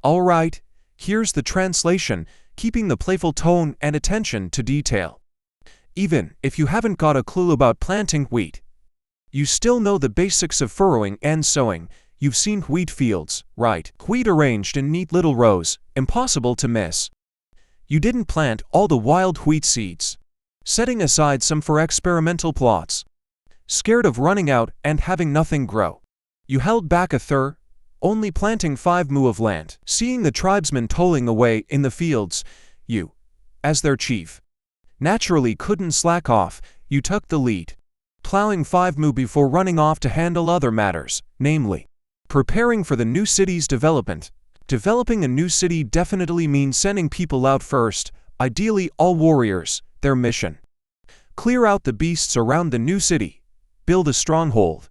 Alright, here's the translation, keeping the playful tone and attention to detail. Even if you haven't got a clue about planting wheat, you still know the basics of furrowing and sowing. You've seen wheat fields, right? Wheat arranged in neat little rows, impossible to miss. You didn't plant all the wild wheat seeds, setting aside some for experimental plots. Scared of running out and having nothing grow, you held back a third, only planting 5 mu of land. Seeing the tribesmen toiling away in the fields, you, as their chief, naturally couldn't slack off. You took the lead, plowing 5 mu before running off to handle other matters, namely, preparing for the new city's development. Developing a new city definitely means sending people out first, ideally all warriors. Their mission: clear out the beasts around the new city, build a stronghold,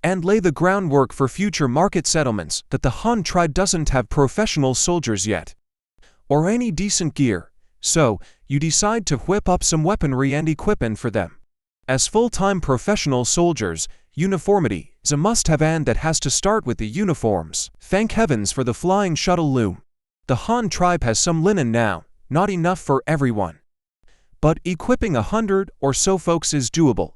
and lay the groundwork for future market settlements. That the Han tribe doesn't have professional soldiers yet, or any decent gear, so you decide to whip up some weaponry and equipment for them. As full-time professional soldiers, uniformity is a must-have, and that has to start with the uniforms. Thank heavens for the flying shuttle loom. The Han tribe has some linen now, not enough for everyone, but equipping 100 or so folks is doable.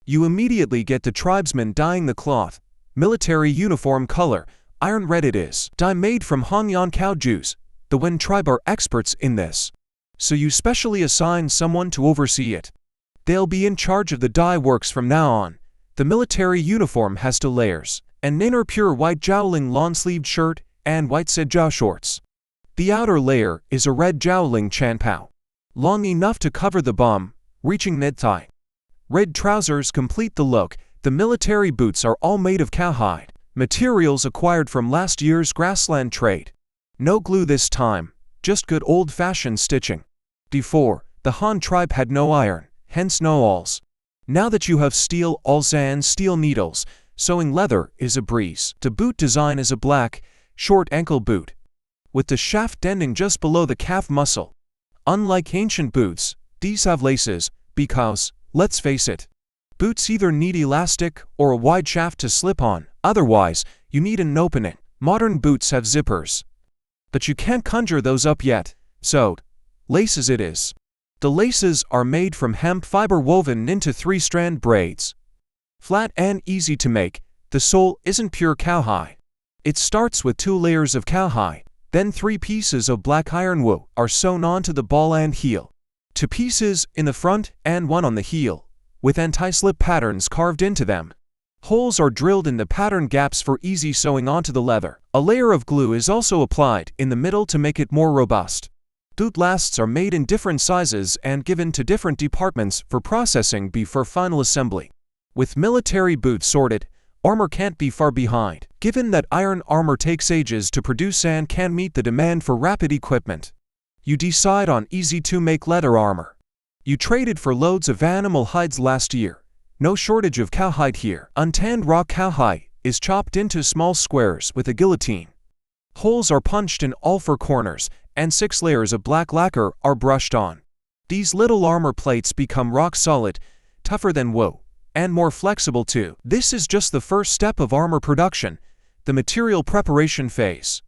You immediately get the tribesmen dyeing the cloth, military uniform color, iron red it is, dye made from Hanyang cow juice. The Wen tribe are experts in this, so you specially assign someone to oversee it. They'll be in charge of the dye works from now on. The military uniform has 2 layers, an inner pure white joweling long-sleeved shirt and white sejao shorts. The outer layer is a red joweling chanpao, long enough to cover the bum, reaching mid-thigh. Red trousers complete the look. The military boots are all made of cowhide, materials acquired from last year's grassland trade. No glue this time, just good old-fashioned stitching. Before, the Han tribe had no iron, hence no awls. Now that you have steel awls and steel needles, sewing leather is a breeze. The boot design is a black, short ankle boot, with the shaft ending just below the calf muscle. Unlike ancient boots, these have laces, because, let's face it, boots either need elastic or a wide shaft to slip on, otherwise, you need an opening. Modern boots have zippers, but you can't conjure those up yet, so, laces it is. The laces are made from hemp fiber woven into 3-strand braids. Flat and easy to make, the sole isn't pure cowhide. It starts with 2 layers of cowhide, then 3 pieces of black iron wool are sewn onto the ball and heel. 2 pieces in the front and 1 on the heel, with anti-slip patterns carved into them. Holes are drilled in the pattern gaps for easy sewing onto the leather. A layer of glue is also applied in the middle to make it more robust. Boot lasts are made in different sizes and given to different departments for processing before final assembly. With military boots sorted, armor can't be far behind, given that iron armor takes ages to produce and can meet the demand for rapid equipment. You decide on easy-to-make leather armor. You traded for loads of animal hides last year. No shortage of cowhide here. Untanned raw cowhide is chopped into small squares with a guillotine. Holes are punched in all 4 corners, and 6 layers of black lacquer are brushed on. These little armor plates become rock solid, tougher than wool, and more flexible too. This is just the first step of armor production, the material preparation phase.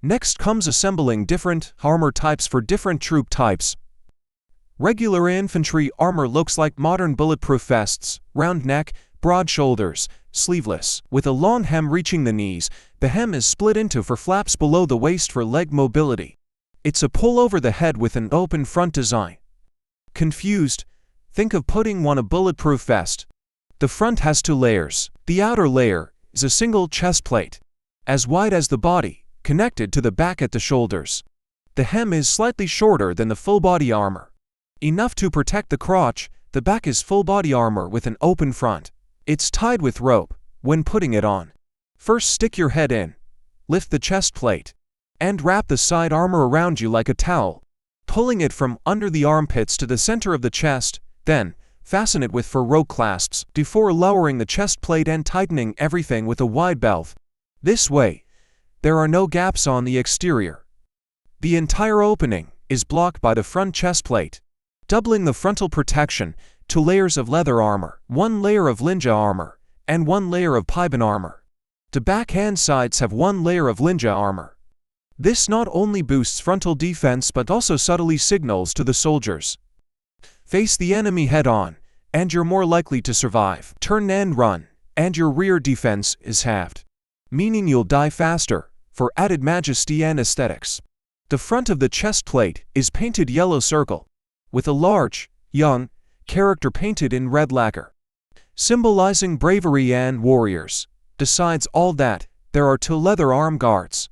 Next comes assembling different armor types for different troop types. Regular infantry armor looks like modern bulletproof vests, round neck, broad shoulders, sleeveless, with a long hem reaching the knees. The hem is split into 4 flaps below the waist for leg mobility. It's a pull over the head with an open front design. Confused? Think of putting on a bulletproof vest. The front has 2 layers. The outer layer is a single chest plate, as wide as the body, connected to the back at the shoulders. The hem is slightly shorter than the full body armor, enough to protect the crotch. The back is full body armor with an open front. It's tied with rope when putting it on. First stick your head in, lift the chest plate, and wrap the side armor around you like a towel, pulling it from under the armpits to the center of the chest. Then, fasten it with 4 rope clasps before lowering the chest plate and tightening everything with a wide belt. This way, there are no gaps on the exterior. The entire opening is blocked by the front chest plate, doubling the frontal protection. 2 layers of leather armor, 1 layer of linja armor, and 1 layer of piban armor. The back and sides have 1 layer of linja armor. This not only boosts frontal defense but also subtly signals to the soldiers: face the enemy head-on, and you're more likely to survive. Turn and run, and your rear defense is halved, meaning you'll die faster, for added majesty and aesthetics. The front of the chest plate is painted yellow circle, with a large, young, character painted in red lacquer, symbolizing bravery and warriors. Besides all that, there are two leather arm guards,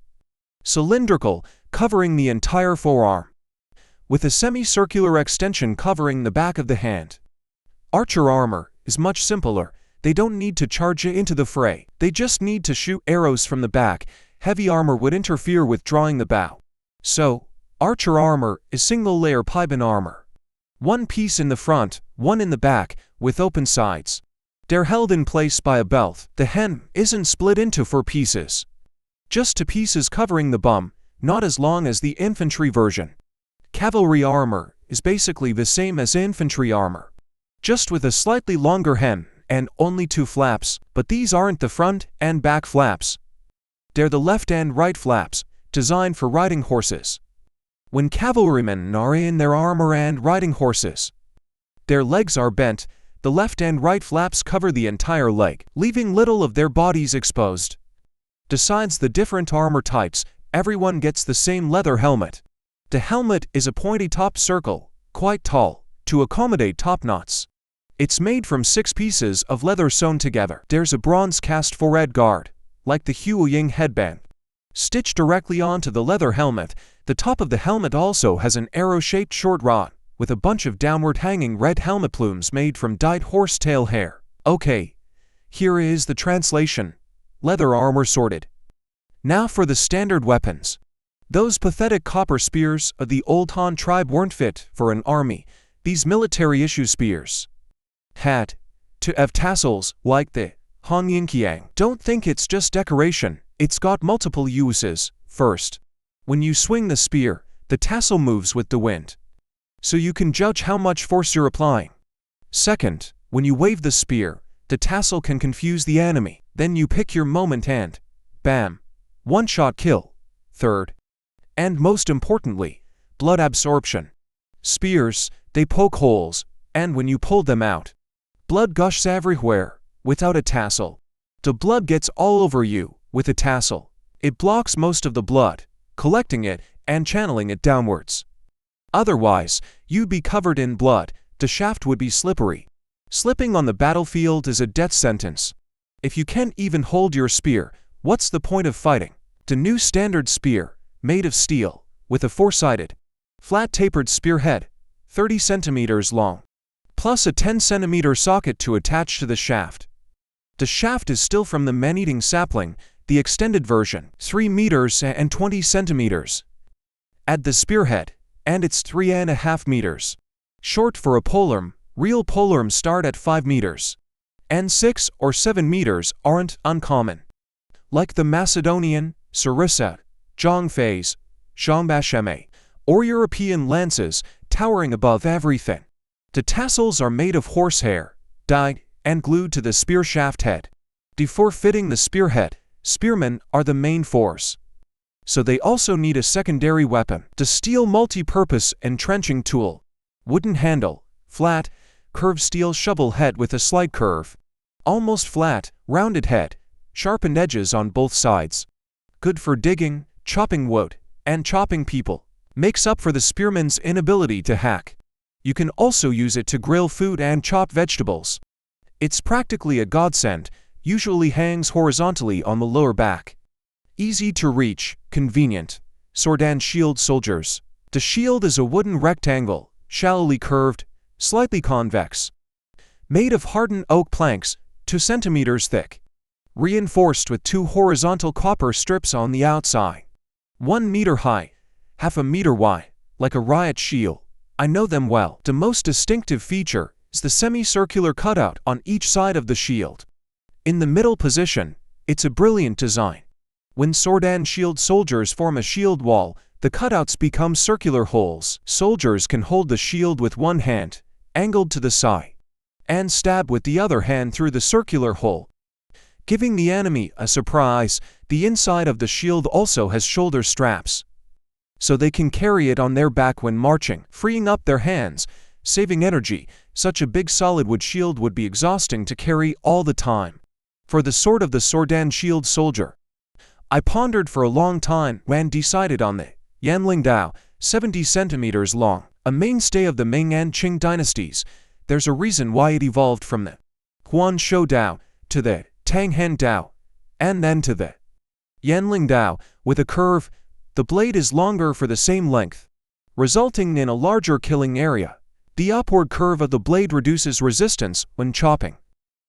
cylindrical, covering the entire forearm, with a semicircular extension covering the back of the hand. Archer armor is much simpler. They don't need to charge into the fray. They just need to shoot arrows from the back. Heavy armor would interfere with drawing the bow. So, archer armor is single-layer pibon armor. One piece in the front, one in the back, with open sides. They're held in place by a belt. The hem isn't split into 4 pieces, just 2 pieces covering the bum, not as long as the infantry version. Cavalry armor is basically the same as infantry armor, just with a slightly longer hem and only 2 flaps, but these aren't the front and back flaps. They're the left and right flaps, designed for riding horses. When cavalrymen are in their armor and riding horses, their legs are bent. The left and right flaps cover the entire leg, leaving little of their bodies exposed. Besides the different armor types, everyone gets the same leather helmet. The helmet is a pointy top circle, quite tall, to accommodate top knots. It's made from 6 pieces of leather sewn together. There's a bronze cast forehead guard, like the Hanyang headband, stitched directly onto the leather helmet. The top of the helmet also has an arrow-shaped short rod, with a bunch of downward-hanging red helmet plumes made from dyed horsetail hair. Okay, here is the translation. Leather armor sorted. Now for the standard weapons. Those pathetic copper spears of the old Han tribe weren't fit for an army. These military-issue spears had to have tassels like the Hanyang. Don't think it's just decoration. It's got multiple uses. First, when you swing the spear, the tassel moves with the wind, so you can judge how much force you're applying. Second, when you wave the spear, the tassel can confuse the enemy. Then you pick your moment and bam, one-shot kill. Third, and most importantly, blood absorption. Spears, they poke holes, and when you pull them out, blood gushes everywhere. Without a tassel, the blood gets all over you. With a tassel, it blocks most of the blood, collecting it and channeling it downwards. Otherwise, you'd be covered in blood. The shaft would be slippery. Slipping on the battlefield is a death sentence. If you can't even hold your spear, what's the point of fighting? The new standard spear, made of steel, with a 4-sided, flat tapered spearhead, 30 centimeters long, plus a 10-centimeter socket to attach to the shaft. The shaft is still from the man-eating sapling, the extended version, 3 meters and 20 centimeters. Add the spearhead, and it's 3.5 meters. Short for a polearm. Real polearms start at 5 meters. And 6 or 7 meters aren't uncommon. Like the Macedonian, sarissa, zhongfeis, zhongbasheme, or European lances, towering above everything. The tassels are made of horsehair, dyed, and glued to the spear shaft head. Before fitting the spearhead, spearmen are the main force, so they also need a secondary weapon. The steel multi-purpose entrenching tool. Wooden handle, flat, curved steel shovel head with a slight curve. Almost flat, rounded head, sharpened edges on both sides. Good for digging, chopping wood, and chopping people. Makes up for the spearman's inability to hack. You can also use it to grill food and chop vegetables. It's practically a godsend. Usually hangs horizontally on the lower back. Easy to reach, convenient. Sword and shield soldiers. The shield is a wooden rectangle, shallowly curved, slightly convex. Made of hardened oak planks, 2 centimeters thick. Reinforced with 2 horizontal copper strips on the outside. 1 meter high, half a meter wide, like a riot shield. I know them well. The most distinctive feature is the semicircular cutout on each side of the shield. In the middle position, it's a brilliant design. When sword and shield soldiers form a shield wall, the cutouts become circular holes. Soldiers can hold the shield with one hand, angled to the side, and stab with the other hand through the circular hole. Giving the enemy a surprise, the inside of the shield also has shoulder straps, so they can carry it on their back when marching, freeing up their hands, saving energy. Such a big solid wood shield would be exhausting to carry all the time. For the sword of the Sordan shield soldier, I pondered for a long time and decided on the Yanling Dao, 70 centimeters long, a mainstay of the Ming and Qing dynasties. There's a reason why it evolved from the Huan Shou Dao to the Tang Han Dao, and then to the Yanling Dao, with a curve. The blade is longer for the same length, resulting in a larger killing area. The upward curve of the blade reduces resistance when chopping,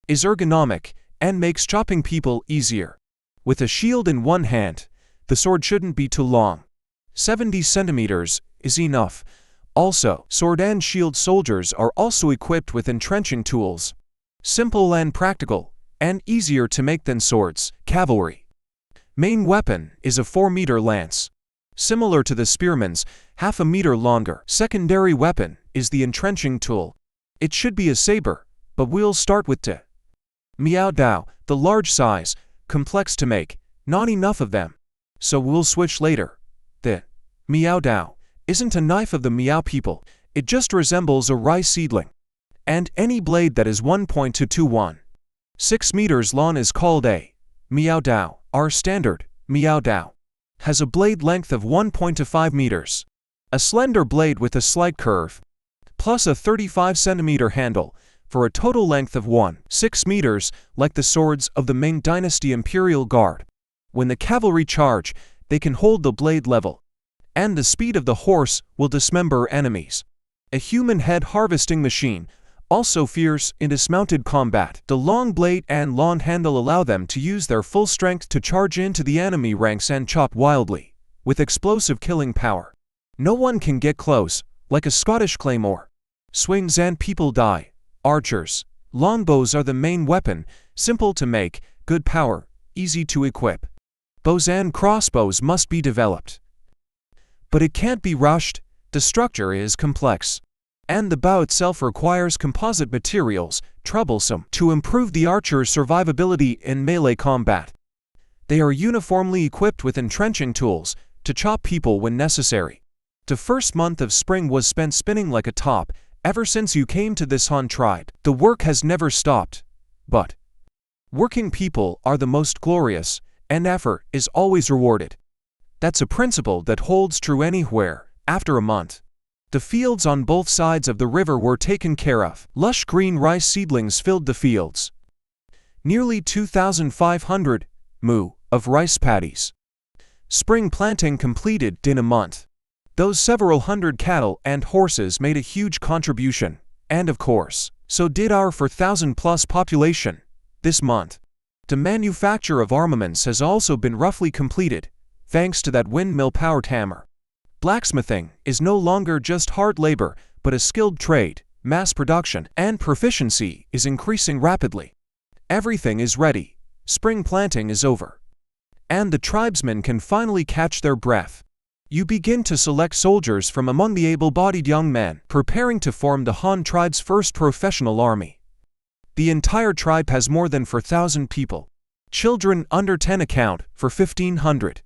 is ergonomic, and makes chopping people easier. With a shield in one hand, the sword shouldn't be too long. 70 centimeters is enough. Also, sword and shield soldiers are also equipped with entrenching tools. Simple and practical, and easier to make than swords. Cavalry main weapon is a 4-meter lance, similar to the spearman's, half a meter longer. Secondary weapon is the entrenching tool. It should be a saber, but we'll start with the Miao Dao, the large size, complex to make, not enough of them, so we'll switch later. The Miao Dao isn't a knife of the Miao people, it just resembles a rice seedling. And any blade that is 1.221 6 meters long is called a Miao Dao. Our standard Miao Dao has a blade length of 1.25 meters, a slender blade with a slight curve, plus a 35 centimeter handle, for a total length of 1.6 meters, like the swords of the Ming Dynasty Imperial Guard. When the cavalry charge, they can hold the blade level, and the speed of the horse will dismember enemies. A human head harvesting machine, also fierce in dismounted combat. The long blade and long handle allow them to use their full strength to charge into the enemy ranks and chop wildly, with explosive killing power. No one can get close, like a Scottish claymore. Swings and people die. Archers. Longbows are the main weapon, simple to make, good power, easy to equip. Bows and crossbows must be developed, but it can't be rushed. The structure is complex, and the bow itself requires composite materials, troublesome, to improve the archer's survivability in melee combat. They are uniformly equipped with entrenching tools to chop people when necessary. The first month of spring was spent spinning like a top. Ever since you came to this Han tribe, the work has never stopped. But working people are the most glorious, and effort is always rewarded. That's a principle that holds true anywhere. After a month, the fields on both sides of the river were taken care of. Lush green rice seedlings filled the fields. Nearly 2,500 mu of rice paddies. Spring planting completed in a month. Those several hundred cattle and horses made a huge contribution, and of course, so did our 4,000-plus population. This month, the manufacture of armaments has also been roughly completed, thanks to that windmill-powered hammer. Blacksmithing is no longer just hard labor, but a skilled trade. Mass production and proficiency is increasing rapidly. Everything is ready. Spring planting is over, and the tribesmen can finally catch their breath. You begin to select soldiers from among the able-bodied young men preparing to form the Han tribe's first professional army. The entire tribe has more than 4,000 people. Children under 10 account for 1,500.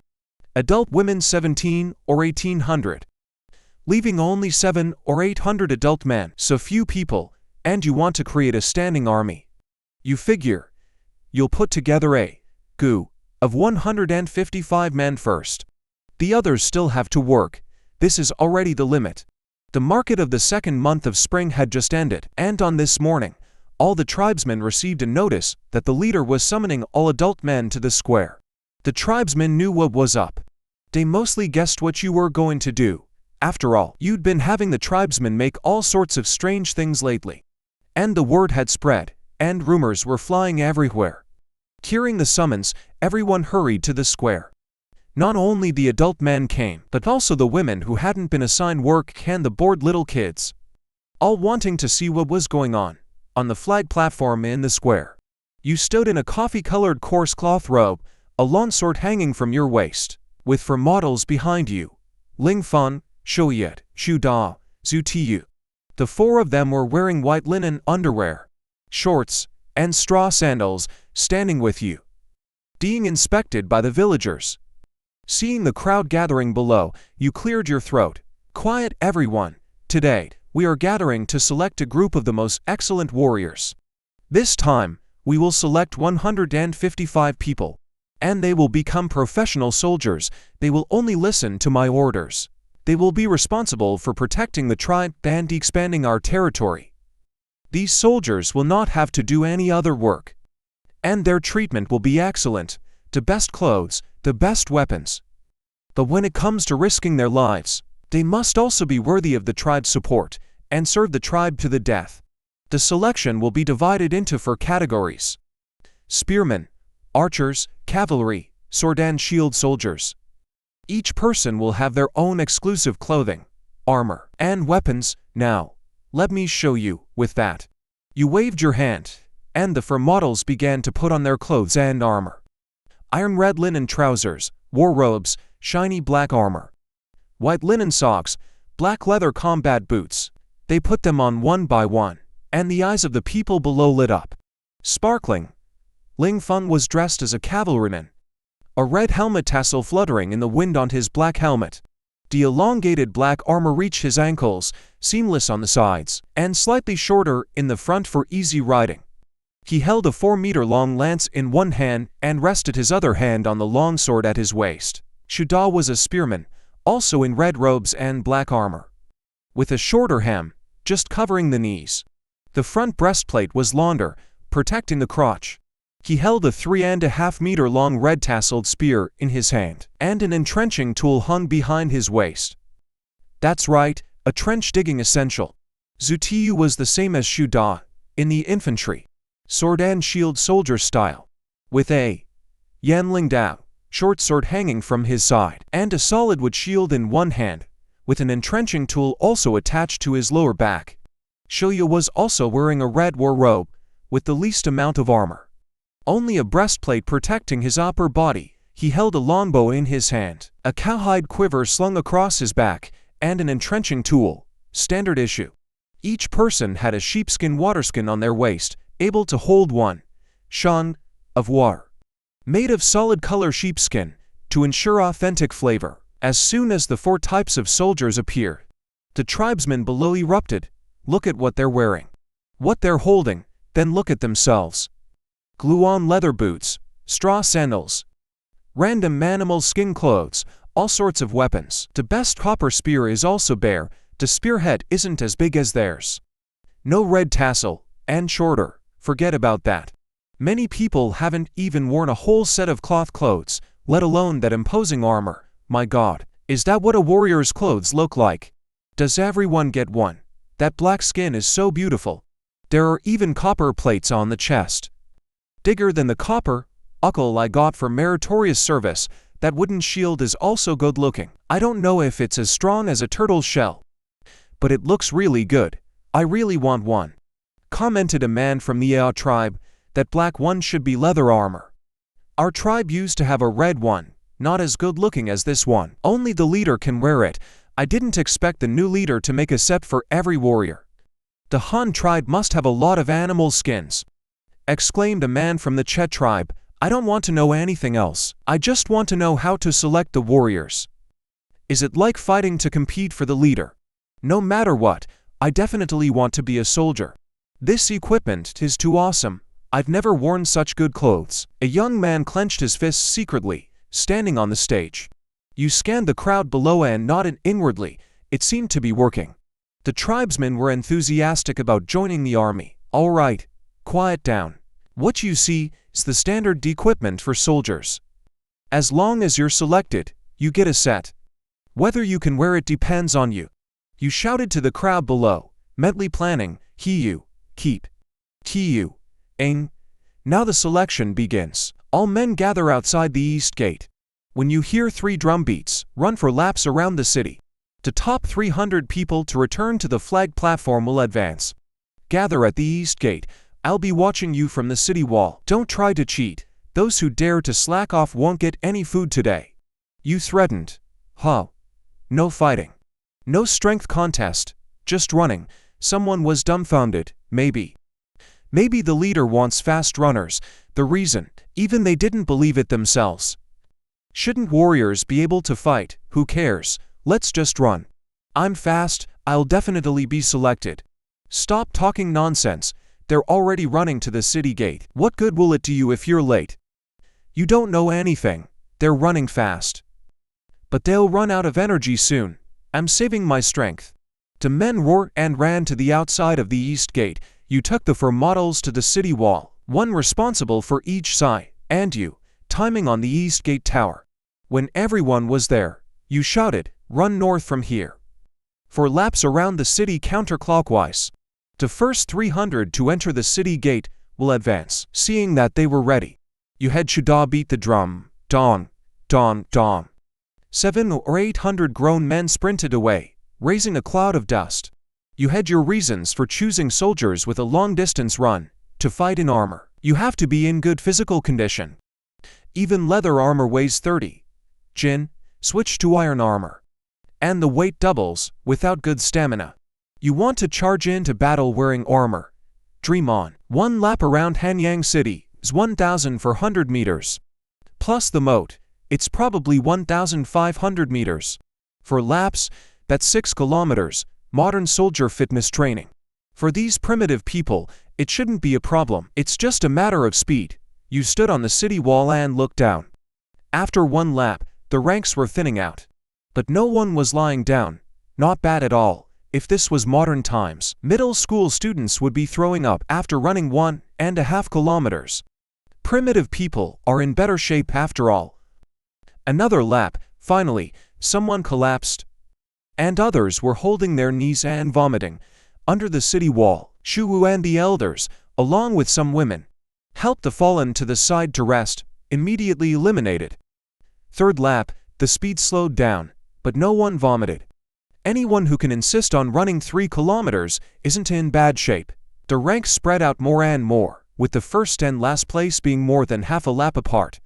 Adult women 17 or 1,800. Leaving only 7 or 800 adult men, so few people, and you want to create a standing army. You figure you'll put together a GU of 155 men first. The others still have to work. This is already the limit. The market of the second month of spring had just ended, and on this morning, all the tribesmen received a notice that the leader was summoning all adult men to the square. The tribesmen knew what was up. They mostly guessed what you were going to do. After all, you'd been having the tribesmen make all sorts of strange things lately. And the word had spread, and rumors were flying everywhere. Hearing the summons, everyone hurried to the square. Not only the adult men came, but also the women who hadn't been assigned work and the bored little kids, all wanting to see what was going on. On the flag platform in the square, you stood in a coffee-colored coarse cloth robe, a lawn sword hanging from your waist, with for models behind you, Ling Fan, Shouyet, Shu Da, Zhu Tiyu. The four of them were wearing white linen underwear, shorts, and straw sandals, standing with you, being inspected by the villagers. Seeing the crowd gathering below, you cleared your throat. Quiet, everyone. Today, we are gathering to select a group of the most excellent warriors. This time, we will select 155 people, and they will become professional soldiers. They will only listen to my orders. They will be responsible for protecting the tribe and expanding our territory. These soldiers will not have to do any other work, and their treatment will be excellent, the best clothes, the best weapons. But when it comes to risking their lives, they must also be worthy of the tribe's support and serve the tribe to the death. The selection will be divided into 4 categories: spearmen, archers, cavalry, sword and shield soldiers. Each person will have their own exclusive clothing, armor, and weapons. Now, let me show you. With that, you waved your hand, and the 4 models began to put on their clothes and armor. Iron red linen trousers, war robes, shiny black armor, white linen socks, black leather combat boots. They put them on one by one, and the eyes of the people below lit up. Sparkling, Ling Feng was dressed as a cavalryman, a red helmet tassel fluttering in the wind on his black helmet. The elongated black armor reached his ankles, seamless on the sides, and slightly shorter in the front for easy riding. He held a 4-meter-long lance in one hand and rested his other hand on the long sword at his waist. Shuda was a spearman, also in red robes and black armor, with a shorter hem, just covering the knees. The front breastplate was longer, protecting the crotch. He held a 3.5-meter-long red tasseled spear in his hand, and an entrenching tool hung behind his waist. That's right, a trench-digging essential. Zutiyu was the same as Shuda, in the infantry, sword and shield soldier style, with a Yanling Dao short sword hanging from his side, and a solid wood shield in one hand, with an entrenching tool also attached to his lower back. Shouya was also wearing a red war robe, with the least amount of armor, only a breastplate protecting his upper body. He held a longbow in his hand, a cowhide quiver slung across his back, and an entrenching tool, standard issue. Each person had a sheepskin waterskin on their waist, able to hold one shan of water, made of solid color sheepskin, to ensure authentic flavor. As soon as the 4 types of soldiers appeared, the tribesmen below erupted. Look at what they're wearing, what they're holding, then look at themselves. Glue-on leather boots, straw sandals, random animal skin clothes, all sorts of weapons. The best copper spear is also bare. The spearhead isn't as big as theirs. No red tassel, and shorter. Forget about that. Many people haven't even worn a whole set of cloth clothes, let alone that imposing armor. My God, is that what a warrior's clothes look like? Does everyone get one? That black skin is so beautiful. There are even copper plates on the chest. Bigger than the copper buckle I got for meritorious service. That wooden shield is also good looking. I don't know if it's as strong as a turtle's shell, but it looks really good. I really want one. Commented a man from the Yao tribe. That black one should be leather armor. Our tribe used to have a red one, not as good looking as this one. Only the leader can wear it. I didn't expect the new leader to make a set for every warrior. The Han tribe must have a lot of animal skins, exclaimed a man from the Chet tribe. I don't want to know anything else. I just want to know how to select the warriors. Is it like fighting to compete for the leader? No matter what, I definitely want to be a soldier. This equipment is too awesome. I've never worn such good clothes. A young man clenched his fists secretly, standing on the stage. You scanned the crowd below and nodded inwardly. It seemed to be working. The tribesmen were enthusiastic about joining the army. All right, quiet down. What you see is the standard equipment for soldiers. As long as you're selected, you get a set. Whether you can wear it depends on you. You shouted to the crowd below, mentally planning, "Hiyu, keep. Hiyu, aim." Now the selection begins. All men gather outside the east gate. When you hear 3 drum beats, run for laps around the city. The top 300 people to return to the flag platform will advance. Gather at the east gate. I'll be watching you from the city wall. Don't try to cheat. Those who dare to slack off won't get any food today. You threatened. Huh? No fighting. No strength contest. Just running. Someone was dumbfounded, maybe. Maybe the leader wants fast runners, the reason, even they didn't believe it themselves. Shouldn't warriors be able to fight? Who cares? Let's just run. I'm fast, I'll definitely be selected. Stop talking nonsense, they're already running to the city gate. What good will it do you if you're late? You don't know anything, they're running fast. But they'll run out of energy soon. I'm saving my strength. The men roared and ran to the outside of the east gate. You took the 4 models to the city wall, one responsible for each side, and you, timing on the east gate tower. When everyone was there, you shouted, "Run north from here." 4 laps around the city counterclockwise. The first 300 to enter the city gate will advance. Seeing that they were ready, you had Shuda beat the drum. Dawn, dawn, dawn. 700 or 800 grown men sprinted away, raising a cloud of dust. You had your reasons for choosing soldiers with a long-distance run, to fight in armor. You have to be in good physical condition. Even leather armor weighs 30. Jin, switch to iron armor. And the weight doubles, without good stamina. You want to charge into battle wearing armor. Dream on. 1 lap around Hanyang City is 1,400 meters. Plus the moat, it's probably 1,500 meters. For laps, that's 6 kilometers, modern soldier fitness training. For these primitive people, it shouldn't be a problem. It's just a matter of speed. You stood on the city wall and looked down. After 1 lap, the ranks were thinning out. But no one was lying down. Not bad at all. If this was modern times, middle school students would be throwing up after running 1.5 kilometers. Primitive people are in better shape after all. Another lap, finally, someone collapsed. And others were holding their knees and vomiting. Under the city wall, Shuwu and the elders, along with some women, helped the fallen to the side to rest, immediately eliminated. 3rd lap, the speed slowed down, but no one vomited. Anyone who can insist on running 3 kilometers isn't in bad shape. The ranks spread out more and more, with the first and last place being more than half a lap apart.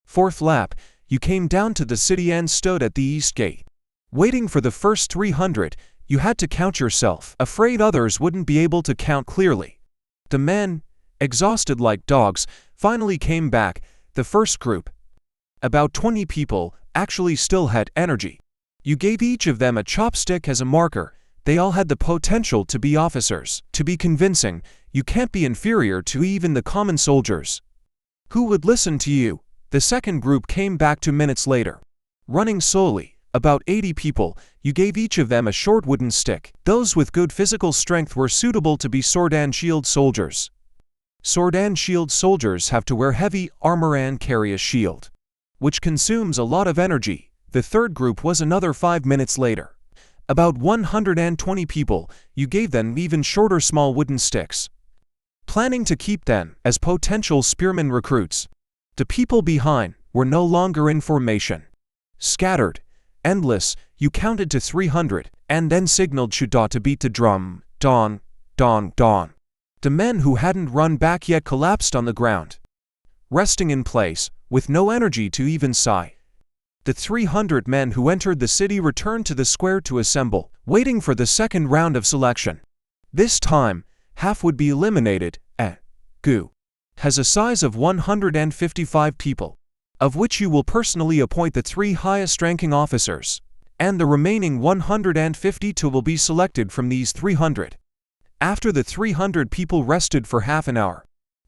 4th lap, you came down to the city and stood at the east gate. Waiting for the first 300, you had to count yourself, afraid others wouldn't be able to count clearly. The men, exhausted like dogs, finally came back. The first group, about 20 people, actually still had energy. You gave each of them a chopstick as a marker. They all had the potential to be officers. To be convincing, you can't be inferior to even the common soldiers. Who would listen to you? The second group came back 2 minutes later. Running slowly, about 80 people, you gave each of them a short wooden stick. Those with good physical strength were suitable to be sword and shield soldiers. Sword and shield soldiers have to wear heavy armor and carry a shield, which consumes a lot of energy. The third group was another 5 minutes later. About 120 people, you gave them even shorter small wooden sticks, planning to keep them as potential spearmen recruits. The people behind were no longer in formation. Scattered, endless, you counted to 300, and then signaled Shuda to beat the drum. Dawn, dawn, dawn. The men who hadn't run back yet collapsed on the ground, resting in place, with no energy to even sigh. The 300 men who entered the city returned to the square to assemble, waiting for the second round of selection. This time, half would be eliminated. Gu has a size of 155 people, of which you will personally appoint the 3 highest-ranking officers, and the remaining 152 will be selected from these 300. After the 300 people rested for half an hour,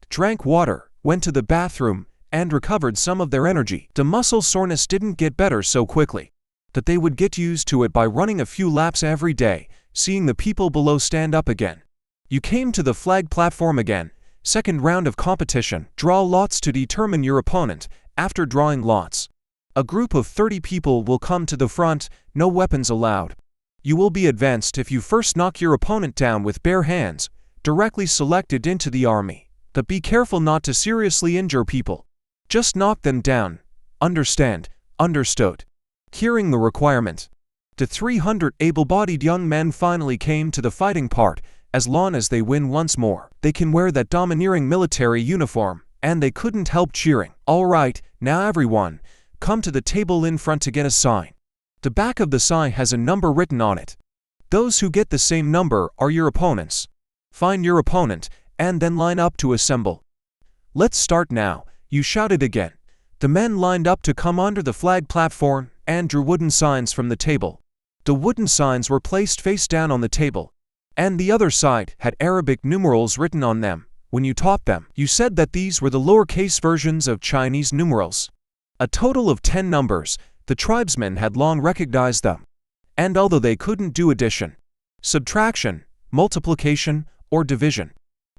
drank water, went to the bathroom, and recovered some of their energy, the muscle soreness didn't get better so quickly that they would get used to it by running a few laps every day, seeing the people below stand up again. You came to the flag platform again. Second round of competition. Draw lots to determine your opponent. After drawing lots, a group of 30 people will come to the front, no weapons allowed. You will be advanced if you first knock your opponent down with bare hands, directly selected into the army. But be careful not to seriously injure people. Just knock them down. Understand? Understood. Hearing the requirement, the 300 able-bodied young men finally came to the fighting part. As long as they win once more, they can wear that domineering military uniform, and they couldn't help cheering. All right, now everyone, come to the table in front to get a sign. The back of the sign has a number written on it. Those who get the same number are your opponents. Find your opponent and then line up to assemble. Let's start now, you shouted again. The men lined up to come under the flag platform and drew wooden signs from the table. The wooden signs were placed face down on the table, and the other side had Arabic numerals written on them. When you taught them, you said that these were the lowercase versions of Chinese numerals. A total of 10 numbers. The tribesmen had long recognized them. And although they couldn't do addition, subtraction, multiplication, or division,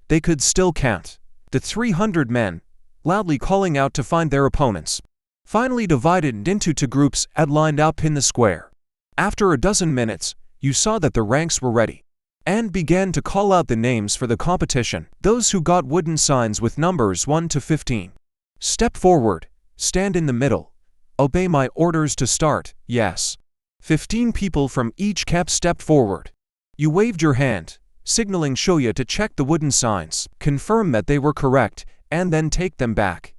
they could still count. The 300 men, loudly calling out to find their opponents, finally divided into 2 groups and lined up in the square. After a dozen minutes, you saw that the ranks were ready, and began to call out the names for the competition. Those who got wooden signs with numbers 1 to 15. Step forward, stand in the middle, obey my orders to start, yes. 15 people from each camp stepped forward. You waved your hand, signaling Shoya to check the wooden signs, confirm that they were correct, and then take them back.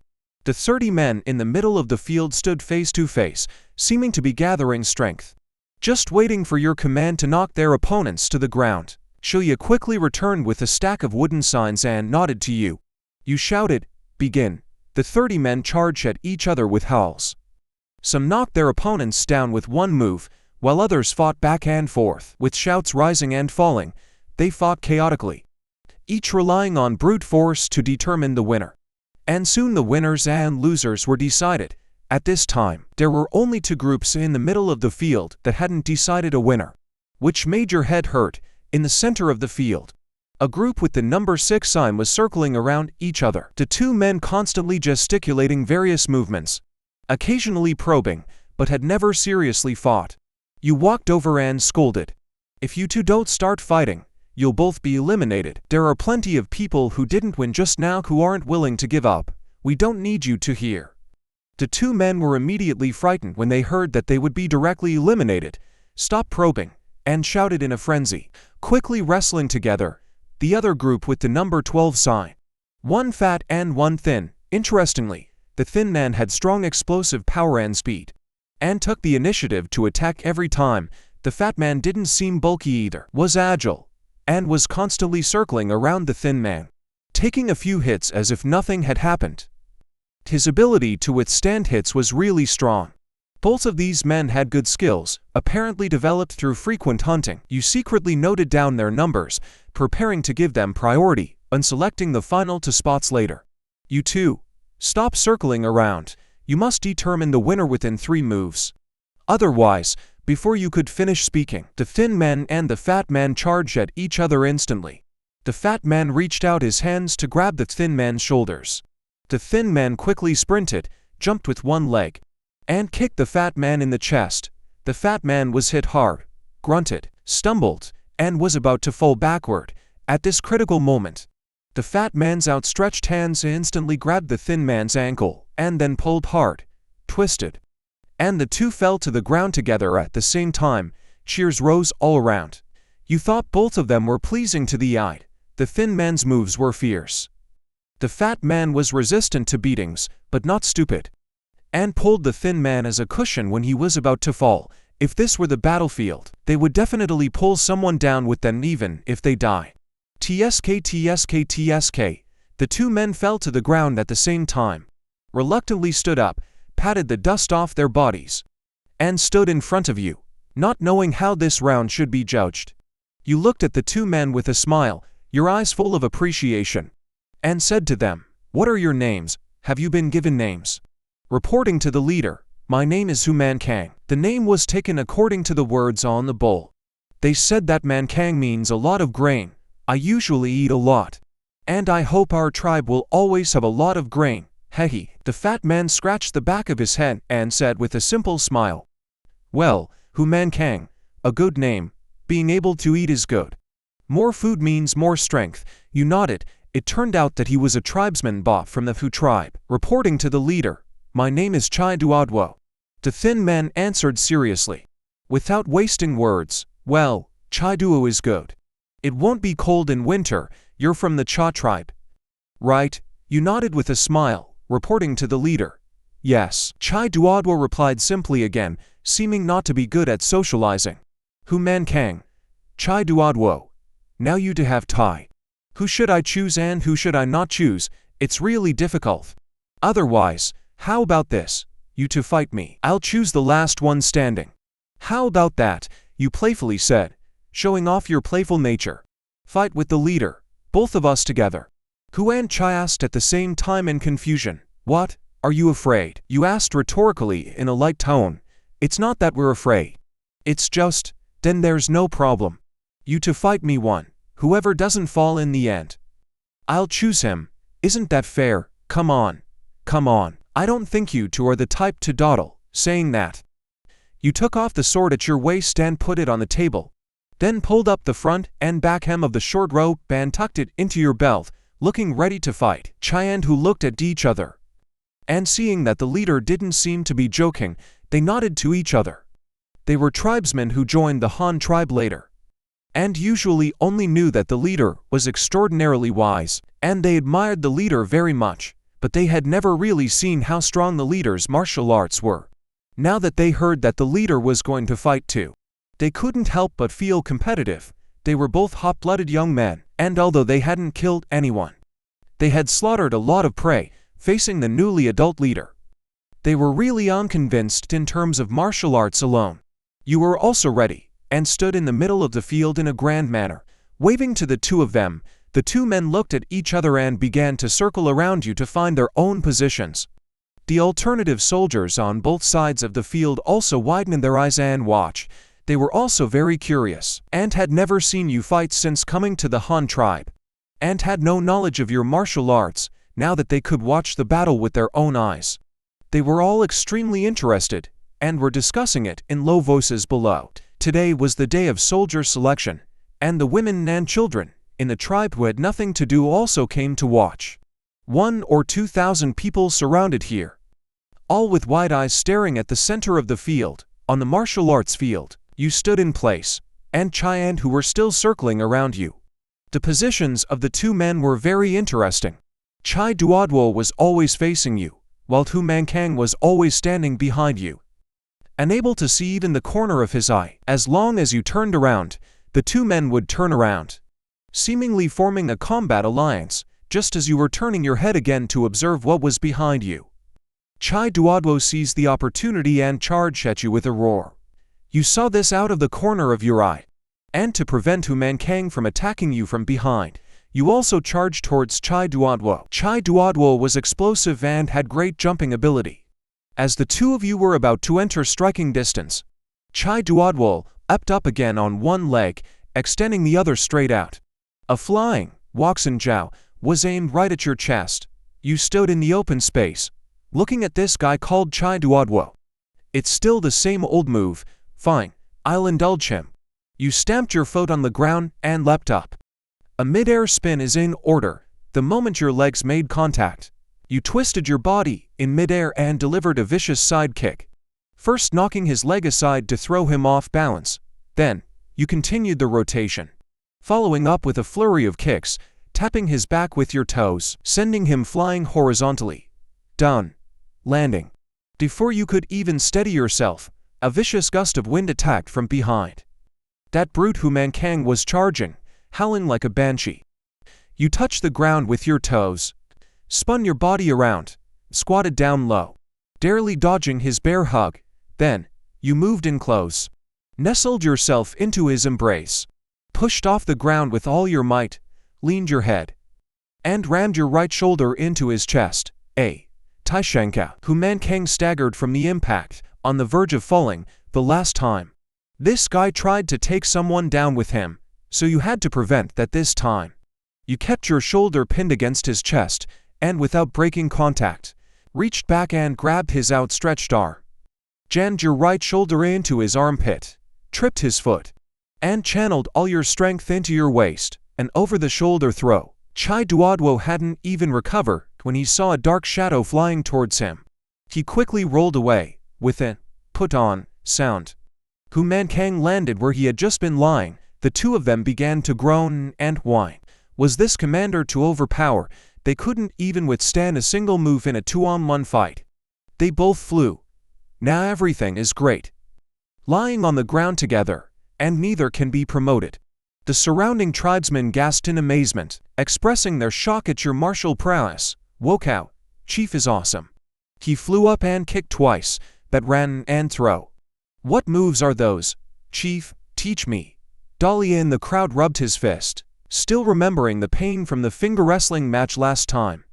The 30 men in the middle of the field stood face to face, seeming to be gathering strength, just waiting for your command to knock their opponents to the ground. Shoya quickly returned with a stack of wooden signs and nodded to you. You shouted, "Begin." The 30 men charged at each other with howls. Some knocked their opponents down with one move, while others fought back and forth. With shouts rising and falling, they fought chaotically, each relying on brute force to determine the winner. And soon the winners and losers were decided. At this time, there were only 2 groups in the middle of the field that hadn't decided a winner, which made your head hurt. In the center of the field, a group with the number 6 sign was circling around each other. The 2 men constantly gesticulating various movements, occasionally probing, but had never seriously fought. You walked over and scolded. "If you 2 don't start fighting, you'll both be eliminated. There are plenty of people who didn't win just now who aren't willing to give up. We don't need you to hear." The 2 men were immediately frightened when they heard that they would be directly eliminated, stopped probing, and shouted in a frenzy, quickly wrestling together. The other group with the number 12 sign, 1 fat and 1 thin. Interestingly, the thin man had strong explosive power and speed, and took the initiative to attack every time. The fat man didn't seem bulky either, was agile, and was constantly circling around the thin man, taking a few hits as if nothing had happened. His ability to withstand hits was really strong. Both of these men had good skills, apparently developed through frequent hunting. You secretly noted down their numbers, preparing to give them priority, and selecting the final 2 spots later. You 2, stop circling around. You must determine the winner within 3 moves. Otherwise, before you could finish speaking, the thin man and the fat man charged at each other instantly. The fat man reached out his hands to grab the thin man's shoulders. The thin man quickly sprinted, jumped with one leg, and kicked the fat man in the chest. The fat man was hit hard, grunted, stumbled, and was about to fall backward. At this critical moment, the fat man's outstretched hands instantly grabbed the thin man's ankle, and then pulled hard, twisted, and the 2 fell to the ground together at the same time. Cheers rose all around. You thought both of them were pleasing to the eye. The thin man's moves were fierce. The fat man was resistant to beatings, but not stupid, and pulled the thin man as a cushion when he was about to fall. If this were the battlefield, they would definitely pull someone down with them even if they die. TSK, TSK, TSK. The 2 men fell to the ground at the same time, reluctantly stood up, patted the dust off their bodies, and stood in front of you, not knowing how this round should be judged. You looked at the 2 men with a smile, your eyes full of appreciation, and said to them, "What are your names? Have you been given names?" Reporting to the leader, "My name is Hanyang." The name was taken according to the words on the bowl. They said that Mankang means a lot of grain. I usually eat a lot, and I hope our tribe will always have a lot of grain. Hehe. The fat man scratched the back of his head and said with a simple smile, "Well, Hanyang, a good name. Being able to eat is good. More food means more strength." You nodded. It turned out that he was a tribesman bought from the Fu tribe. Reporting to the leader, "My name is Chai Duodwo." The thin man answered seriously, without wasting words, "Well, Chai Duo is good. It won't be cold in winter. You're from the Cha tribe, right?" You nodded with a smile. Reporting to the leader, "Yes." Chai Duodwo replied simply again, seeming not to be good at socializing. Hanyang, Chai Duodwo. Now you to have Thai. Who should I choose and who should I not choose? It's really difficult. Otherwise, how about this? You two fight me. I'll choose the last one standing. How about that? You playfully said, showing off your playful nature. Fight with the leader, both of us together. Hu and Chai asked at the same time in confusion. What? Are you afraid? You asked rhetorically in a light tone. It's not that we're afraid. It's just, then there's no problem. You two fight me one. Whoever doesn't fall in the end. I'll choose him. Isn't that fair? Come on. Come on. I don't think you two are the type to dawdle. Saying that, you took off the sword at your waist and put it on the table. Then pulled up the front and back hem of the short robe and tucked it into your belt, looking ready to fight. Chai and Hu looked at each other. And seeing that the leader didn't seem to be joking, they nodded to each other. They were tribesmen who joined the Han tribe later, and usually only knew that the leader was extraordinarily wise, and they admired the leader very much, but they had never really seen how strong the leader's martial arts were. Now that they heard that the leader was going to fight too, they couldn't help but feel competitive. They were both hot-blooded young men, and although they hadn't killed anyone, they had slaughtered a lot of prey, facing the newly adult leader. They were really unconvinced in terms of martial arts alone. You were also ready, and stood in the middle of the field in a grand manner, waving to the two of them. The two men looked at each other and began to circle around you to find their own positions. The alternative soldiers on both sides of the field also widened their eyes and watched. They were also very curious, and had never seen you fight since coming to the Han tribe, and had no knowledge of your martial arts. Now that they could watch the battle with their own eyes, they were all extremely interested, and were discussing it in low voices below. Today was the day of soldier selection, and the women and children in the tribe who had nothing to do also came to watch. 1,000 or 2,000 people surrounded here, all with wide eyes staring at the center of the field. On the martial arts field, you stood in place, and Chai and Hu were still circling around you. The positions of the two men were very interesting. Chai Duodwo was always facing you, while Hu Mankang was always standing behind you, unable to see even the corner of his eye. As long as you turned around, the two men would turn around, seemingly forming a combat alliance, just as you were turning your head again to observe what was behind you. Chai Duodwo seized the opportunity and charged at you with a roar. You saw this out of the corner of your eye, and to prevent Hu Mankang from attacking you from behind, you also charged towards Chai Duodwo. Chai Duodwo was explosive and had great jumping ability. As the two of you were about to enter striking distance, Chai Duodwo leapt up again on one leg, extending the other straight out. A flying Waxin Jiao was aimed right at your chest. You stood in the open space, looking at this guy called Chai Duodwo. It's still the same old move. Fine, I'll indulge him. You stamped your foot on the ground and leapt up. A mid-air spin is in order. The moment your legs made contact, you twisted your body in mid-air and delivered a vicious side kick, first knocking his leg aside to throw him off balance. Then, you continued the rotation, following up with a flurry of kicks, tapping his back with your toes, sending him flying horizontally, down, landing. Before you could even steady yourself, a vicious gust of wind attacked from behind. That brute Hu Mankang was charging, howling like a banshee. You touched the ground with your toes, spun your body around, squatted down low, barely dodging his bear hug. Then, you moved in close, nestled yourself into his embrace, pushed off the ground with all your might, leaned your head, and rammed your right shoulder into his chest. Taishanka. Hu Mankang staggered from the impact, on the verge of falling. The last time this guy tried to take someone down with him, so you had to prevent that this time. You kept your shoulder pinned against his chest, and without breaking contact, reached back and grabbed his outstretched arm, jammed your right shoulder into his armpit, tripped his foot, and channeled all your strength into your waist, an over-the-shoulder throw. Chai Duodwo hadn't even recovered when he saw a dark shadow flying towards him. He quickly rolled away, with an put-on sound. Hu Mankang landed where he had just been lying. The two of them began to groan and whine. Was this commander to overpower? They couldn't even withstand a single move in a 2-on-1 fight. They both flew. Now everything is great. Lying on the ground together, and neither can be promoted. The surrounding tribesmen gasped in amazement, expressing their shock at your martial prowess. Wokow, Chief is awesome. He flew up and kicked twice, but ran and throw. What moves are those? Chief, teach me. Dahlia in the crowd rubbed his fist, still remembering the pain from the finger wrestling match last time.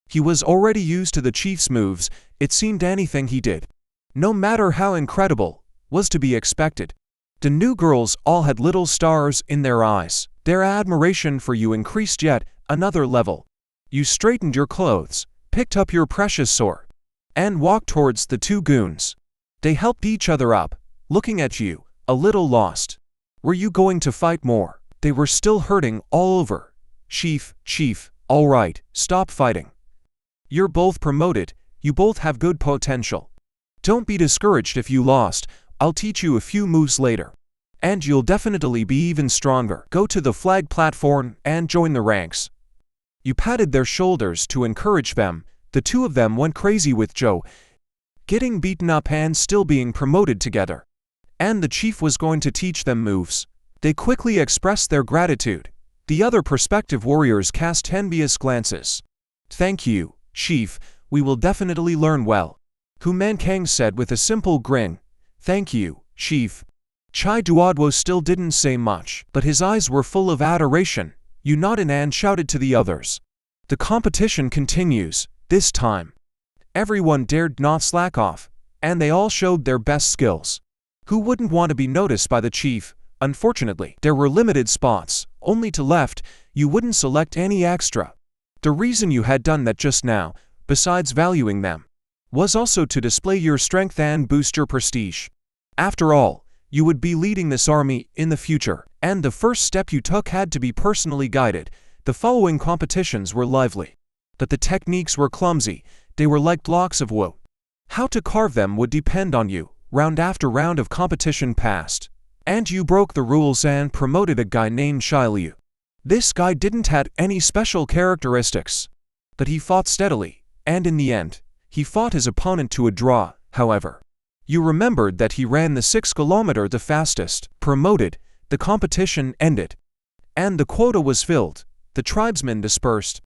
He was already used to the Chief's moves. It seemed anything he did, no matter how incredible, was to be expected. The new girls all had little stars in their eyes. Their admiration for you increased yet another level. You straightened your clothes, picked up your precious sword, and walked towards the two goons. They helped each other up, looking at you, a little lost. Were you going to fight more? They were still hurting all over. Chief, all right, stop fighting. You're both promoted, you both have good potential. Don't be discouraged if you lost. I'll teach you a few moves later, and you'll definitely be even stronger. Go to the flag platform and join the ranks. You patted their shoulders to encourage them. The two of them went crazy with Joe, getting beaten up and still being promoted together. And the Chief was going to teach them moves. They quickly expressed their gratitude. The other prospective warriors cast envious glances. Thank you, Chief, we will definitely learn well. Hu Mankang said with a simple grin. Thank you, Chief. Chai Duodwo still didn't say much, but his eyes were full of adoration. You nodded and shouted to the others. The competition continues, this time. Everyone dared not slack off, and they all showed their best skills. Who wouldn't want to be noticed by the Chief? Unfortunately, there were limited spots, only to left. You wouldn't select any extra. The reason you had done that just now, besides valuing them, was also to display your strength and boost your prestige. After all, you would be leading this army in the future, and the first step you took had to be personally guided. The following competitions were lively, but the techniques were clumsy. They were like blocks of wood. How to carve them would depend on you. Round after round of competition passed, and you broke the rules and promoted a guy named Shiliu. This guy didn't have any special characteristics, but he fought steadily, and in the end, he fought his opponent to a draw. However, you remembered that he ran the 6 km the fastest. Promoted, the competition ended, and the quota was filled. The tribesmen dispersed,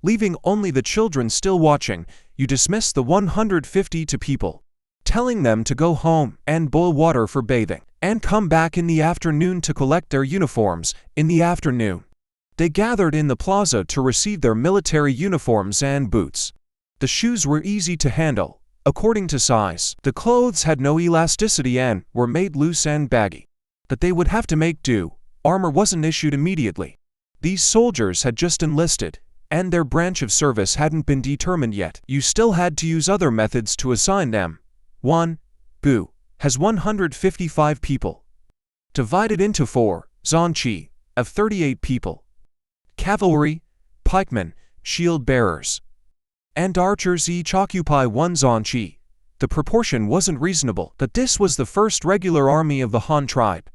leaving only the children still watching. You dismissed the 152 people, telling them to go home and boil water for bathing, and come back in the afternoon to collect their uniforms. In the afternoon, they gathered in the plaza to receive their military uniforms and boots. The shoes were easy to handle, according to size. The clothes had no elasticity and were made loose and baggy, but they would have to make do. Armor wasn't issued immediately. These soldiers had just enlisted, and their branch of service hadn't been determined yet. You still had to use other methods to assign them. 1. Bu has 155 people, divided into 4 Zonchi of 38 people. Cavalry, pikemen, shield bearers, and archers each occupy 1 Zonchi. The proportion wasn't reasonable, but this was the first regular army of the Han tribe,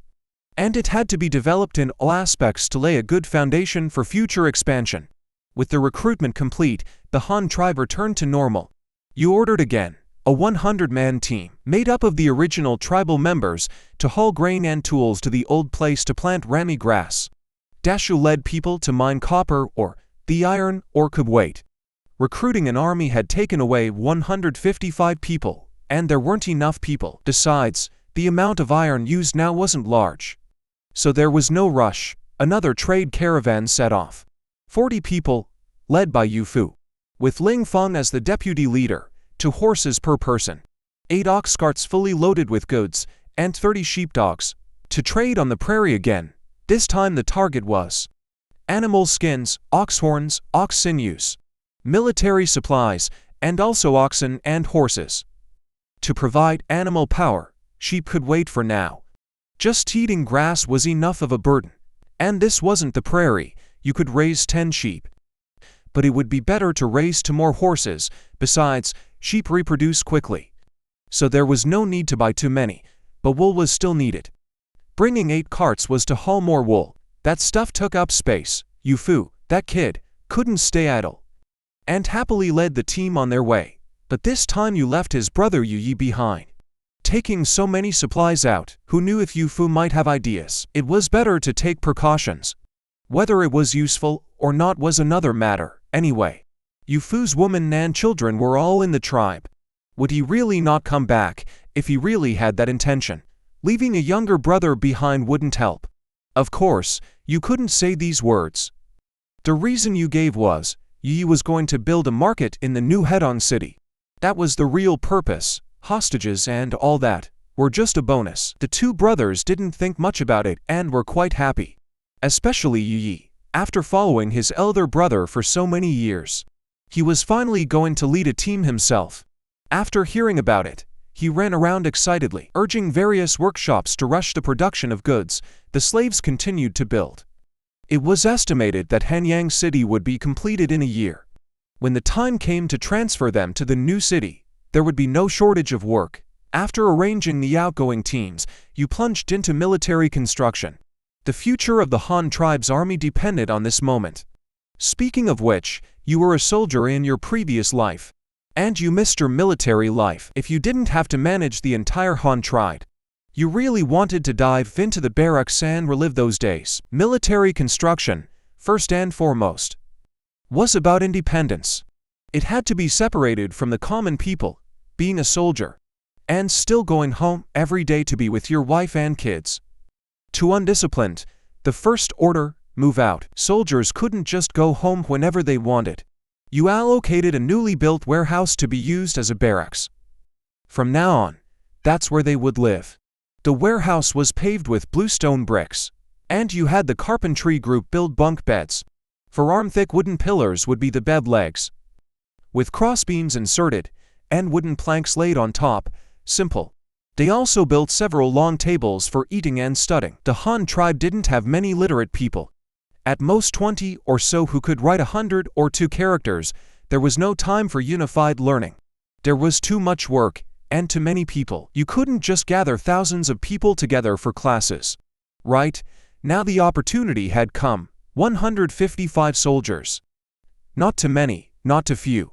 and it had to be developed in all aspects to lay a good foundation for future expansion. With the recruitment complete, the Han tribe returned to normal. You ordered again a 100-man team, made up of the original tribal members, to haul grain and tools to the old place to plant rami grass. Dashu led people to mine copper or the iron ore could wait. Recruiting an army had taken away 155 people, and there weren't enough people. Besides, the amount of iron used now wasn't large, so there was no rush. Another trade caravan set off. 40 people, led by Yu Fu, with Ling Feng as the deputy leader. 2 horses per person, 8 ox carts fully loaded with goods, and 30 sheepdogs, to trade on the prairie again. This time the target was animal skins, ox horns, ox sinews, military supplies, and also oxen and horses. To provide animal power, sheep could wait for now. Just eating grass was enough of a burden. And this wasn't the prairie. You could raise 10 sheep, but it would be better to raise 2 more horses. Besides, sheep reproduce quickly, so there was no need to buy too many, but wool was still needed. Bringing 8 carts was to haul more wool. That stuff took up space. Yu Fu, that kid, couldn't stay idle, and happily led the team on their way. But this time you left his brother Yu Yi behind, taking so many supplies out. Who knew if Yu Fu might have ideas? It was better to take precautions. Whether it was useful or not was another matter. Anyway, Yu Fu's woman and children were all in the tribe. Would he really not come back if he really had that intention? Leaving a younger brother behind wouldn't help. Of course, you couldn't say these words. The reason you gave was, Yi was going to build a market in the new Hedon city. That was the real purpose. Hostages and all that were just a bonus. The two brothers didn't think much about it and were quite happy. Especially Yi, after following his elder brother for so many years. He was finally going to lead a team himself. After hearing about it, he ran around excitedly, urging various workshops to rush the production of goods. The slaves continued to build. It was estimated that Hanyang city would be completed in a year. When the time came to transfer them to the new city, there would be no shortage of work. After arranging the outgoing teams, you plunged into military construction. The future of the Han tribe's army depended on this moment. Speaking of which, you were a soldier in your previous life. And you missed your military life if you didn't have to manage the entire Han tribe. You really wanted to dive into the barracks and relive those days. Military construction, first and foremost, was about independence. It had to be separated from the common people, being a soldier, and still going home every day to be with your wife and kids. Too undisciplined, the first order, move out. Soldiers couldn't just go home whenever they wanted. You allocated a newly built warehouse to be used as a barracks. From now on, that's where they would live. The warehouse was paved with bluestone bricks, and you had the carpentry group build bunk beds. For arm-thick wooden pillars would be the bed legs, with crossbeams inserted, and wooden planks laid on top. Simple. They also built several long tables for eating and studying. The Han tribe didn't have many literate people. At most 20 or so who could write 100 or 2 characters. There was no time for unified learning. There was too much work, and too many people. You couldn't just gather thousands of people together for classes. Right? Now the opportunity had come. 155 soldiers. Not too many, not too few.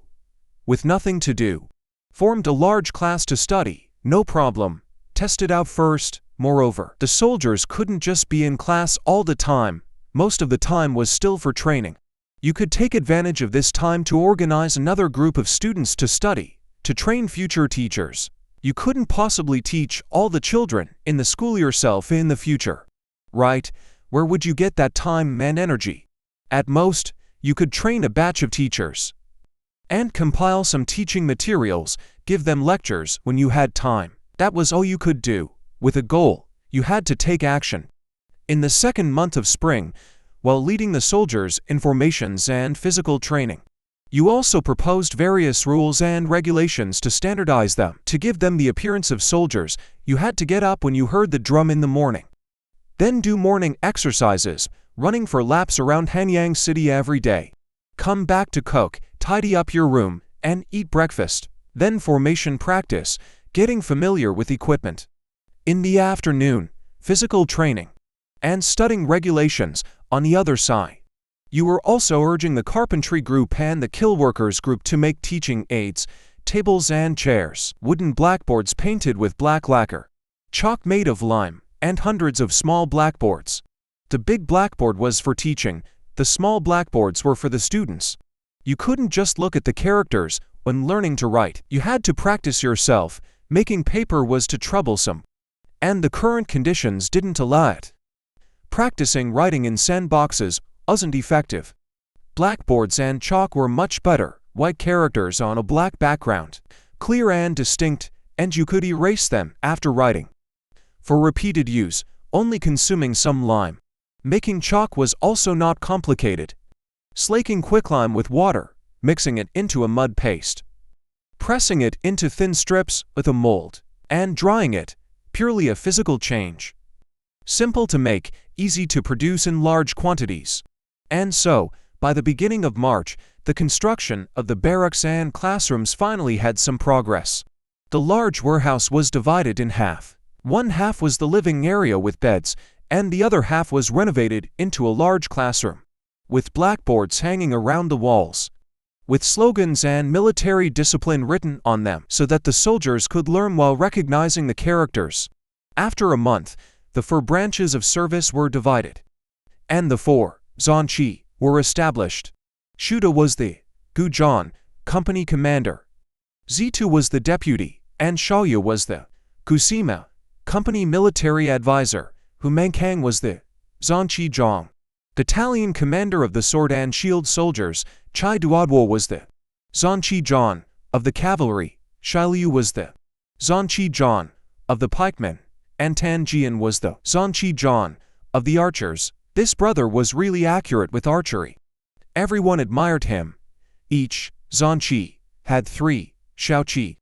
With nothing to do. Formed a large class to study, no problem. Test it out first. Moreover, the soldiers couldn't just be in class all the time. Most of the time was still for training. You could take advantage of this time to organize another group of students to study, to train future teachers. You couldn't possibly teach all the children in the school yourself in the future. Right? Where would you get that time and energy? At most, you could train a batch of teachers and compile some teaching materials, give them lectures when you had time. That was all you could do. With a goal, you had to take action. In the second month of spring, while leading the soldiers in formations and physical training, you also proposed various rules and regulations to standardize them. To give them the appearance of soldiers, you had to get up when you heard the drum in the morning. Then do morning exercises, running for laps around Hanyang city every day. Come back to cook, tidy up your room, and eat breakfast. Then formation practice, getting familiar with equipment. In the afternoon, physical training and studying regulations. On the other side, you were also urging the carpentry group and the killworkers group to make teaching aids, tables and chairs, wooden blackboards painted with black lacquer, chalk made of lime, and hundreds of small blackboards. The big blackboard was for teaching, the small blackboards were for the students. You couldn't just look at the characters when learning to write. You had to practice yourself. Making paper was too troublesome, and the current conditions didn't allow it. Practicing writing in sandboxes wasn't effective. Blackboards and chalk were much better. White characters on a black background, clear and distinct, and you could erase them after writing. For repeated use, only consuming some lime. Making chalk was also not complicated. Slaking quicklime with water, mixing it into a mud paste, pressing it into thin strips with a mold, and drying it, purely a physical change. Simple to make, easy to produce in large quantities. And so, by the beginning of March, the construction of the barracks and classrooms finally had some progress. The large warehouse was divided in half. One half was the living area with beds, and the other half was renovated into a large classroom, with blackboards hanging around the walls, with slogans and military discipline written on them so that the soldiers could learn while recognizing the characters. After a month, the 4 branches of service were divided, and the 4 Zanchi were established. Shuda was the Gujan company commander. Zitu was the deputy, and Shaoyu was the Kusima company military advisor. Humankang was the Zanchi Zhang battalion commander of the sword and shield soldiers. Chai Duodwo was the Zanchi Zhan of the cavalry. Shiliu was the Zanchi Zhan of the pikemen, and Tan Jian was the Zanchi Zhan of the archers. This brother was really accurate with archery. Everyone admired him. Each Zanchi had 3 Shaoqi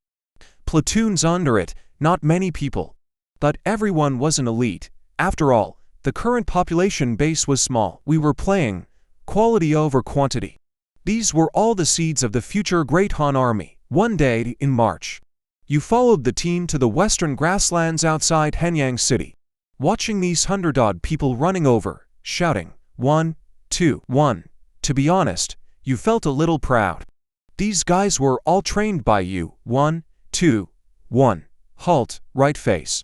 platoons under it, not many people. But everyone was an elite. After all, the current population base was small. We were playing quality over quantity. These were all the seeds of the future Great Han Army. One day in March, you followed the team to the western grasslands outside Hanyang city. Watching these 100-odd people running over, shouting, 1, 2, 1. To be honest, you felt a little proud. These guys were all trained by you. 1, 2, 1. Halt, right face.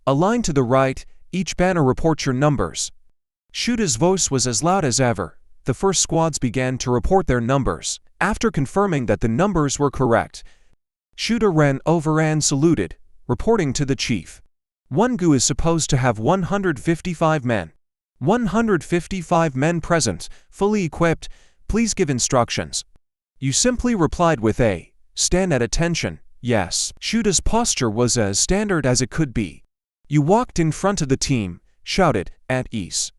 A line to the right, each banner reports your numbers. Shuda's voice was as loud as ever. The first squads began to report their numbers. After confirming that the numbers were correct, Shuda ran over and saluted, reporting to the chief. 1 gu is supposed to have 155 men. 155 men present, fully equipped. Please give instructions. You simply replied with a stand at attention. Yes. Shuda's posture was as standard as it could be. You walked in front of the team, shouted, at ease,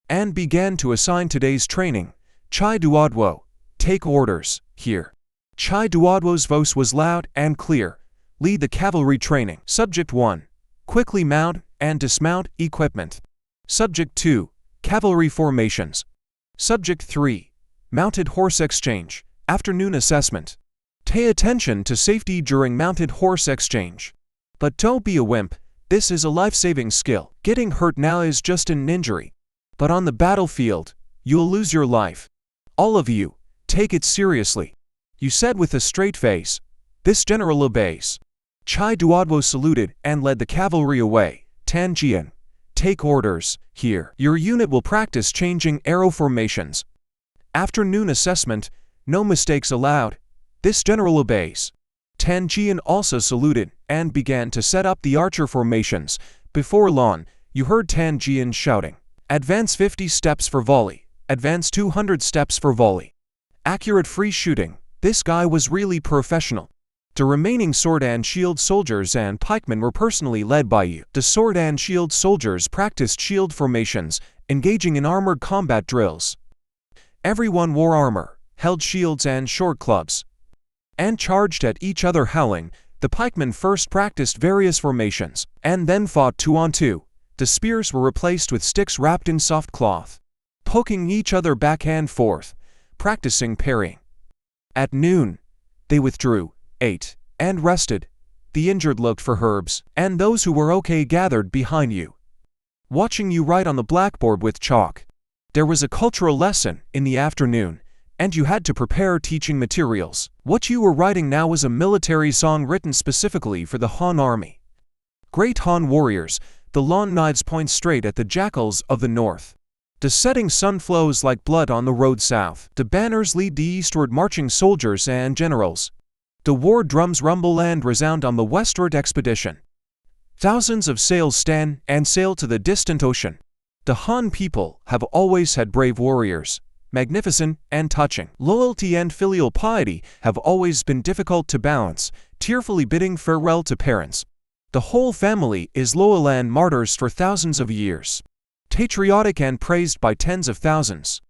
and began to assign today's training. Chai Duodwo, take orders, here. Chai Duodwo's voice was loud and clear. Lead the cavalry training. Subject 1. Quickly mount and dismount equipment. Subject 2. Cavalry formations. Subject 3. Mounted horse exchange. Afternoon assessment. Pay attention to safety during mounted horse exchange. But don't be a wimp. This is a life-saving skill. Getting hurt now is just an injury. But on the battlefield, you'll lose your life. All of you, take it seriously. You said with a straight face. This general obeys. Chai Duodwo saluted and led the cavalry away. Tan Jian, take orders, here. Your unit will practice changing arrow formations. Afternoon assessment, no mistakes allowed. This general obeys. Tan Jian also saluted and began to set up the archer formations. Before long, you heard Tan Jian shouting, advance 50 steps for volley, advance 200 steps for volley. Accurate free shooting. This guy was really professional. The remaining sword and shield soldiers and pikemen were personally led by you. The sword and shield soldiers practiced shield formations, engaging in armored combat drills. Everyone wore armor, held shields and short clubs, and charged at each other howling. The pikemen first practiced various formations, and then fought 2-on-2. The spears were replaced with sticks wrapped in soft cloth, poking each other back and forth, practicing parrying. At noon, they withdrew, ate, and rested. The injured looked for herbs, and those who were okay gathered behind you, watching you write on the blackboard with chalk. There was a cultural lesson in the afternoon, and you had to prepare teaching materials. What you were writing now was a military song written specifically for the Han army. Great Han warriors, the long knives point straight at the jackals of the north. The setting sun flows like blood on the road south. The banners lead the eastward marching soldiers and generals. The war drums rumble and resound on the westward expedition. Thousands of sails stand and sail to the distant ocean. The Han people have always had brave warriors, magnificent and touching. Loyalty and filial piety have always been difficult to balance, tearfully bidding farewell to parents. The whole family is loyal and martyrs for thousands of years, patriotic and praised by tens of thousands.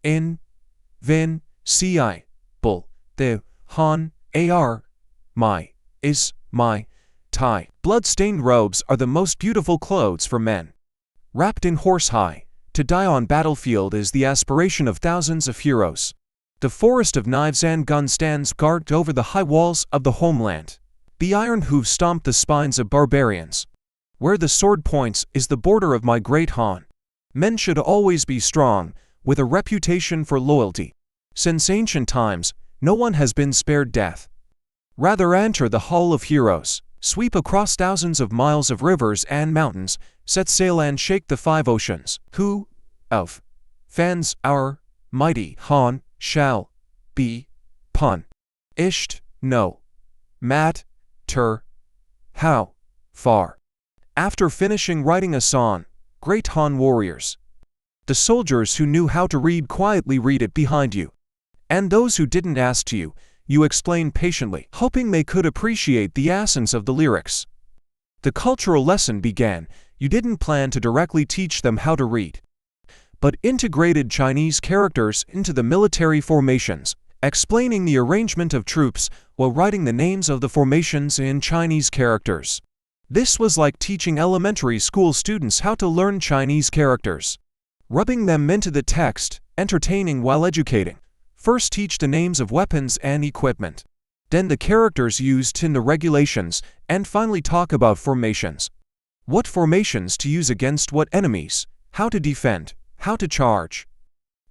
In Vin, Ci, Bull, the Han, Ar, my, is, my, Tai. Blood-stained robes are the most beautiful clothes for men. Wrapped in horsehide, to die on battlefield is the aspiration of thousands of heroes. The forest of knives and guns stands guard over the high walls of the homeland. The iron hooves stomp the spines of barbarians. Where the sword points is the border of my great Han. Men should always be strong, with a reputation for loyalty. Since ancient times, no one has been spared death. Rather enter the hall of heroes, sweep across thousands of miles of rivers and mountains, set sail and shake the 5 oceans. Who, of, fans our mighty, han, shall, be, pun, isht, no, mat, ter, how, far. After finishing writing a song, great Han warriors. The soldiers who knew how to read quietly read it behind you. And those who didn't ask you, you explain patiently, hoping they could appreciate the essence of the lyrics. The cultural lesson began. You didn't plan to directly teach them how to read, but integrated Chinese characters into the military formations, explaining the arrangement of troops while writing the names of the formations in Chinese characters. This was like teaching elementary school students how to learn Chinese characters, rubbing them into the text, entertaining while educating. First teach the names of weapons and equipment, then the characters used in the regulations, and finally talk about formations. What formations to use against what enemies, how to defend, how to charge,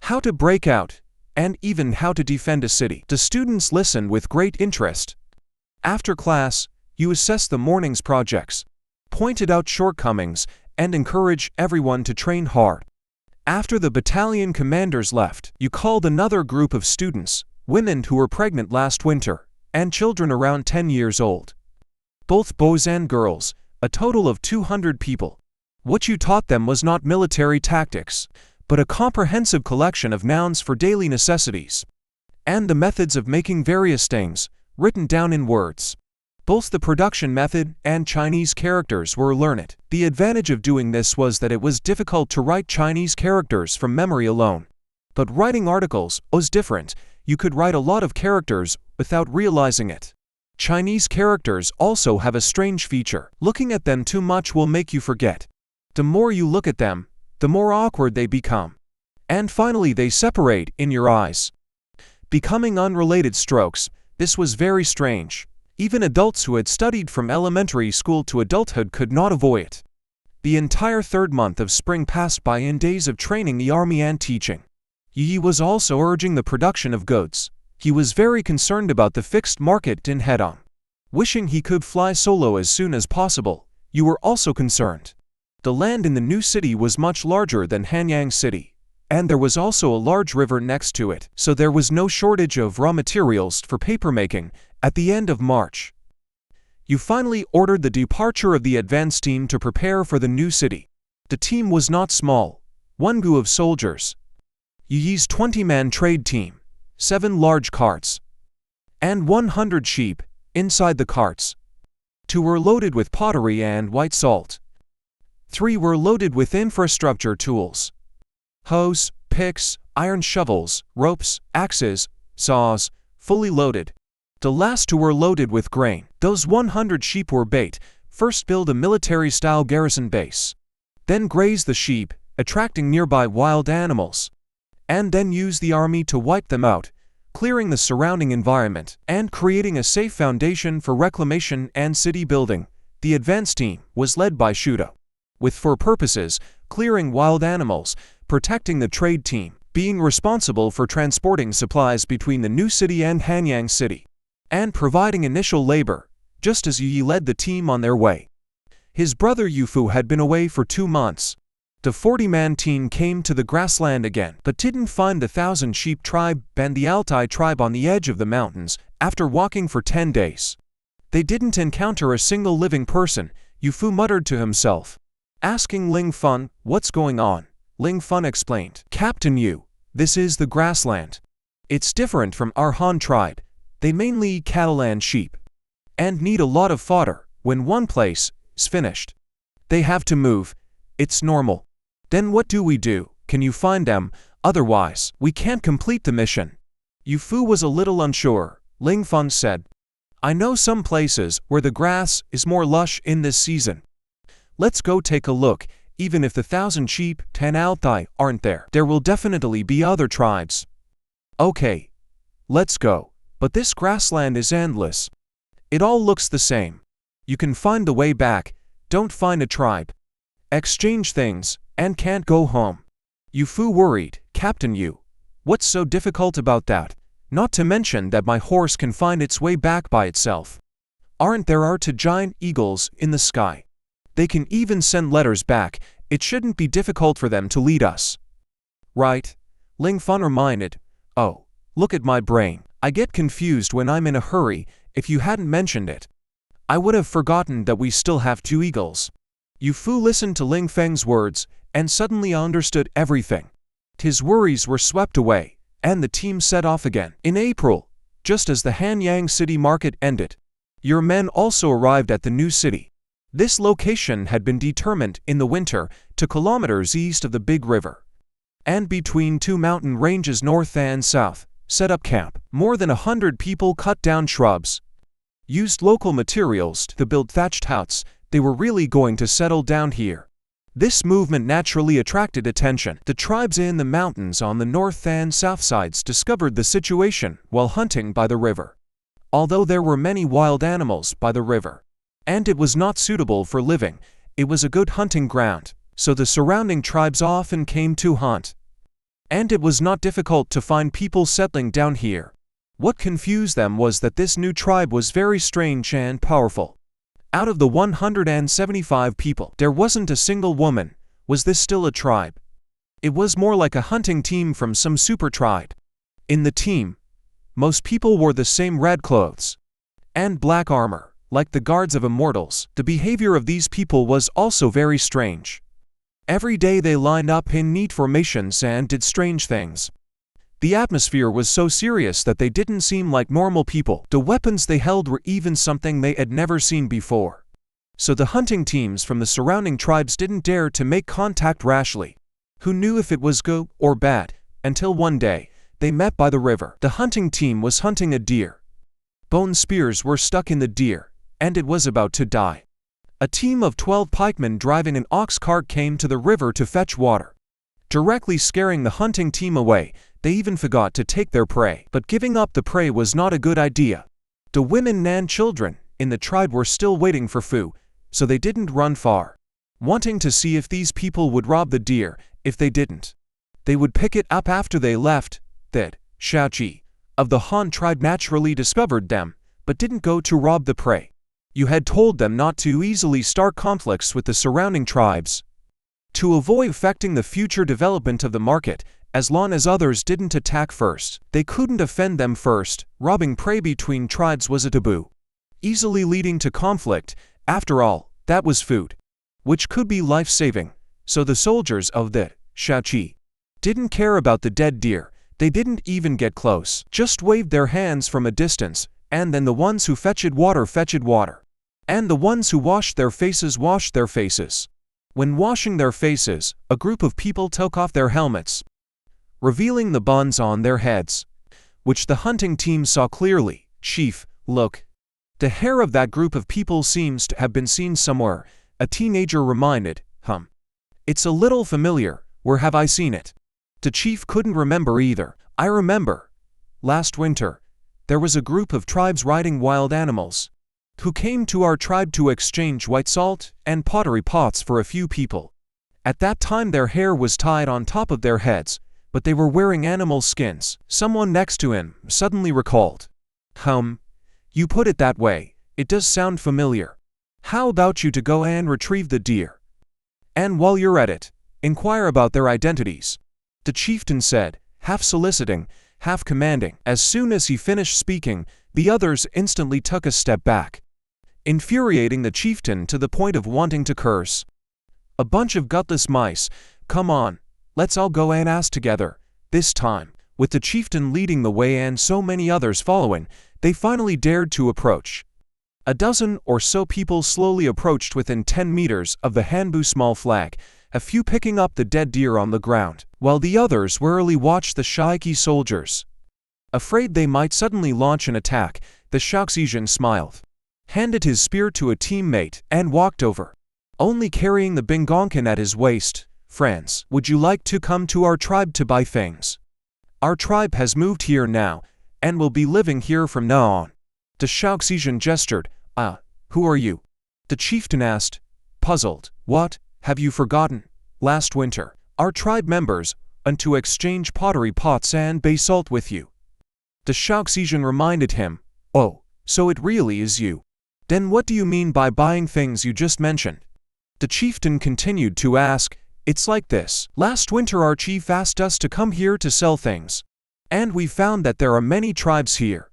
how to break out, and even how to defend a city. The students listen with great interest. After class, you assess the morning's projects, pointed out shortcomings, and encourage everyone to train hard. After the battalion commanders left, you called another group of students, women who were pregnant last winter, and children around 10 years old. Both boys and girls, a total of 200 people. What you taught them was not military tactics, but a comprehensive collection of nouns for daily necessities, and the methods of making various things, written down in words. Both the production method and Chinese characters were learned. The advantage of doing this was that it was difficult to write Chinese characters from memory alone. But writing articles was different. You could write a lot of characters without realizing it. Chinese characters also have a strange feature. Looking at them too much will make you forget. The more you look at them, the more awkward they become. And finally they separate in your eyes, becoming unrelated strokes. This was very strange. Even adults who had studied from elementary school to adulthood could not avoid it. The entire third month of spring passed by in days of training the army and teaching. Yi was also urging the production of goods. He was very concerned about the fixed market in Hanyang. Wishing he could fly solo as soon as possible, you were also concerned. The land in the new city was much larger than Hanyang city, and there was also a large river next to it, so there was no shortage of raw materials for papermaking. At the end of March, you finally ordered the departure of the advance team to prepare for the new city. The team was not small, one gu of soldiers, Yi's 20-man trade team, 7 large carts, and 100 sheep inside the carts. 2 were loaded with pottery and white salt. 3 were loaded with infrastructure tools, hoes, picks, iron shovels, ropes, axes, saws, fully loaded. The last 2 were loaded with grain. Those 100 sheep were bait. First build a military-style garrison base, then graze the sheep, attracting nearby wild animals, and then use the army to wipe them out, clearing the surrounding environment, and creating a safe foundation for reclamation and city building. The advance team was led by Shudo, with 4 purposes: clearing wild animals, protecting the trade team, being responsible for transporting supplies between the new city and Hanyang city, and providing initial labor, just as Yi led the team on their way. His brother Yufu had been away for 2 months. The 40-man team came to the grassland again, but didn't find the 1,000 sheep tribe and the Altai tribe on the edge of the mountains. After walking for 10 days, they didn't encounter a single living person. Yufu muttered to himself, asking Ling Fun, "What's going on?" Ling Fun explained, "Captain Yu, this is the grassland. It's different from our Han tribe. They mainly eat cattle and sheep, and need a lot of fodder. When one place is finished, they have to move. It's normal. Then what do we do? Can you find them? Otherwise, we can't complete the mission." Yufu was a little unsure. Ling Fun said, "I know some places where the grass is more lush in this season. Let's go take a look. Even if the 1,000 sheep, 10 Altai, aren't there, there will definitely be other tribes." "Okay, let's go. But this grassland is endless. It all looks the same. You can find the way back, don't find a tribe, exchange things, and can't go home." Yufu worried, "Captain Yu, what's so difficult about that? Not to mention that my horse can find its way back by itself. Aren't there giant eagles in the sky? They can even send letters back. It shouldn't be difficult for them to lead us." "Right. Ling Fan reminded. Oh, look at my brain. I get confused when I'm in a hurry. If you hadn't mentioned it, I would have forgotten that we still have 2 eagles. Yu Fu listened to Ling Feng's words and suddenly understood everything. His worries were swept away, and the team set off again. In April, just as the Hanyang city market ended, your men also arrived at the new city. This location had been determined in the winter 2 kilometers east of the big river, and between 2 mountain ranges north and south, set up camp. More than 100 people cut down shrubs, used local materials to build thatched huts. They were really going to settle down here. This movement naturally attracted attention. The tribes in the mountains on the north and south sides discovered the situation while hunting by the river. Although there were many wild animals by the river, and it was not suitable for living, it was a good hunting ground, so the surrounding tribes often came to hunt. And it was not difficult to find people settling down here. What confused them was that this new tribe was very strange and powerful. Out of the 175 people, there wasn't a single woman. Was this still a tribe? It was more like a hunting team from some super tribe. In the team, most people wore the same red clothes and black armor, like the guards of immortals. The behavior of these people was also very strange. Every day they lined up in neat formations and did strange things. The atmosphere was so serious that they didn't seem like normal people. The weapons they held were even something they had never seen before. So the hunting teams from the surrounding tribes didn't dare to make contact rashly. Who knew if it was good or bad, until one day, they met by the river. The hunting team was hunting a deer. Bone spears were stuck in the deer, and it was about to die. A team of 12 pikemen driving an ox cart came to the river to fetch water, directly scaring the hunting team away. They even forgot to take their prey. But giving up the prey was not a good idea. The women and children in the tribe were still waiting for food, so they didn't run far, wanting to see if these people would rob the deer. If they didn't, they would pick it up after they left. That Shaoqi of the Han tribe naturally discovered them, but didn't go to rob the prey. You had told them not to easily start conflicts with the surrounding tribes, to avoid affecting the future development of the market. As long as others didn't attack first, they couldn't offend them first. Robbing prey between tribes was a taboo, easily leading to conflict. After all, that was food, which could be life-saving. So the soldiers of the Shaoqi didn't care about the dead deer. They didn't even get close, just waved their hands from a distance, and then the ones who fetched water, and the ones who washed their faces washed their faces. When washing their faces, a group of people took off their helmets, revealing the buns on their heads, which the hunting team saw clearly. Chief, look. The hair of that group of people seems to have been seen somewhere, a teenager reminded. It's a little familiar. Where have I seen it? The chief couldn't remember either. I remember. Last winter, there was a group of tribes riding wild animals, who came to our tribe to exchange white salt and pottery pots for a few people. At that time their hair was tied on top of their heads, but they were wearing animal skins. Someone next to him suddenly recalled. You put it that way, it does sound familiar. How about you to go and retrieve the deer? And while you're at it, inquire about their identities, the chieftain said, half soliciting, half commanding. As soon as he finished speaking, the others instantly took a step back, infuriating the chieftain to the point of wanting to curse. A bunch of gutless mice. Come on, let's all go and ask together. This time, with the chieftain leading the way and so many others following, they finally dared to approach. A dozen or so people slowly approached within 10 meters of the Hanbu small flag, a few picking up the dead deer on the ground, while the others warily watched the Shaoqi soldiers. Afraid they might suddenly launch an attack, the Shaoxian smiled, handed his spear to a teammate, and walked over, only carrying the Bingonkin at his waist. Friends, would you like to come to our tribe to buy things? Our tribe has moved here now, and will be living here from now on. The Shaoxian gestured. Who are you? The chieftain asked, puzzled. What, have you forgotten? Last winter, our tribe members, and to exchange pottery pots and basalt with you. The Shaoxian reminded him. Oh, so it really is you. Then what do you mean by buying things you just mentioned? The chieftain continued to ask. It's like this. Last winter our chief asked us to come here to sell things. And we found that there are many tribes here.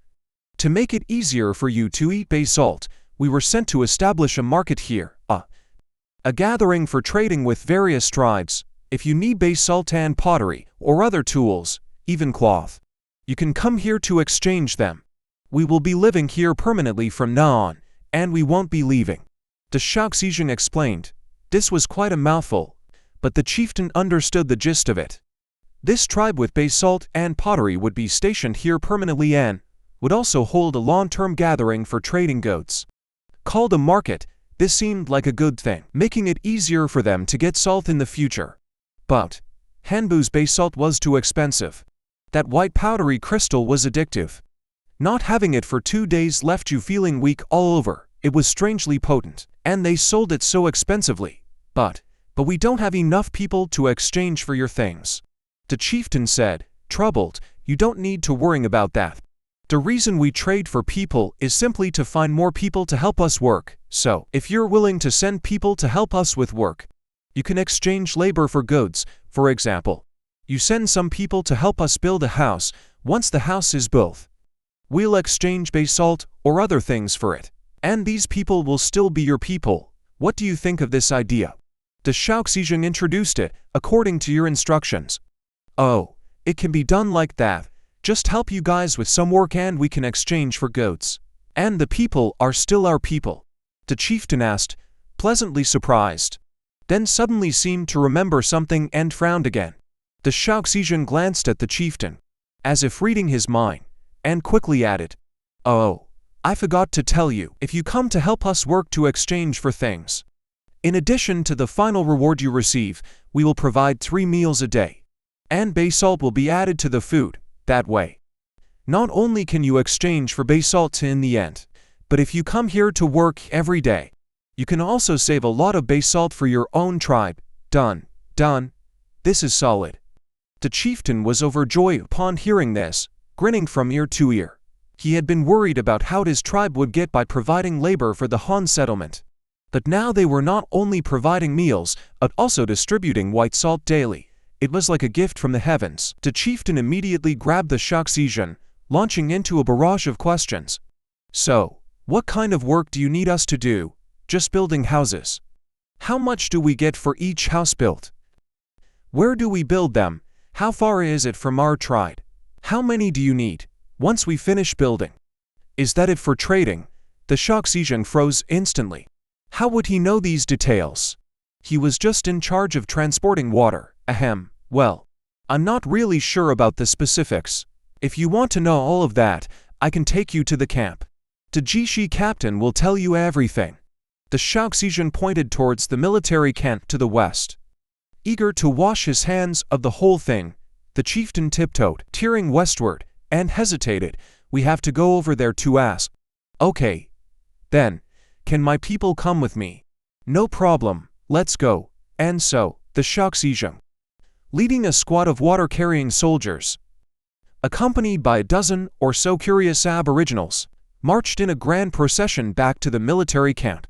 To make it easier for you to eat basalt, we were sent to establish a market here, a gathering for trading with various tribes. If you need basalt and pottery, or other tools, even cloth, you can come here to exchange them. We will be living here permanently from now on, and we won't be leaving. The Shaoxing explained. This was quite a mouthful, but the chieftain understood the gist of it. This tribe with basalt and pottery would be stationed here permanently and would also hold a long-term gathering for trading goods. Called a market, this seemed like a good thing, making it easier for them to get salt in the future. But Hanbu's basalt was too expensive. That white powdery crystal was addictive. Not having it for 2 days left you feeling weak all over. It was strangely potent, and they sold it so expensively. But we don't have enough people to exchange for your things. The chieftain said, troubled, you don't need to worry about that. The reason we trade for people is simply to find more people to help us work. So, if you're willing to send people to help us with work, you can exchange labor for goods. For example, you send some people to help us build a house. Once the house is built, we'll exchange basalt or other things for it. And these people will still be your people. What do you think of this idea? The Shaoxing introduced it, according to your instructions. Oh, it can be done like that. Just help you guys with some work and we can exchange for goods. And the people are still our people. The chieftain asked, pleasantly surprised. Then suddenly seemed to remember something and frowned again. The Shaoxing glanced at the chieftain, as if reading his mind, and quickly added, oh, I forgot to tell you, if you come to help us work to exchange for things, in addition to the final reward you receive, we will provide 3 meals a day. And basalt will be added to the food. That way, not only can you exchange for basalt in the end, but if you come here to work every day, you can also save a lot of basalt for your own tribe. Done. This is solid. The chieftain was overjoyed upon hearing this, grinning from ear to ear. He had been worried about how his tribe would get by providing labor for the Han settlement. But now they were not only providing meals, but also distributing white salt daily. It was like a gift from the heavens. The chieftain immediately grabbed the Shaoxing, launching into a barrage of questions. So, what kind of work do you need us to do? Just building houses. How much do we get for each house built? Where do we build them? How far is it from our tribe? How many do you need once we finish building? Is that it for trading? The Shaoxing froze instantly. How would he know these details? He was just in charge of transporting water. Ahem. Well, I'm not really sure about the specifics. If you want to know all of that, I can take you to the camp. The Jishi captain will tell you everything. The Shaoxing pointed towards the military camp to the west. Eager to wash his hands of the whole thing, the chieftain tiptoed, tearing westward, and hesitated. We have to go over there to ask. Okay. Then, can my people come with me? No problem, let's go. And so, the Shaoxing, leading a squad of water-carrying soldiers, accompanied by a dozen or so curious aboriginals, marched in a grand procession back to the military camp.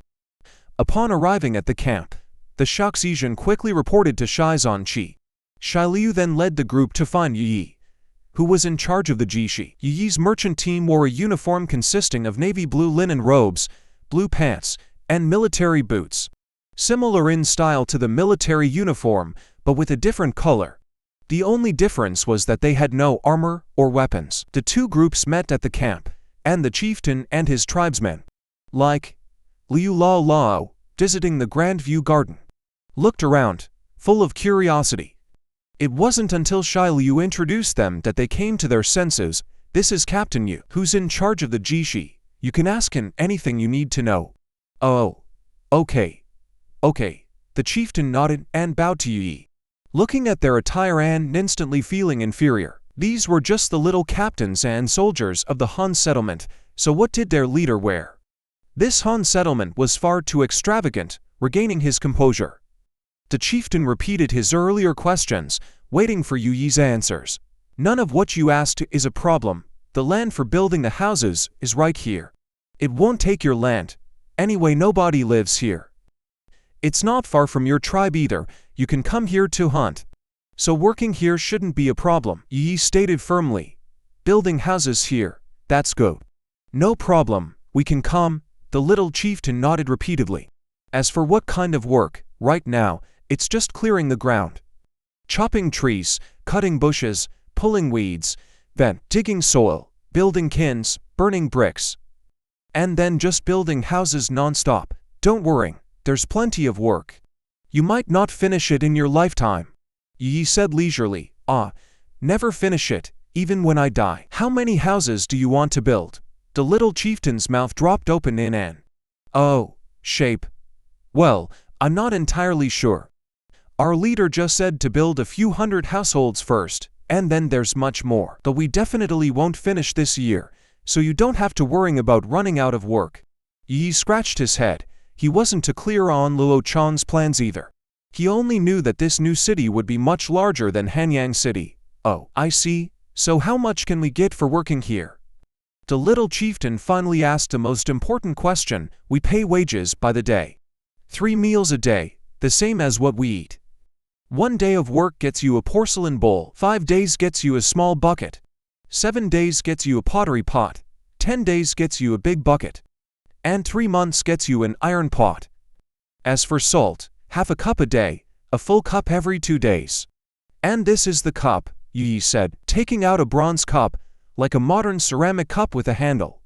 Upon arriving at the camp, the Shaoxing quickly reported to Shizan Qi. Shi Liu then led the group to find Yi, who was in charge of the Jishi. Yi's merchant team wore a uniform consisting of navy blue linen robes, blue pants, and military boots, similar in style to the military uniform, but with a different color. The only difference was that they had no armor or weapons. The two groups met at the camp, and the chieftain and his tribesmen, like Liu Lao, visiting the Grand View Garden, looked around, full of curiosity. It wasn't until Shi Liu introduced them that they came to their senses. This is Captain Yu, who's in charge of the Jishi. You can ask him anything you need to know. Oh, okay. The chieftain nodded and bowed to Yi, looking at their attire and instantly feeling inferior. These were just the little captains and soldiers of the Han settlement, so what did their leader wear? This Han settlement was far too extravagant. Regaining his composure, the chieftain repeated his earlier questions, waiting for Yi's answers. None of what you asked is a problem. The land for building the houses is right here. It won't take your land. Anyway, nobody lives here. It's not far from your tribe either, you can come here to hunt. So working here shouldn't be a problem, Yi stated firmly. Building houses here, that's good. No problem, we can come, the little chieftain nodded repeatedly. As for what kind of work, right now, it's just clearing the ground. Chopping trees, cutting bushes, pulling weeds, then digging soil, building kilns, burning bricks. And then just building houses non-stop. Don't worry, there's plenty of work. You might not finish it in your lifetime. Yi said leisurely. Never finish it, even when I die. How many houses do you want to build? The little chieftain's mouth dropped open in an shape. Well, I'm not entirely sure. Our leader just said to build a few hundred households first, and then there's much more. Though we definitely won't finish this year, so you don't have to worry about running out of work. Yi scratched his head. He wasn't too clear on Luo Chan's plans either. He only knew that this new city would be much larger than Hanyang City. Oh, I see. So how much can we get for working here? The little chieftain finally asked the most important question. We pay wages by the day. 3 meals a day, the same as what we eat. 1 day of work gets you a porcelain bowl. 5 days gets you a small bucket. 7 days gets you a pottery pot. 10 days gets you a big bucket. And 3 months gets you an iron pot. As for salt, half a cup a day, a full cup every 2 days. And this is the cup, Yi said, taking out a bronze cup, like a modern ceramic cup with a handle.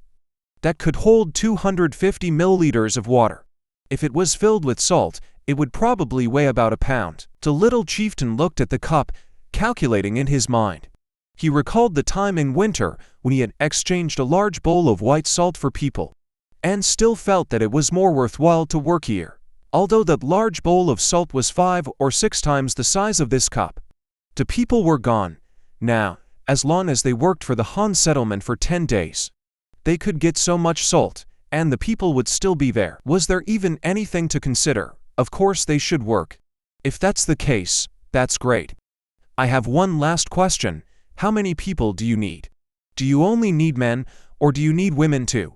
That could hold 250 milliliters of water. If it was filled with salt, it would probably weigh about a pound. The little chieftain looked at the cup, calculating in his mind. He recalled the time in winter when he had exchanged a large bowl of white salt for people, and still felt that it was more worthwhile to work here, although that large bowl of salt was 5 or 6 times the size of this cup. The people were gone. Now, as long as they worked for the Han settlement for 10 days, they could get so much salt, and the people would still be there. Was there even anything to consider? Of course they should work. If that's the case, that's great. I have one last question. How many people do you need? Do you only need men, or do you need women too?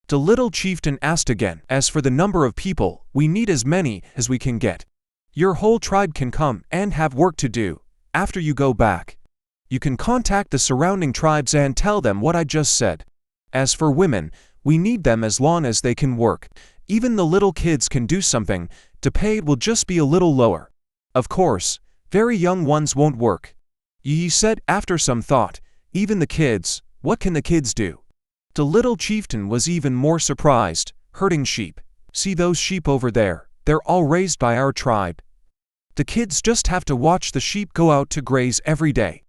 The little chieftain asked again. As for the number of people, we need as many as we can get. Your whole tribe can come and have work to do. After you go back, you can contact the surrounding tribes and tell them what I just said. As for women, we need them as long as they can work. Even the little kids can do something. The pay will just be a little lower. Of course, very young ones won't work. Yi said after some thought. Even the kids, what can the kids do? The little chieftain was even more surprised. Herding sheep. See those sheep over there? They're all raised by our tribe. The kids just have to watch the sheep go out to graze every day,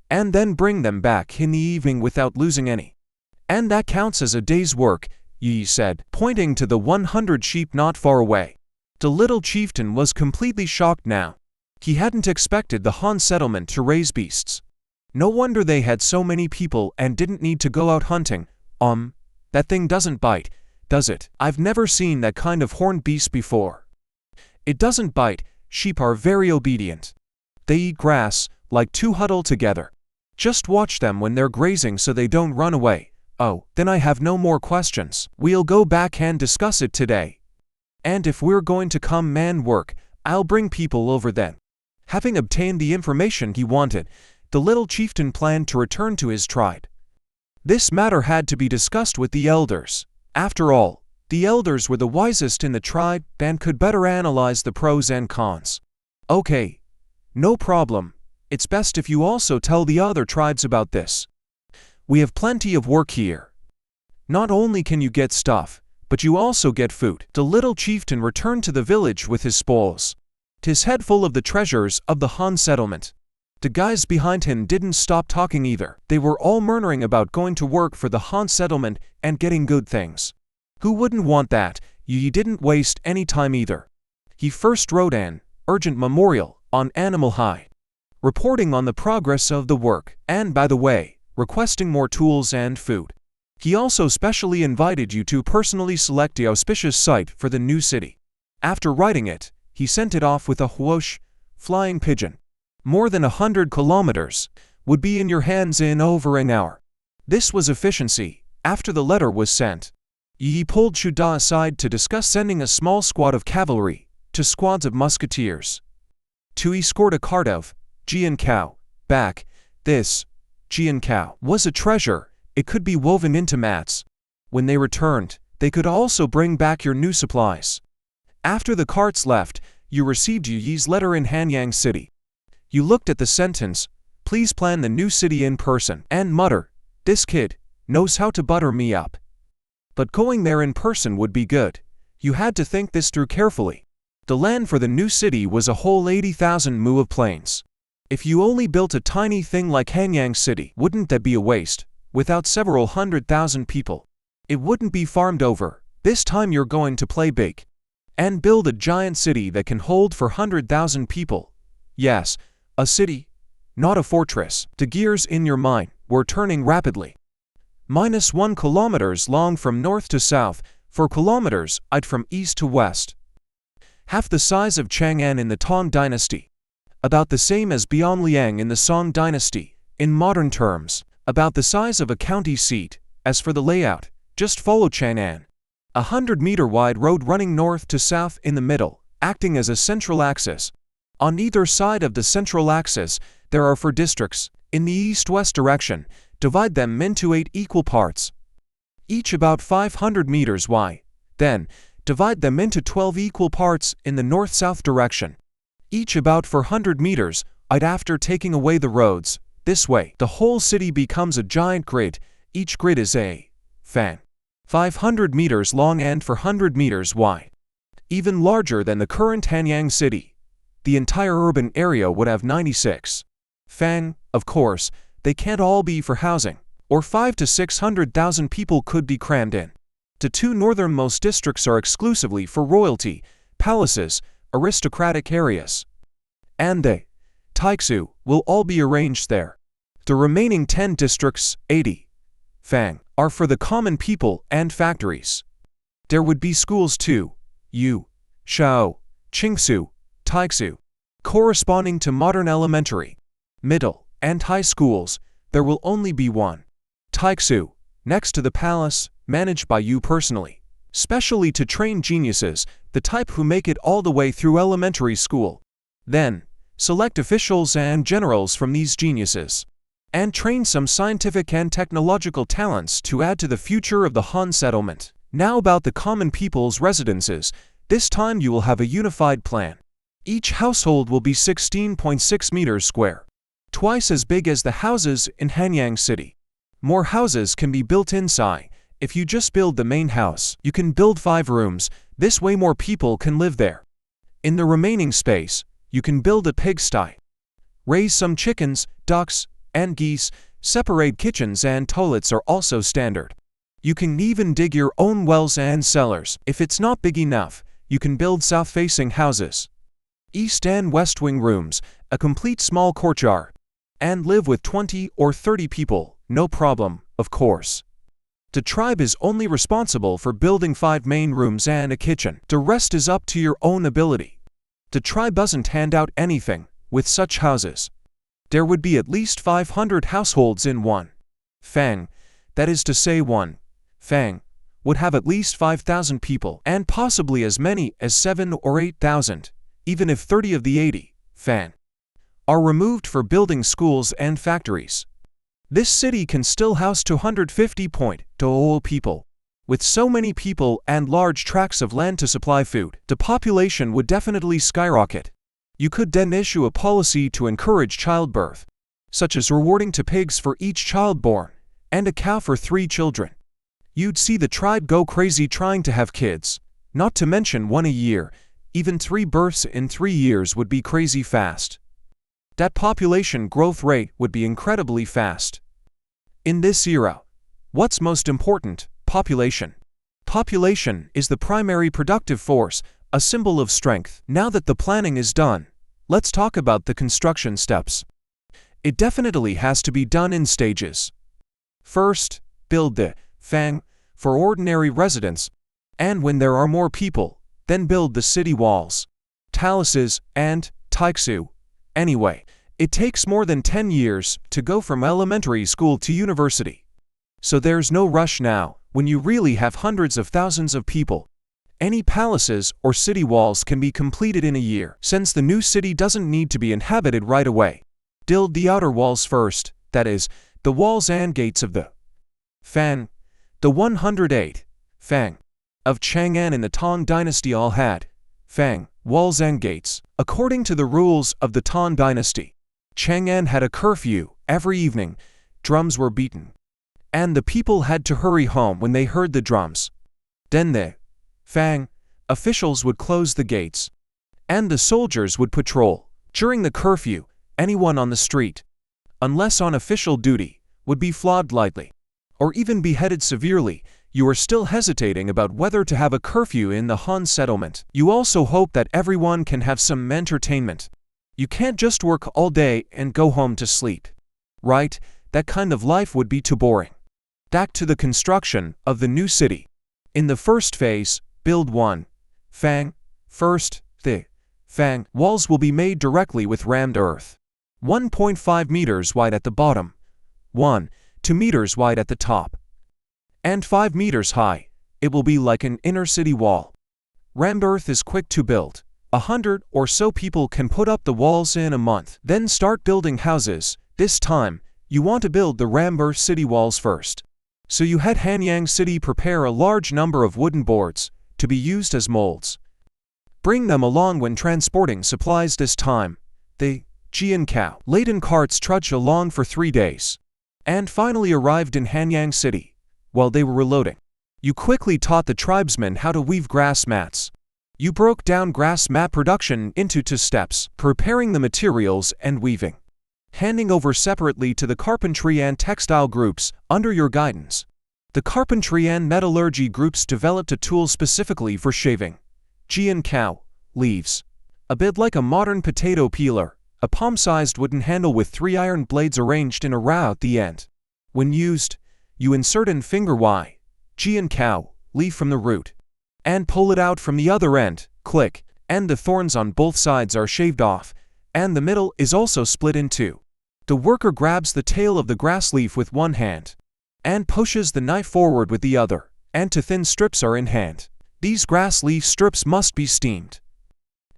and then bring them back in the evening without losing any. And that counts as a day's work, Yi said, pointing to the 100 sheep not far away. The little chieftain was completely shocked now. He hadn't expected the Han settlement to raise beasts. No wonder they had so many people and didn't need to go out hunting. That thing doesn't bite, does it? I've never seen that kind of horned beast before. It doesn't bite. Sheep are very obedient. They eat grass, like 2 huddle together. Just watch them when they're grazing so they don't run away. Oh, then I have no more questions. We'll go back and discuss it today. And if we're going to come man work, I'll bring people over then. Having obtained the information he wanted, the little chieftain planned to return to his tribe. This matter had to be discussed with the elders. After all, the elders were the wisest in the tribe and could better analyze the pros and cons. Okay, no problem. It's best if you also tell the other tribes about this. We have plenty of work here. Not only can you get stuff, but you also get food. The little chieftain returned to the village with his spoils, his head full of the treasures of the Han settlement. The guys behind him didn't stop talking either. They were all murmuring about going to work for the Han settlement and getting good things. Who wouldn't want that? Yi didn't waste any time either. He first wrote an urgent memorial on Animal High, reporting on the progress of the work, and by the way, requesting more tools and food. He also specially invited you to personally select the auspicious site for the new city. After writing it, he sent it off with a whoosh, flying pigeon. More than 100 kilometers would be in your hands in over an hour. This was efficiency. After the letter was sent, Yi pulled Shuda aside to discuss sending a small squad of cavalry to squads of musketeers to escort a cart of Jian back. This Jian was a treasure. It could be woven into mats. When they returned, they could also bring back your new supplies. After the carts left, you received Yu Yi's letter in Hanyang City. You looked at the sentence, "Please plan the new city in person," and mutter, "This kid knows how to butter me up." But going there in person would be good. You had to think this through carefully. The land for the new city was a whole 80,000 mu of plains. If you only built a tiny thing like Hanyang City, wouldn't that be a waste? Without several 100,000 people, it wouldn't be farmed over. This time you're going to play big and build a giant city that can hold for 100,000 people. Yes, a city, not a fortress. The gears in your mind were turning rapidly. -1 kilometers long from north to south, 4 kilometers wide from east to west. Half the size of Chang'an in the Tang dynasty. About the same as Bianliang in the Song dynasty. In modern terms, about the size of a county seat. As for the layout, just follow Chang'an. 100-meter wide road running north to south in the middle, acting as a central axis. On either side of the central axis, there are 4 districts. In the east-west direction, divide them into 8 equal parts, each about 500 meters wide. Then, divide them into 12 equal parts in the north-south direction, each about 400 meters wide. After taking away the roads, this way, the whole city becomes a giant grid. Each grid is a fan, 500 meters long and 400 meters wide. Even larger than the current Hanyang city. The entire urban area would have 96 fan. Of course, they can't all be for housing, or 500,000 to 600,000 people could be crammed in. The 2 northernmost districts are exclusively for royalty, palaces, aristocratic areas. And they, Taixu, will all be arranged there. The remaining 10 districts, 80 fan, are for the common people and factories. There would be schools too, Yu, Shao, Qingsu, Taixu, corresponding to modern elementary, middle, and high schools. There will only be one, Taixu, next to the palace, managed by you personally, specially to train geniuses, the type who make it all the way through elementary school. Then, select officials and generals from these geniuses, and train some scientific and technological talents to add to the future of the Han settlement. Now about the common people's residences. This time you will have a unified plan. Each household will be 16.6 meters square, twice as big as the houses in Hanyang City. More houses can be built inside. If you just build the main house, you can build 5 rooms. This way more people can live there. In the remaining space, you can build a pigsty, raise some chickens, ducks, and geese. Separate kitchens and toilets are also standard. You can even dig your own wells and cellars. If it's not big enough, you can build south-facing houses, east and west wing rooms, a complete small courtyard, and live with 20 or 30 people, no problem, of course. The tribe is only responsible for building 5 main rooms and a kitchen. The rest is up to your own ability. The tribe doesn't hand out anything. With such houses, there would be at least 500 households in one fang. That is to say, one fang would have at least 5,000 people, and possibly as many as 7,000 or 8,000, even if 30 of the 80 fang are removed for building schools and factories. This city can still house 250,000 people. With so many people and large tracts of land to supply food, the population would definitely skyrocket. You could then issue a policy to encourage childbirth, such as rewarding to pigs for each child born, and a cow for 3 children. You'd see the tribe go crazy trying to have kids, not to mention 1 a year. Even 3 births in 3 years would be crazy fast. That population growth rate would be incredibly fast. In this era, what's most important? Population. Population is the primary productive force, a symbol of strength. Now that the planning is done, let's talk about the construction steps. It definitely has to be done in stages. First, build the fang for ordinary residents, and when there are more people, then build the city walls, palaces, and taixu. Anyway, it takes more than 10 years to go from elementary school to university. So there's no rush now, when you really have hundreds of thousands of people. Any palaces or city walls can be completed in a year, since the new city doesn't need to be inhabited right away. Build the outer walls first, that is, the walls and gates of the Fang. The 108 Fang of Chang'an in the Tang dynasty all had Fang walls and gates. According to the rules of the Tang dynasty, Chang'an had a curfew. Every evening, drums were beaten, and the people had to hurry home when they heard the drums. Then the Fang officials would close the gates, and the soldiers would patrol. During the curfew, anyone on the street, unless on official duty, would be flogged lightly, or even beheaded severely. You are still hesitating about whether to have a curfew in the Han settlement. You also hope that everyone can have some entertainment. You can't just work all day and go home to sleep. Right? That kind of life would be too boring. Back to the construction of the new city. In the first phase, build 1 Fang. First, the Fang walls will be made directly with rammed earth. 1.5 meters wide at the bottom, 2 meters wide at the top, and 5 meters high. It will be like an inner city wall. Rammed earth is quick to build. 100 or so people can put up the walls in a month. Then start building houses. This time, you want to build the rammed earth city walls first. So you had Hanyang City prepare a large number of wooden boards to be used as molds. Bring them along when transporting supplies. This time, the Jian cow laden carts trudged along for 3 days, and finally arrived in Hanyang City. While they were reloading, you quickly taught the tribesmen how to weave grass mats. You broke down grass mat production into 2 steps, preparing the materials and weaving, handing over separately to the carpentry and textile groups under your guidance. The carpentry and metallurgy groups developed a tool specifically for shaving Jian cow leaves, a bit like a modern potato peeler, a palm-sized wooden handle with 3 iron blades arranged in a row at the end. When used, you insert and finger Y Jian cow leaf from the root, and pull it out from the other end, click, and the thorns on both sides are shaved off, and the middle is also split in 2. The worker grabs the tail of the grass leaf with one hand, and pushes the knife forward with the other, and 2 thin strips are in hand. These grass leaf strips must be steamed,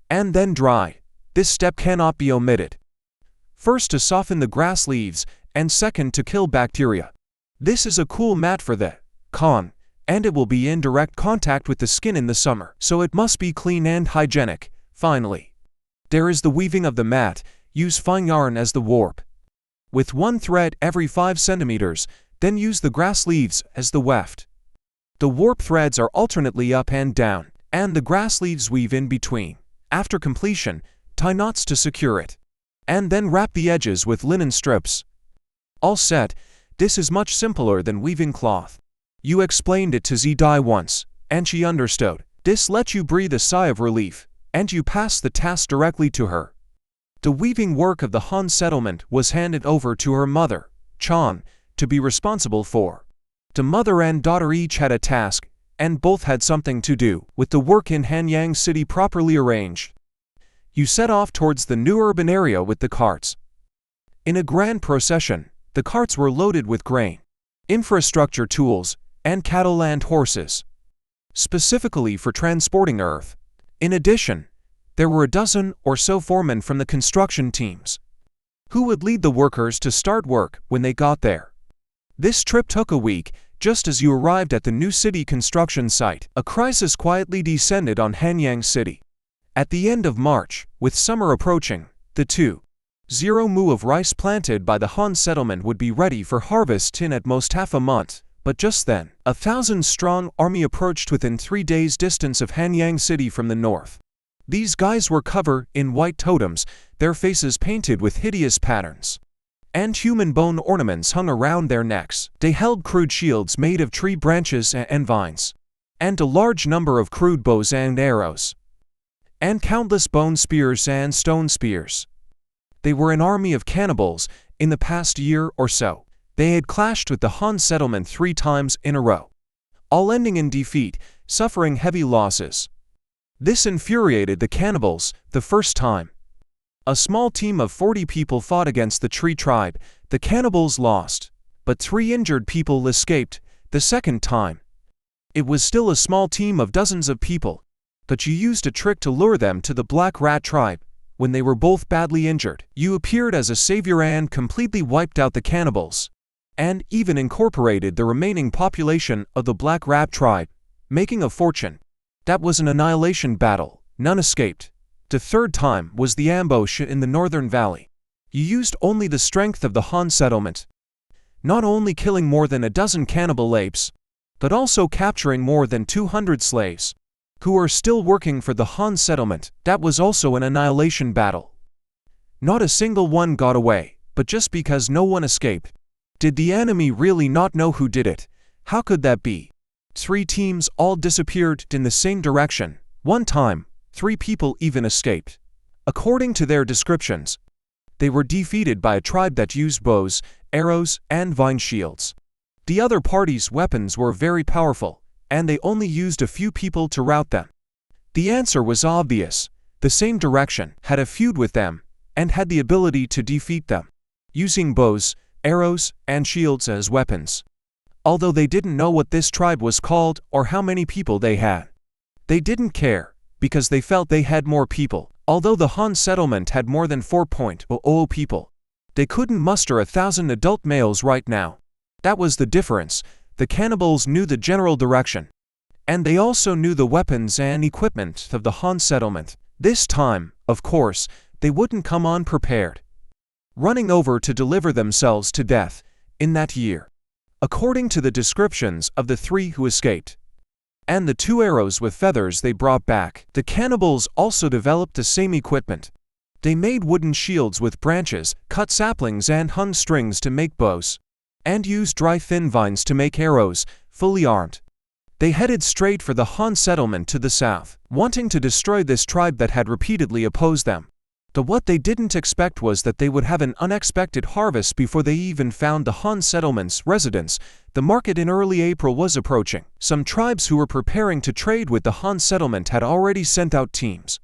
and then dried. This step cannot be omitted. First to soften the grass leaves, and second to kill bacteria. This is a cool mat for the con, and it will be in direct contact with the skin in the summer, so it must be clean and hygienic. Finally, there is the weaving of the mat. Use fine yarn as the warp, with 1 thread every 5 centimeters, then use the grass leaves as the weft. The warp threads are alternately up and down, and the grass leaves weave in between. After completion, tie knots to secure it, and then wrap the edges with linen strips. All set. This is much simpler than weaving cloth. You explained it to Zidai once, and she understood. This let you breathe a sigh of relief, and you passed the task directly to her. The weaving work of the Han settlement was handed over to her mother, Chan, to be responsible for. The mother and daughter each had a task, and both had something to do. With the work in Hanyang City properly arranged, you set off towards the new urban area with the carts. In a grand procession, the carts were loaded with grain, infrastructure tools, and cattle and horses, specifically for transporting earth. In addition, there were a dozen or so foremen from the construction teams, who would lead the workers to start work when they got there. This trip took a week. Just as you arrived at the new city construction site, a crisis quietly descended on Hanyang City. At the end of March, with summer approaching, the 2.0 mu of rice planted by the Han settlement would be ready for harvest in at most half a month. But just then, a 1,000-strong army approached within 3 days' distance of Hanyang City from the north. These guys were covered in white totems, their faces painted with hideous patterns, and human bone ornaments hung around their necks. They held crude shields made of tree branches and vines, and a large number of crude bows and arrows, and countless bone spears and stone spears. They were an army of cannibals. In the past year or so, they had clashed with the Han settlement 3 times in a row, all ending in defeat, suffering heavy losses. This infuriated the cannibals. The first time, a small team of 40 people fought against the Tree tribe. The cannibals lost, but 3 injured people escaped. The second time, It was still a small team of dozens of people, but you used a trick to lure them to the Black Rat tribe. When they were both badly injured, you appeared as a savior and completely wiped out the cannibals, and even incorporated the remaining population of the Black Rat tribe, making a fortune. That was an annihilation battle. None escaped. The third time was the ambush in the northern valley. You used only the strength of the Han settlement, not only killing more than a dozen cannibal apes, but also capturing more than 200 slaves, who were still working for the Han settlement. That was also an annihilation battle. Not a single one got away, but just because no one escaped. Did the enemy really not know who did it? How could that be? 3 teams all disappeared in the same direction. One time, 3 people even escaped. According to their descriptions, they were defeated by a tribe that used bows, arrows, and vine shields. The other party's weapons were very powerful, and they only used a few people to rout them. The answer was obvious. The same direction had a feud with them, and had the ability to defeat them, using bows, arrows, and shields as weapons. Although they didn't know what this tribe was called or how many people they had. They didn't care, because they felt they had more people. Although the Han settlement had more than 4.00 people, they couldn't muster 1,000 adult males right now. That was the difference. The cannibals knew the general direction, and they also knew the weapons and equipment of the Han settlement. This time, of course, they wouldn't come unprepared, running over to deliver themselves to death in that year. According to the descriptions of the 3 who escaped, and the 2 arrows with feathers they brought back, the cannibals also developed the same equipment. They made wooden shields with branches, cut saplings and hung strings to make bows, and used dry thin vines to make arrows, fully armed. They headed straight for the Han settlement to the south, wanting to destroy this tribe that had repeatedly opposed them. But what they didn't expect was that they would have an unexpected harvest before they even found the Han settlement's residence. The market in early April was approaching. Some tribes who were preparing to trade with the Han settlement had already sent out teams,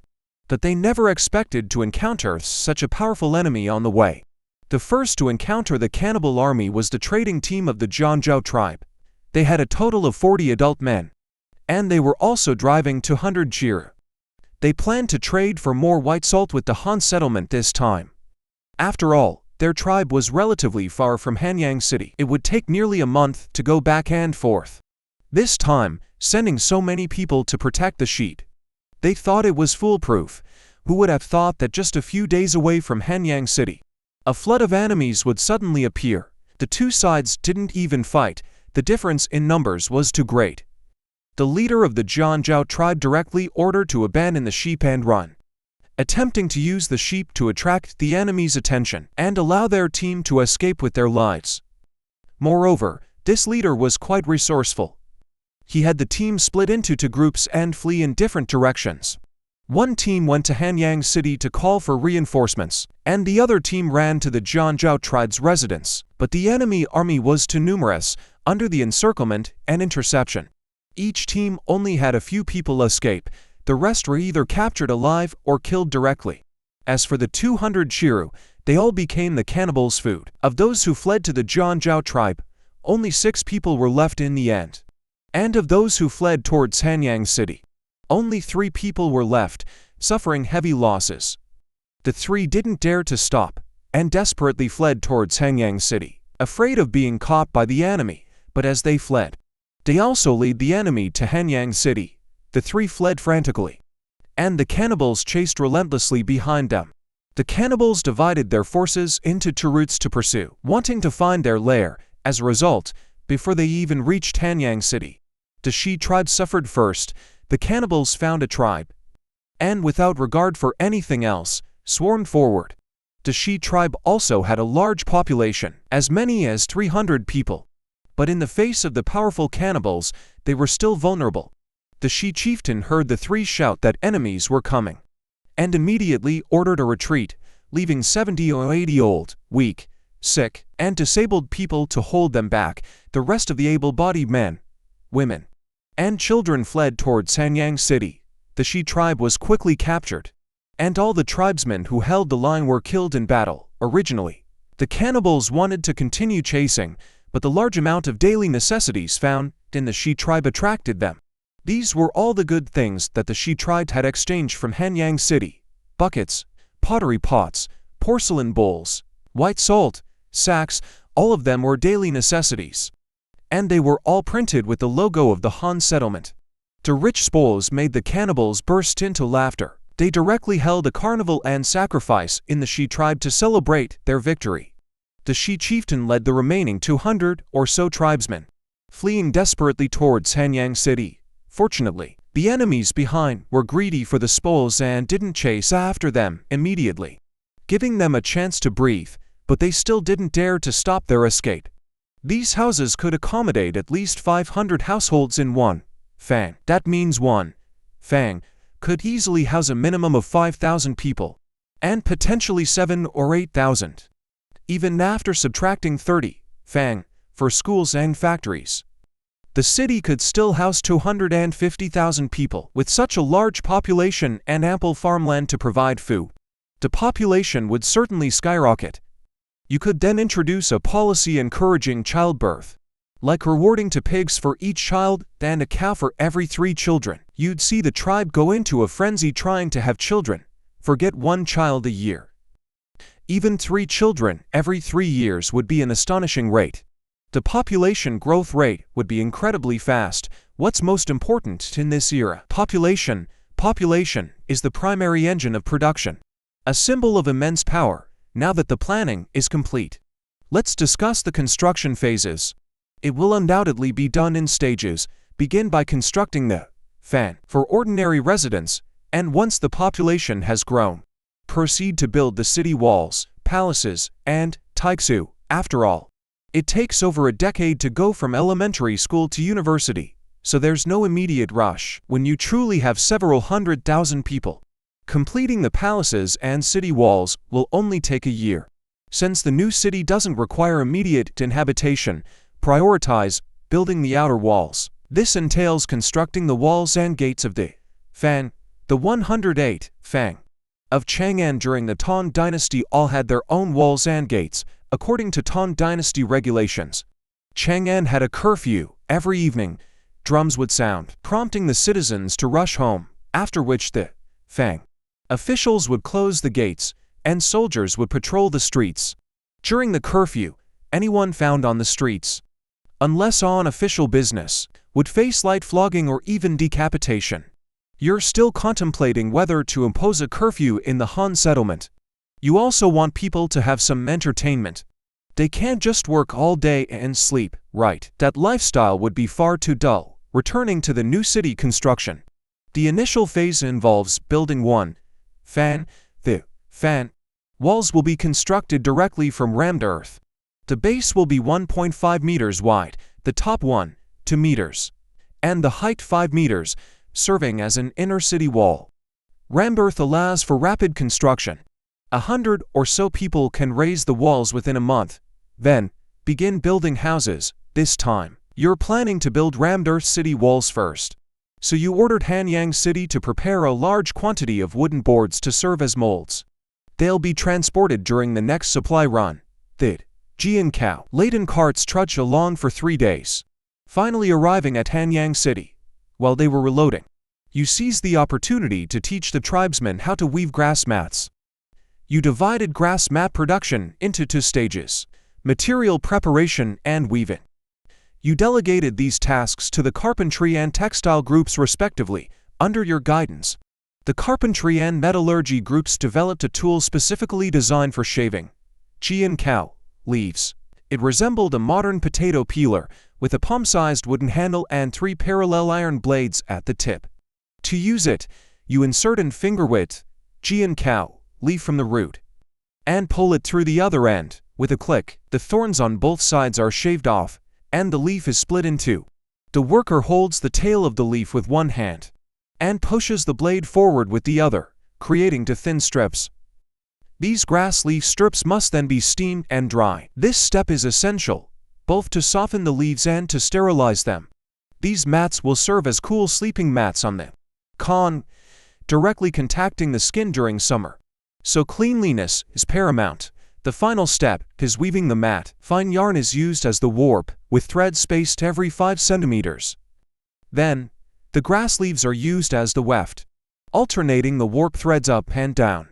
but they never expected to encounter such a powerful enemy on the way. The first to encounter the cannibal army was the trading team of the Zhangzhou tribe. They had a total of 40 adult men, and they were also driving 200 Jiru. They planned to trade for more white salt with the Han settlement this time. After all, their tribe was relatively far from Hanyang city. It would take nearly a month to go back and forth. This time, sending so many people to protect the sheet, they thought it was foolproof. Who would have thought that just a few days away from Hanyang city, a flood of enemies would suddenly appear? The 2 sides didn't even fight. The difference in numbers was too great. The leader of the Zhangzhou tribe directly ordered to abandon the sheep and run, attempting to use the sheep to attract the enemy's attention and allow their team to escape with their lives. Moreover, this leader was quite resourceful. He had the team split into 2 groups and flee in different directions. One team went to Hanyang city to call for reinforcements, and the other team ran to the Zhangzhou tribe's residence. But the enemy army was too numerous under the encirclement and interception. Each team only had a few people escape. The rest were either captured alive or killed directly. As for the 200 Jiru, they all became the cannibals' food. Of those who fled to the Zhangzhou tribe, only 6 people were left in the end. And of those who fled towards Hanyang city, only 3 people were left, suffering heavy losses. The 3 didn't dare to stop, and desperately fled towards Hanyang city, afraid of being caught by the enemy. But as they fled, they also led the enemy to Hanyang city. The 3 fled frantically, and the cannibals chased relentlessly behind them. The cannibals divided their forces into 2 routes to pursue, wanting to find their lair. As a result, before they even reached Hanyang city, the Shi tribe suffered first. The cannibals found a tribe, and without regard for anything else, swarmed forward. The Shi tribe also had a large population, as many as 300 people. But in the face of the powerful cannibals, they were still vulnerable. The Shi chieftain heard the 3 shout that enemies were coming, and immediately ordered a retreat, leaving 70 or 80 old, weak, sick, and disabled people to hold them back. The rest of the able-bodied men, women, and children fled towards Hanyang city. The Shi tribe was quickly captured, and all the tribesmen who held the line were killed in battle. Originally, the cannibals wanted to continue chasing, but the large amount of daily necessities found in the Shi tribe attracted them. These were all the good things that the Shi tribe had exchanged from Hanyang city: buckets, pottery pots, porcelain bowls, white salt, sacks. All of them were daily necessities. And they were all printed with the logo of the Han settlement. The rich spoils made the cannibals burst into laughter. They directly held a carnival and sacrifice in the Shi tribe to celebrate their victory. The Shi chieftain led the remaining 200 or so tribesmen, fleeing desperately towards Hanyang city. Fortunately, the enemies behind were greedy for the spoils and didn't chase after them immediately, giving them a chance to breathe, but they still didn't dare to stop their escape. These houses could accommodate at least 500 households in one fang. That means one fang could easily house a minimum of 5,000 people, and potentially 7,000 or 8,000, even after subtracting 30 fang for schools and factories. The city could still house 250,000 people. With such a large population and ample farmland to provide food, the population would certainly skyrocket. You could then introduce a policy encouraging childbirth, like rewarding to pigs for each child and a cow for every 3 children. You'd see the tribe go into a frenzy trying to have children. Forget 1 child a year. Even 3 children every 3 years would be an astonishing rate. The population growth rate would be incredibly fast. What's most important in this era? Population. Population is the primary engine of production, a symbol of immense power. Now that the planning is complete, let's discuss the construction phases. It will undoubtedly be done in stages. Begin by constructing the fan for ordinary residents, and once the population has grown, proceed to build the city walls, palaces, and taiksu. After all, it takes over a decade to go from elementary school to university, so there's no immediate rush. When you truly have several 100,000 people, completing the palaces and city walls will only take a year. Since the new city doesn't require immediate inhabitation, prioritize building the outer walls. This entails constructing the walls and gates of the fan. The 108 fang of Chang'an during the Tang dynasty all had their own walls and gates, according to Tang dynasty regulations. Chang'an had a curfew. Every evening, drums would sound, prompting the citizens to rush home, after which the fang officials would close the gates, and soldiers would patrol the streets. During the curfew, anyone found on the streets, unless on official business, would face light flogging or even decapitation. You're still contemplating whether to impose a curfew in the Han settlement. You also want people to have some entertainment. They can't just work all day and sleep, right? That lifestyle would be far too dull. Returning to the new city construction. The initial phase involves building one fan. The fan walls will be constructed directly from rammed earth. The base will be 1.5 meters wide, the top 2 meters, and the height 5 meters, serving as an inner city wall. Rammed earth allows for rapid construction. 100 or so people can raise the walls within a month. Then, begin building houses. This time, you're planning to build rammed earth city walls first. So you ordered Hanyang city to prepare a large quantity of wooden boards to serve as molds. They'll be transported during the next supply run. The Jian cow laden carts trudged along for 3 days, finally arriving at Hanyang city. While they were reloading, you seized the opportunity to teach the tribesmen how to weave grass mats. You divided grass mat production into 2 stages: material preparation and weaving. You delegated these tasks to the carpentry and textile groups respectively, under your guidance. The carpentry and metallurgy groups developed a tool specifically designed for shaving Jian cow leaves. It resembled a modern potato peeler, with a palm-sized wooden handle and 3 parallel iron blades at the tip. To use it, you insert an finger-width Jian cow leaf from the root, and pull it through the other end. With a click, the thorns on both sides are shaved off, and the leaf is split in 2. The worker holds the tail of the leaf with one hand, and pushes the blade forward with the other, creating 2 thin strips. These grass leaf strips must then be steamed and dried. This step is essential, both to soften the leaves and to sterilize them. These mats will serve as cool sleeping mats on the con, directly contacting the skin during summer. So cleanliness is paramount. The final step is weaving the mat. Fine yarn is used as the warp, with threads spaced every 5 centimeters. Then, the grass leaves are used as the weft, alternating the warp threads up and down,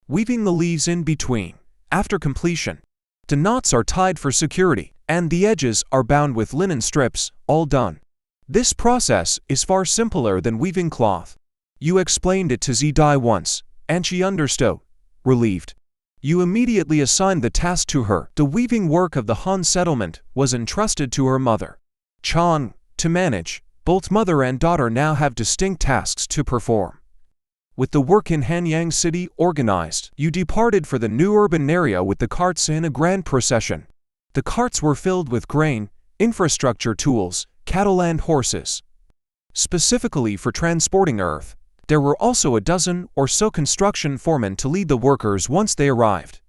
weaving the leaves in between. After completion, the knots are tied for security, and the edges are bound with linen strips, all done. This process is far simpler than weaving cloth. You explained it to Zidai once, and she understood. Relieved, you immediately assigned the task to her. The weaving work of the Han settlement was entrusted to her mother, Chan, to manage. Both mother and daughter now have distinct tasks to perform. With the work in Hanyang city organized, you departed for the new urban area with the carts in a grand procession. The carts were filled with grain, infrastructure tools, cattle and horses. Specifically for transporting earth, there were also a dozen or so construction foremen to lead the workers once they arrived.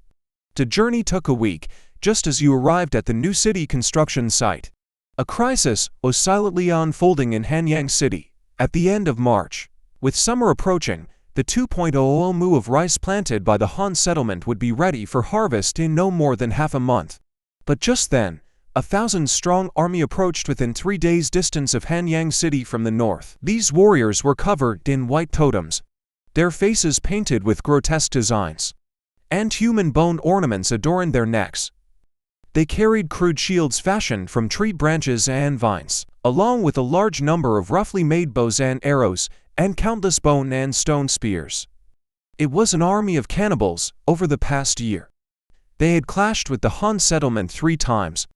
The journey took a week, just as you arrived at the new city construction site. A crisis was silently unfolding in Hanyang city. At the end of March, with summer approaching, the 2.00 mu of rice planted by the Han settlement would be ready for harvest in no more than half a month. But just then, a 1,000-strong army approached within 3 days' distance of Hanyang city from the north. These warriors were covered in white totems, their faces painted with grotesque designs, and human bone ornaments adorned their necks. They carried crude shields fashioned from tree branches and vines, along with a large number of roughly made bows and arrows, and countless bone and stone spears. It was an army of cannibals. Over the past year, they had clashed with the Han settlement 3 times,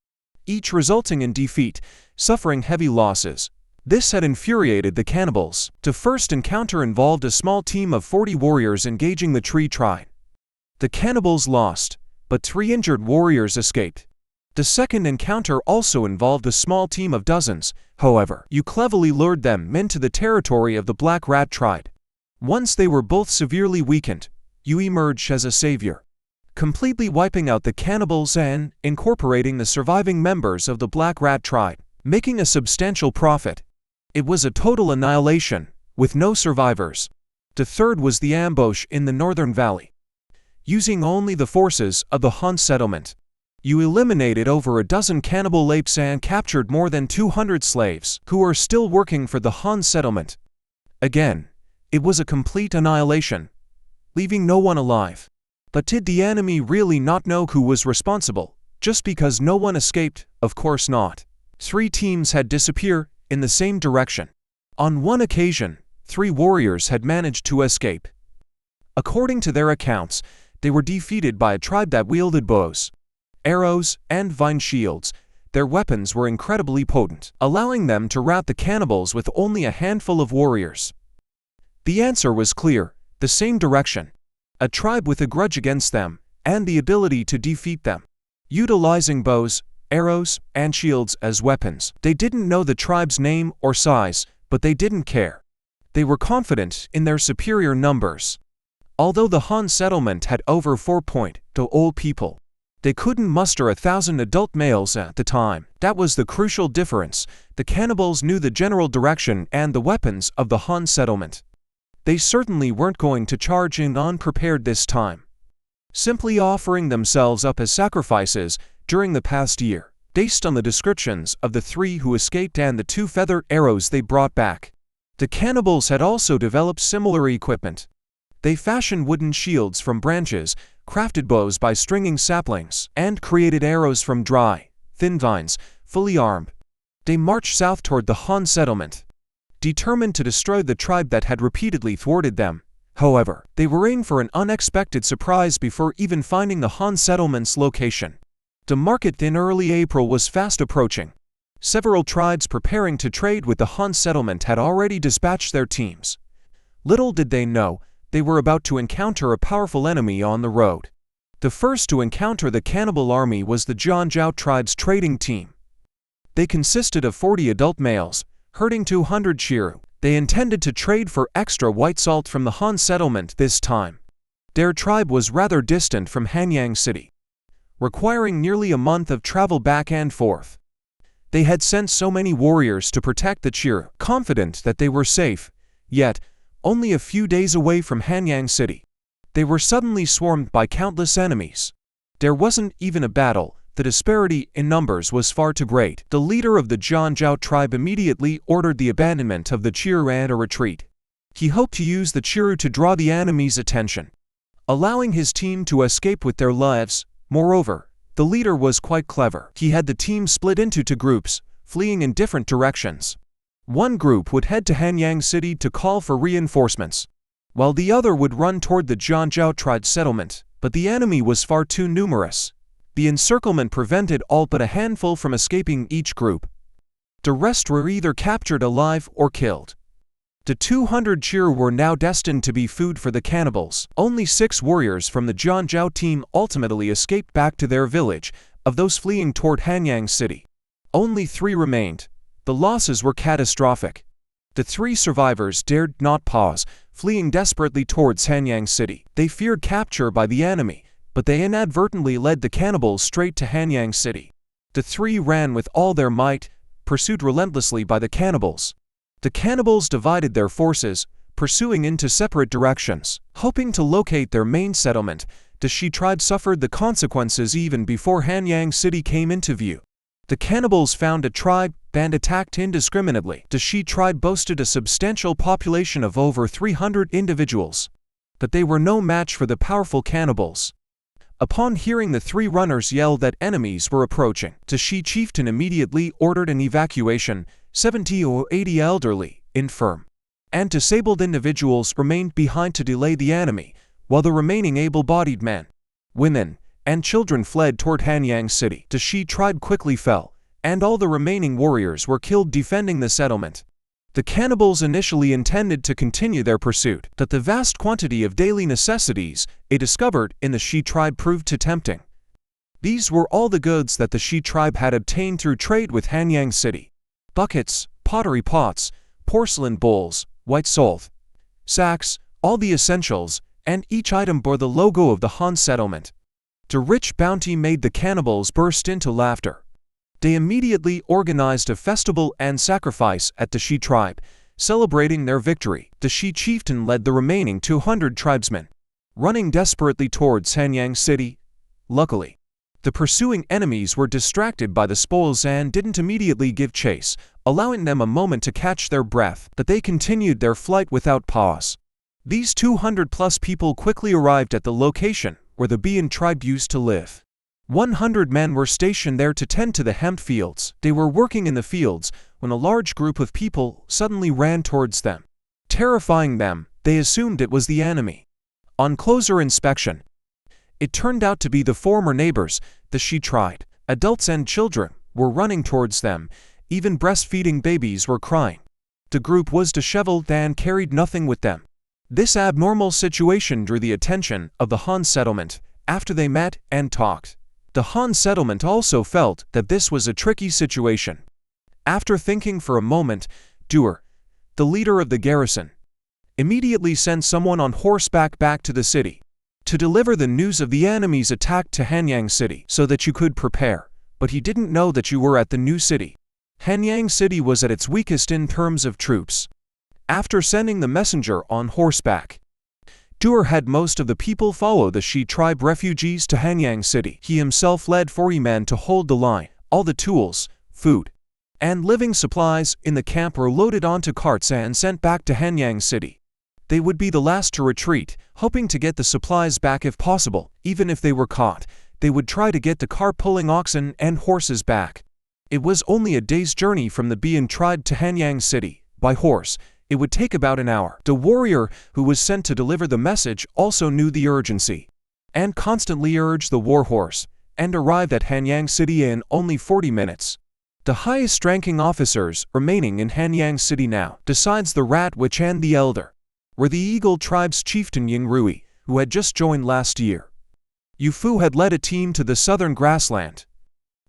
each resulting in defeat, suffering heavy losses. This had infuriated the cannibals. The first encounter involved a small team of 40 warriors engaging the tree tribe. The cannibals lost, but 3 injured warriors escaped. The second encounter also involved a small team of dozens. However, you cleverly lured them into the territory of the Black Rat tribe. Once they were both severely weakened, you emerged as a savior, completely wiping out the cannibals and incorporating the surviving members of the Black Rat tribe, making a substantial profit. It was a total annihilation, with no survivors. The third was the ambush in the northern valley. Using only the forces of the Han settlement, you eliminated over a dozen cannibal apes and captured more than 200 slaves who were still working for the Han settlement. Again, it was a complete annihilation, leaving no one alive. But did the enemy really not know who was responsible, just because no one escaped? Of course not. 3 teams had disappeared in the same direction. On one occasion, 3 warriors had managed to escape. According to their accounts, they were defeated by a tribe that wielded bows, arrows, and vine shields. Their weapons were incredibly potent, allowing them to rout the cannibals with only a handful of warriors. The answer was clear: the same direction. A tribe with a grudge against them, and the ability to defeat them. Utilizing bows, arrows, and shields as weapons. They didn't know the tribe's name or size, but they didn't care. They were confident in their superior numbers. Although the Han settlement had over 4.2 old people, they couldn't muster 1,000 adult males at the time. That was the crucial difference. The cannibals knew the general direction and the weapons of the Han settlement. They certainly weren't going to charge in unprepared this time, simply offering themselves up as sacrifices. During the past year, based on the descriptions of the 3 who escaped and the 2 feather arrows they brought back, the cannibals had also developed similar equipment. They fashioned wooden shields from branches, crafted bows by stringing saplings, and created arrows from dry, thin vines. Fully armed, they marched south toward the Han settlement, determined to destroy the tribe that had repeatedly thwarted them. However, they were in for an unexpected surprise before even finding the Han settlement's location. The market in early April was fast approaching. Several tribes preparing to trade with the Han settlement had already dispatched their teams. Little did they know, they were about to encounter a powerful enemy on the road. The first to encounter the cannibal army was the Jianzhou tribe's trading team. They consisted of 40 adult males, herding 200 chiru. They intended to trade for extra white salt from the Han settlement this time. Their tribe was rather distant from Hanyang city, requiring nearly a month of travel back and forth. They had sent so many warriors to protect the chiru, confident that they were safe. Yet, only a few days away from Hanyang city, they were suddenly swarmed by countless enemies. There wasn't even a battle. The disparity in numbers was far too great. The leader of the Jianzhou tribe immediately ordered the abandonment of the Chiru and a retreat. He hoped to use the Chiru to draw the enemy's attention, allowing his team to escape with their lives. Moreover, the leader was quite clever. He had the team split into two groups, fleeing in different directions. One group would head to Hanyang city to call for reinforcements, while the other would run toward the Jianzhou tribe settlement. But the enemy was far too numerous. The encirclement prevented all but a handful from escaping each group. The rest were either captured alive or killed. The 200 Chiru were now destined to be food for the cannibals. Only 6 warriors from the Jianzhou team ultimately escaped back to their village. Of those fleeing toward Hanyang city, only 3 remained. The losses were catastrophic. The 3 survivors dared not pause, fleeing desperately towards Hanyang city. They feared capture by the enemy, but they inadvertently led the cannibals straight to Hanyang city. The 3 ran with all their might, pursued relentlessly by the cannibals. The cannibals divided their forces, pursuing into separate directions. Hoping to locate their main settlement, the Shi tribe suffered the consequences even before Hanyang city came into view. The cannibals found a tribe and attacked indiscriminately. The Shi tribe boasted a substantial population of over 300 individuals, but they were no match for the powerful cannibals. Upon hearing the 3 runners yell that enemies were approaching, the Shi chieftain immediately ordered an evacuation. 70 or 80 elderly, infirm, and disabled individuals remained behind to delay the enemy, while the remaining able-bodied men, women, and children fled toward Hanyang city. The Shi tribe quickly fell, and all the remaining warriors were killed defending the settlement. The cannibals initially intended to continue their pursuit, but the vast quantity of daily necessities they discovered in the Shi tribe proved too tempting. These were all the goods that the Shi tribe had obtained through trade with Hanyang city. Buckets, pottery pots, porcelain bowls, white salt, sacks, all the essentials, and each item bore the logo of the Han settlement. The rich bounty made the cannibals burst into laughter. They immediately organized a festival and sacrifice at the Shi tribe, celebrating their victory. The Shi chieftain led the remaining 200 tribesmen, running desperately towards Hanyang city. Luckily, the pursuing enemies were distracted by the spoils and didn't immediately give chase, allowing them a moment to catch their breath, but they continued their flight without pause. These 200+ people quickly arrived at the location where the Bian tribe used to live. 100 men were stationed there to tend to the hemp fields. They were working in the fields when a large group of people suddenly ran towards them. Terrifying them, they assumed it was the enemy. On closer inspection, it turned out to be the former neighbors, the Shi tribe. Adults and children were running towards them. Even breastfeeding babies were crying. The group was disheveled and carried nothing with them. This abnormal situation drew the attention of the Han settlement. After they met and talked, the Han settlement also felt that this was a tricky situation. After thinking for a moment, Duer, the leader of the garrison, immediately sent someone on horseback back to the city to deliver the news of the enemy's attack to Hanyang city so that you could prepare, but he didn't know that you were at the new city. Hanyang city was at its weakest in terms of troops. After sending the messenger on horseback, Duer had most of the people follow the Shi tribe refugees to Hanyang city. He himself led 40 men to hold the line. All the tools, food, and living supplies in the camp were loaded onto carts and sent back to Hanyang city. They would be the last to retreat, hoping to get the supplies back if possible. Even if they were caught, they would try to get the car-pulling oxen and horses back. It was only a day's journey from the Bian tribe to Hanyang city. By horse, it would take about an hour. The warrior who was sent to deliver the message also knew the urgency, and constantly urged the war horse, and arrived at Hanyang city in only 40 minutes. The highest-ranking officers remaining in Hanyang city now, besides the Rat Witch and the Elder, were the Eagle tribe's chieftain Ying Rui, who had just joined last year. Yu Fu had led a team to the southern grassland,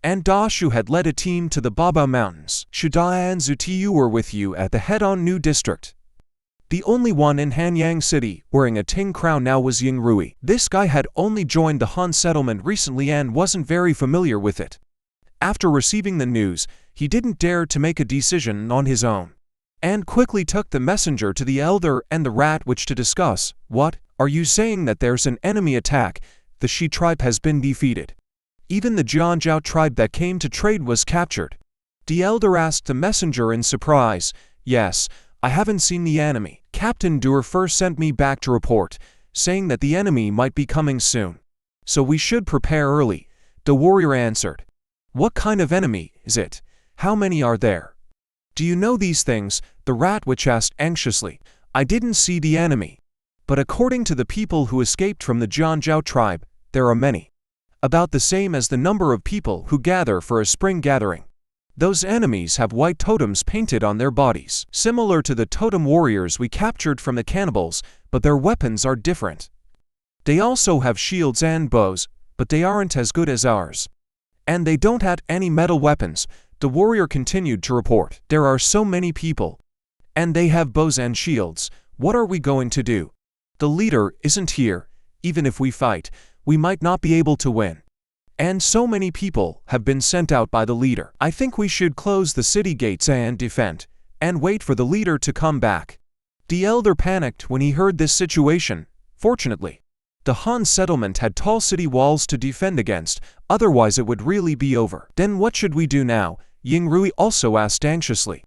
and Da Shu had led a team to the Baba Mountains. Shu Da and Zhu Tiu were with you at the head-on new district. The only one in Hanyang city wearing a Ting crown now was Ying Rui. This guy had only joined the Han settlement recently and wasn't very familiar with it. After receiving the news, he didn't dare to make a decision on his own, and quickly took the messenger to the Elder and the Rat Witch to discuss. What? Are you saying that there's an enemy attack? the Shi tribe has been defeated. Even the Jianzhou tribe that came to trade was captured. The elder asked the messenger in surprise. Yes, I haven't seen the enemy. Captain Dur first sent me back to report, saying that the enemy might be coming soon. So we should prepare early, the warrior answered. What kind of enemy is it? How many are there? Do you know these things? The rat witch asked anxiously. I didn't see the enemy. But according to the people who escaped from the Jianzhou tribe, there are many. About the same as the number of people who gather for a spring gathering. Those enemies have white totems painted on their bodies, similar to the totem warriors we captured from the cannibals, but their weapons are different. They also have shields and bows, but they aren't as good as ours. And they don't have any metal weapons, the warrior continued to report. There are so many people. And they have bows and shields. What are we going to do? The leader isn't here. Even if we fight, we might not be able to win. And so many people have been sent out by the leader. I think we should close the city gates and defend, and wait for the leader to come back. The elder panicked when he heard this situation. Fortunately, the Han settlement had tall city walls to defend against, otherwise it would really be over. Then what should we do now? Ying Rui also asked anxiously.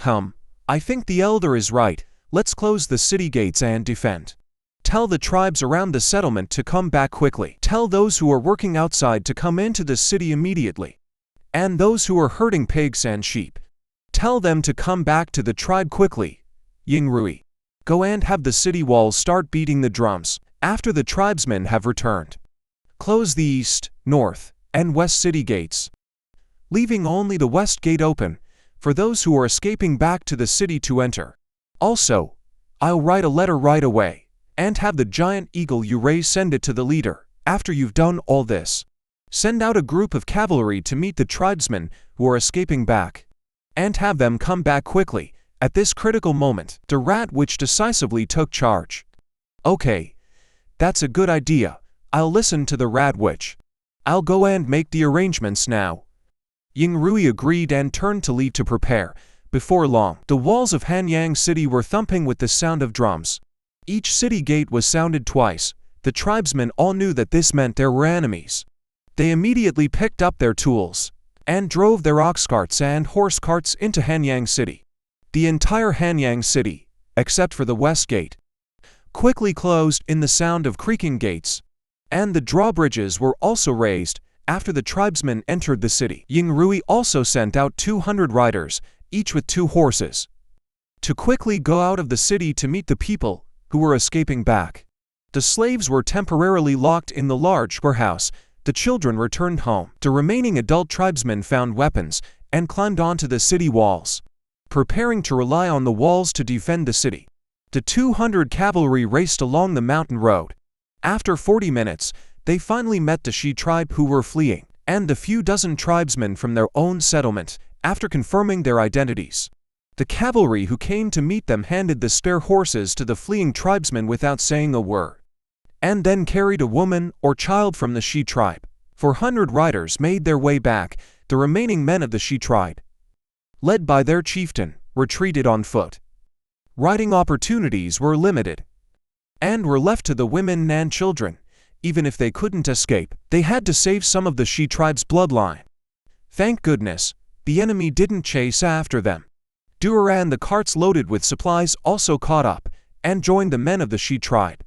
I think the elder is right. Let's close the city gates and defend. Tell the tribes around the settlement to come back quickly. Tell those who are working outside to come into the city immediately. And those who are herding pigs and sheep. Tell them to come back to the tribe quickly. Ying Rui. Go and have the city walls start beating the drums, after the tribesmen have returned. Close the east, north, and west city gates, leaving only the west gate open, for those who are escaping back to the city to enter. Also, I'll write a letter right away. And have the giant eagle you raise send it to the leader. After you've done all this, send out a group of cavalry to meet the tribesmen who are escaping back. And have them come back quickly. At this critical moment, the rat witch decisively took charge. Okay, that's a good idea. I'll listen to the rat witch. I'll go and make the arrangements now. Ying Rui agreed and turned to leave to prepare. Before long, the walls of Hanyang city were thumping with the sound of drums. Each city gate was sounded twice. The tribesmen all knew that this meant there were enemies. They immediately picked up their tools and drove their ox carts and horse carts into Hanyang city. The entire Hanyang city, except for the west gate, quickly closed in the sound of creaking gates, and the drawbridges were also raised after the tribesmen entered the city. Ying Rui also sent out 200 riders, each with 2 horses, to quickly go out of the city to meet the people who were escaping back. The slaves were temporarily locked in the large warehouse. The children returned home. The remaining adult tribesmen found weapons and climbed onto the city walls, preparing to rely on the walls to defend the city. The 200 cavalry raced along the mountain road. After 40 minutes, they finally met the Shi tribe who were fleeing, and the few dozen tribesmen from their own settlement, after confirming their identities. The cavalry who came to meet them handed the spare horses to the fleeing tribesmen without saying a word, and then carried a woman or child from the Shi tribe. 400 riders made their way back. The remaining men of the Shi tribe, led by their chieftain, retreated on foot. Riding opportunities were limited, and were left to the women and children. Even if they couldn't escape, they had to save some of the Shi tribe's bloodline. Thank goodness, the enemy didn't chase after them. Dur and the carts loaded with supplies also caught up, and joined the men of the Shi tribe.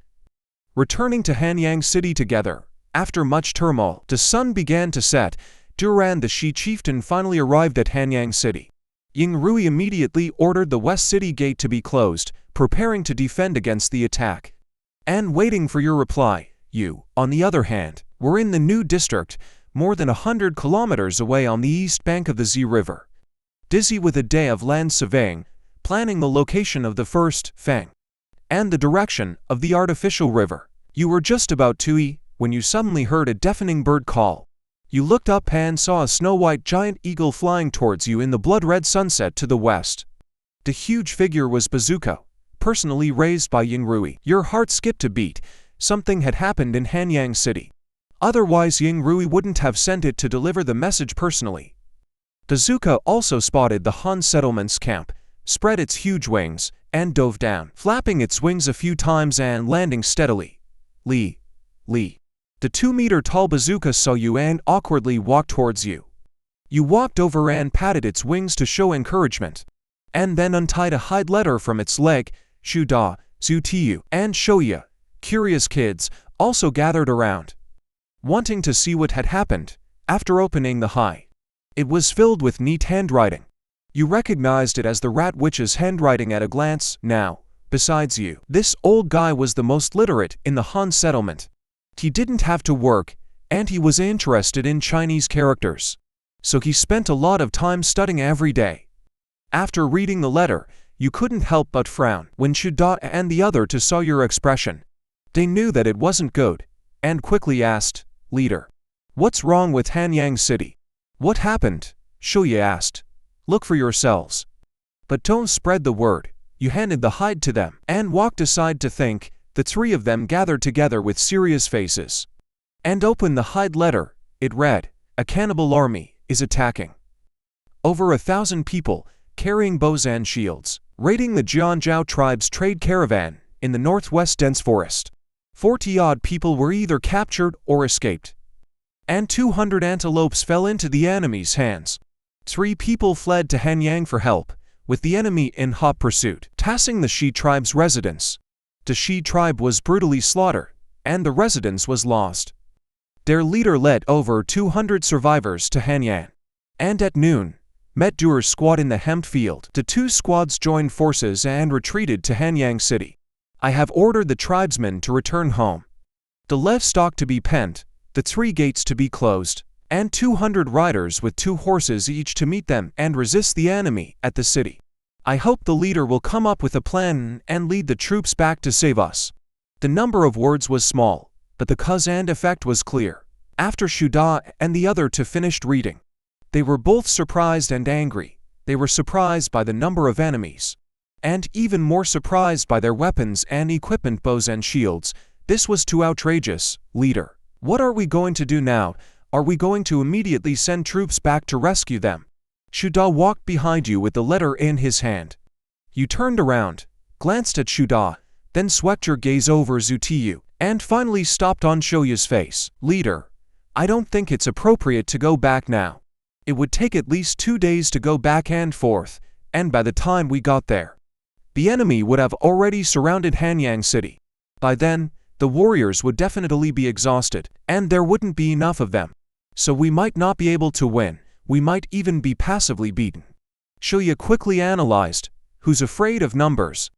Returning to Hanyang city together, after much turmoil, the sun began to set. Dur and the Shi chieftain finally arrived at Hanyang city. Ying Rui immediately ordered the west city gate to be closed, preparing to defend against the attack. And waiting for your reply. You, on the other hand, were in the new district, more than 100 kilometers away on the east bank of the Z River. Dizzy with a day of land surveying, planning the location of the first fang, and the direction of the artificial river. You were just about to eat when you suddenly heard a deafening bird call. You looked up and saw a snow-white giant eagle flying towards you in the blood-red sunset to the west. The huge figure was Bazooka, personally raised by Ying Rui. Your heart skipped a beat. Something had happened in Hanyang city. Otherwise Ying Rui wouldn't have sent it to deliver the message personally. Bazooka also spotted the Han settlement's camp, spread its huge wings, and dove down, flapping its wings a few times and landing steadily. Lee. The 2-meter-tall bazooka saw you and awkwardly walked towards you. You walked over and patted its wings to show encouragement, and then untied a hide letter from its leg. Shuda, Zutiyu, and Shoya, curious kids, also gathered around, wanting to see what had happened. After opening the hide, it was filled with neat handwriting. You recognized it as the Rat Witch's handwriting at a glance. Now, besides you, this old guy was the most literate in the Han settlement. He didn't have to work, and he was interested in Chinese characters, so he spent a lot of time studying every day. After reading the letter, you couldn't help but frown when Shuda and the other two saw your expression. They knew that it wasn't good, and quickly asked, "Leader, what's wrong with Hanyang City?" "What happened?" Shoya asked. "Look for yourselves. But don't spread the word." You handed the hide to them and walked aside to think. The three of them gathered together with serious faces and opened the hide letter. It read, "A cannibal army is attacking. Over 1,000 people, carrying bows and shields, raiding the Jianzhou tribe's trade caravan in the northwest dense forest. 40-odd people were either captured or escaped, and 200 antelopes fell into the enemy's hands. 3 people fled to Hanyang for help, with the enemy in hot pursuit, passing the Shi tribe's residence. The Shi tribe was brutally slaughtered, and the residence was lost. Their leader led over 200 survivors to Hanyang, and at noon, met Duer's squad in the hemp field. The 2 squads joined forces and retreated to Hanyang City. I have ordered the tribesmen to return home, the livestock to be penned, the 3 gates to be closed, and 200 riders with 2 horses each to meet them and resist the enemy at the city. I hope the leader will come up with a plan and lead the troops back to save us." The number of words was small, but the cause and effect was clear. After Shuda and the other two finished reading, they were both surprised and angry. They were surprised by the number of enemies, and even more surprised by their weapons and equipment, bows and shields. This was too outrageous. "Leader, what are we going to do now? Are we going to immediately send troops back to rescue them?" Shuda walked behind you with the letter in his hand. You turned around, glanced at Shuda, then swept your gaze over Zutiyu, and finally stopped on Shoya's face. "Leader, I don't think it's appropriate to go back now. It would take at least 2 days to go back and forth, and by the time we got there, the enemy would have already surrounded Hanyang City. By then, the warriors would definitely be exhausted, and there wouldn't be enough of them. So we might not be able to win. We might even be passively beaten." Shoya quickly analyzed. "Who's afraid of numbers?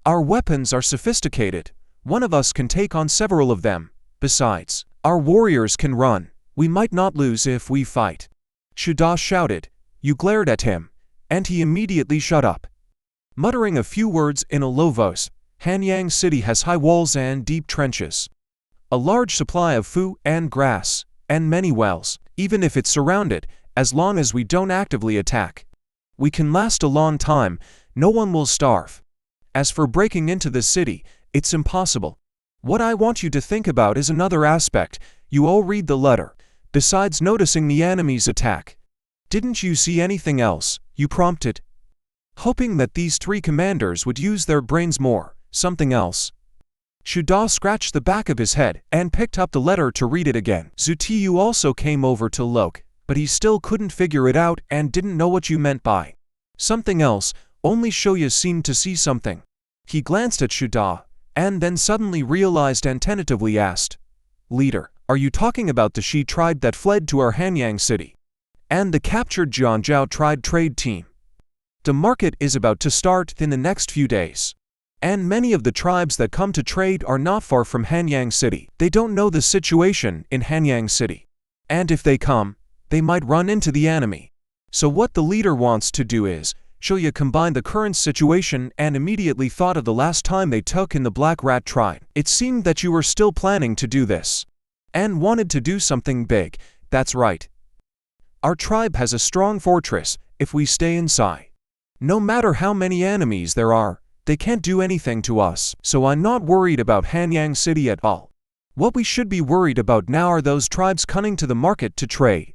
Our weapons are sophisticated. One of us can take on several of them. Besides, our warriors can run. We might not lose if we fight." Shuda shouted. You glared at him, and he immediately shut up, muttering a few words in a low voice. "Hanyang City has high walls and deep trenches, a large supply of food and grass, and many wells. Even if it's surrounded, as long as we don't actively attack, we can last a long time. No one will starve. As for breaking into the city, it's impossible. What I want you to think about is another aspect. You all read the letter. Besides noticing the enemy's attack, didn't you see anything else?" You prompted, hoping that these 3 commanders would use their brains more. "Something else?" Shuda scratched the back of his head and picked up the letter to read it again. Zutiyu also came over to look, but he still couldn't figure it out and didn't know what you meant by "something else." Only Shoya seemed to see something. He glanced at Shuda, and then suddenly realized and tentatively asked, "Leader, are you talking about the Shi tribe that fled to our Hanyang City, and the captured Jianzhou tribe trade team? The market is about to start in the next few days, and many of the tribes that come to trade are not far from Hanyang City. They don't know the situation in Hanyang City, and if they come, they might run into the enemy. So what the leader wants to do is..." Shoya combined the current situation and immediately thought of the last time they took in the Black Rat tribe. "It seemed that you were still planning to do this, and wanted to do something big." "That's right. Our tribe has a strong fortress. If we stay inside, no matter how many enemies there are, they can't do anything to us. So I'm not worried about Hanyang City at all. What we should be worried about now are those tribes coming to the market to trade.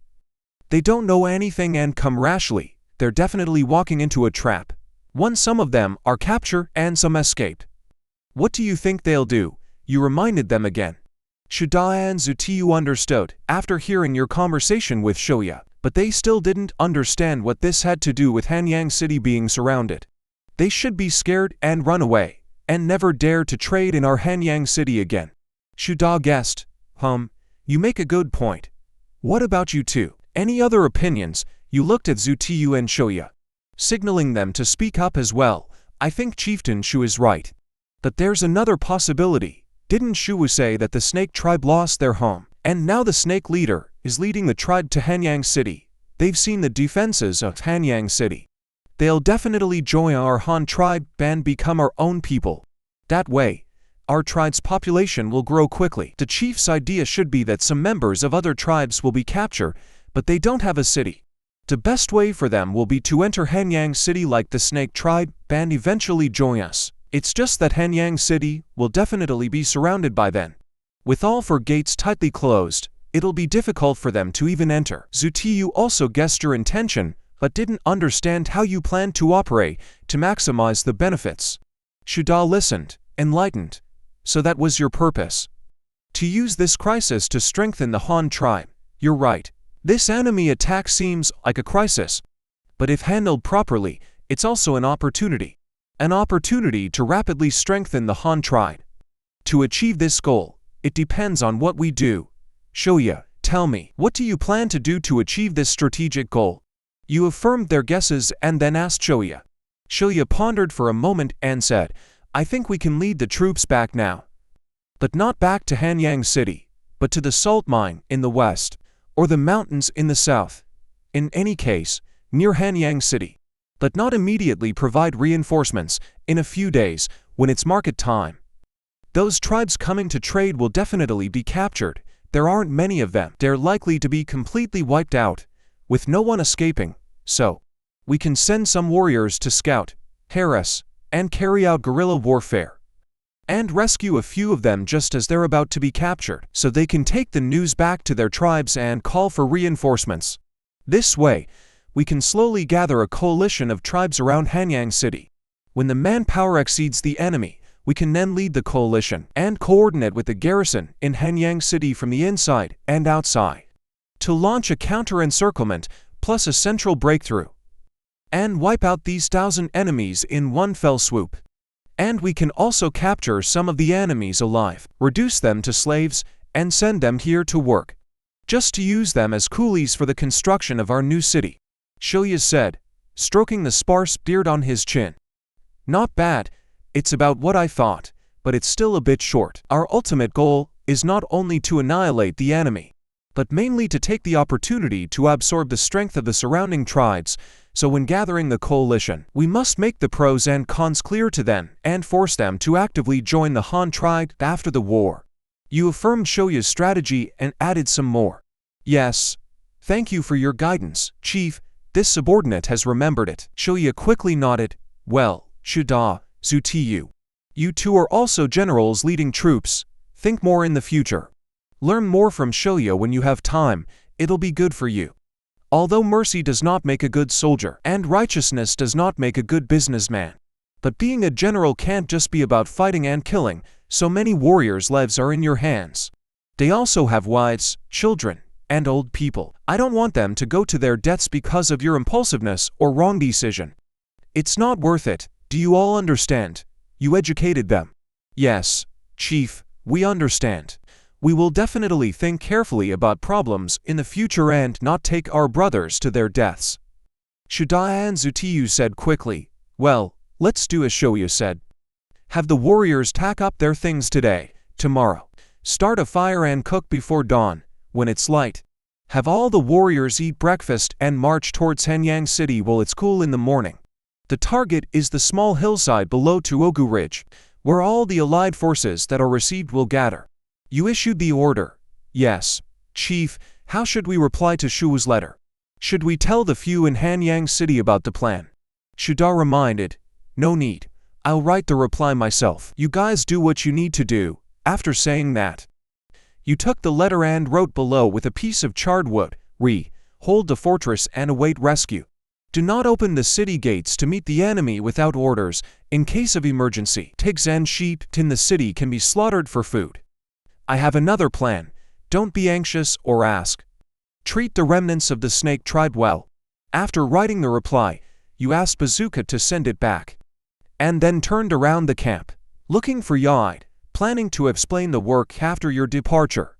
They don't know anything and come rashly. They're definitely walking into a trap. Some of them are captured and some escaped. What do you think they'll do?" You reminded them again. Shuda and Zutiyu understood after hearing your conversation with Shoya, but they still didn't understand what this had to do with Hanyang City being surrounded. They should be scared and run away, and never dare to trade in our Hanyang City again. Shuda guessed, you make a good point. What about you two? Any other opinions? You looked at Zutiyu and Shoya, signaling them to speak up as well. I think Chieftain Shu is right. But there's another possibility. Didn't Shu say that the snake tribe lost their home, and now the snake leader is leading the tribe to Hanyang City? They've seen the defenses of Hanyang City. They'll definitely join our Han tribe and become our own people. That way, our tribe's population will grow quickly. The chief's idea should be that some members of other tribes will be captured, but they don't have a city. The best way for them will be to enter Hanyang City like the snake tribe and eventually join us. It's just that Hanyang City will definitely be surrounded by then. With all four gates tightly closed, it'll be difficult for them to even enter. Zutiyu also guessed your intention, but didn't understand how you planned to operate to maximize the benefits. Shuda listened, enlightened. So that was your purpose? To use this crisis to strengthen the Han tribe. You're right. This enemy attack seems like a crisis. But if handled properly, it's also an opportunity. An opportunity to rapidly strengthen the Han tribe. To achieve this goal, it depends on what we do. Shoya, tell me, what do you plan to do to achieve this strategic goal? You affirmed their guesses and then asked Shoya. Shoya pondered for a moment and said, I think we can lead the troops back now. But not back to Hanyang City, but to the salt mine in the west, or the mountains in the south. In any case, near Hanyang City. But not immediately provide reinforcements in a few days when it's market time. Those tribes coming to trade will definitely be captured. There aren't many of them. They're likely to be completely wiped out, with no one escaping. So, we can send some warriors to scout, harass, and carry out guerrilla warfare. And rescue a few of them just as they're about to be captured, so they can take the news back to their tribes and call for reinforcements. This way, we can slowly gather a coalition of tribes around Hanyang City. When the manpower exceeds the enemy, we can then lead the coalition and coordinate with the garrison in Hanyang City from the inside and outside to launch a counter-encirclement plus a central breakthrough and wipe out these 1,000 enemies in one fell swoop. And we can also capture some of the enemies alive, reduce them to slaves, and send them here to work, just to use them as coolies for the construction of our new city. Shoya said, stroking the sparse beard on his chin. Not bad, it's about what I thought, but it's still a bit short. Our ultimate goal is not only to annihilate the enemy, but mainly to take the opportunity to absorb the strength of the surrounding tribes. So when gathering the coalition, we must make the pros and cons clear to them and force them to actively join the Han tribe after the war. You affirmed Shoya's strategy and added some more. Yes. Thank you for your guidance, Chief. This subordinate has remembered it. Shoya quickly nodded. Well, Shuda, Zutiyu, you two are also generals leading troops. Think more in the future. Learn more from Shoya when you have time. It'll be good for you. Although mercy does not make a good soldier, and righteousness does not make a good businessman. But being a general can't just be about fighting and killing. So many warriors' lives are in your hands. They also have wives, children, and old people. I don't want them to go to their deaths because of your impulsiveness or wrong decision. It's not worth it. Do you all understand? You educated them. Yes, Chief, we understand. We will definitely think carefully about problems in the future and not take our brothers to their deaths. Shuda and Zutiyu said quickly, well, let's do as Shoya said. Have the warriors tack up their things today, tomorrow. Start a fire and cook before dawn, when it's light. Have all the warriors eat breakfast and march towards Hanyang City while it's cool in the morning. The target is the small hillside below Tuogu Ridge, where all the allied forces that are received will gather. You issued the order. Yes, Chief. How should we reply to Shu's letter? Should we tell the few in Hanyang City about the plan? Shuda reminded. No need. I'll write the reply myself. You guys do what you need to do. After saying that, you took the letter and wrote below with a piece of charred wood, hold the fortress and await rescue. Do not open the city gates to meet the enemy without orders. In case of emergency, pigs and sheep in the city can be slaughtered for food. I have another plan. Don't be anxious or ask. Treat the remnants of the snake tribe well. After writing the reply, you asked Bazooka to send it back. And then turned around the camp, looking for Yaid, planning to explain the work after your departure.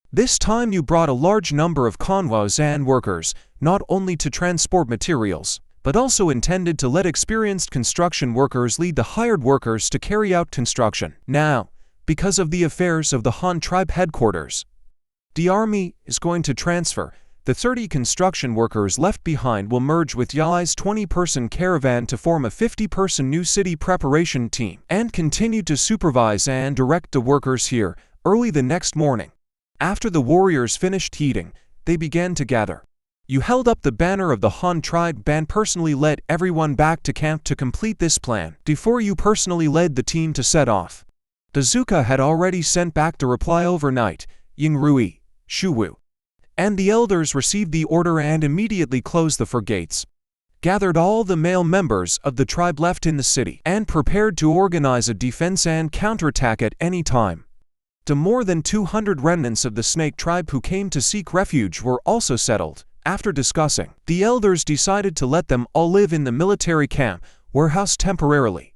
This time you brought a large number of convoys and workers, not only to transport materials, but also intended to let experienced construction workers lead the hired workers to carry out construction. Now, because of the affairs of the Han tribe headquarters, the army is going to transfer. The 30 construction workers left behind will merge with Yaid's 20-person caravan to form a 50-person new city preparation team and continue to supervise and direct the workers here. Early the next morning, after the warriors finished eating, they began to gather. You held up the banner of the Han tribe and personally led everyone back to camp to complete this plan before you personally led the team to set off. Bazooka had already sent back the reply overnight. Yingrui, Shuwu, and the elders received the order and immediately closed the four gates, gathered all the male members of the tribe left in the city, and prepared to organize a defense and counterattack at any time. The more than 200 remnants of the snake tribe who came to seek refuge were also settled. After discussing, the elders decided to let them all live in the military camp warehouse temporarily.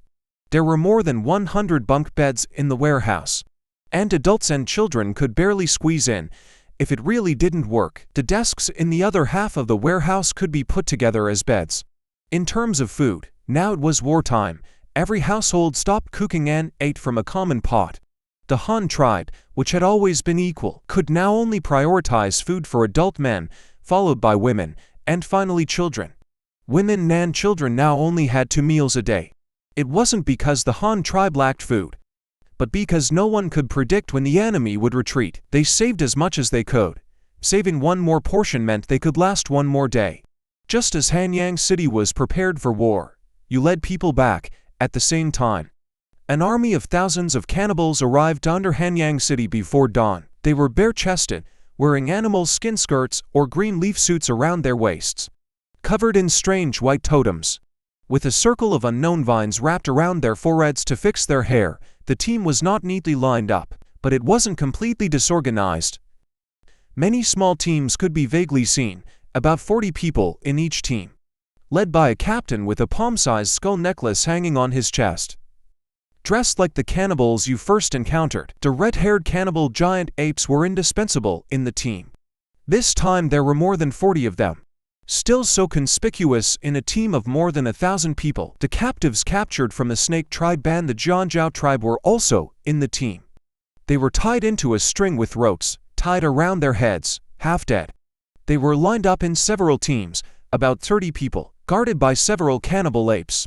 There were more than 100 bunk beds in the warehouse, and adults and children could barely squeeze in. If it really didn't work, the desks in the other half of the warehouse could be put together as beds. In terms of food, now it was wartime. Every household stopped cooking and ate from a common pot. The Han tribe, which had always been equal, could now only prioritize food for adult men, followed by women, and finally children. Women and children now only had 2 meals a day. It wasn't because the Han tribe lacked food, but because no one could predict when the enemy would retreat. They saved as much as they could. Saving one more portion meant they could last one more day. Just as Hanyang city was prepared for war, you led people back. At the same time, an army of thousands of cannibals arrived under Hanyang city before dawn. They were bare-chested, wearing animal skin skirts or green leaf suits around their waists, covered in strange white totems, with a circle of unknown vines wrapped around their foreheads to fix their hair. The team was not neatly lined up, but it wasn't completely disorganized. Many small teams could be vaguely seen, about 40 people in each team, led by a captain with a palm-sized skull necklace hanging on his chest. Dressed like the cannibals you first encountered, the red-haired cannibal giant apes were indispensable in the team. This time there were more than 40 of them. Still so conspicuous in a team of more than 1,000 people, the captives captured from the snake tribe and the Jianzhou tribe were also in the team. They were tied into a string with ropes, tied around their heads, half dead. They were lined up in several teams, about 30 people, guarded by several cannibal apes.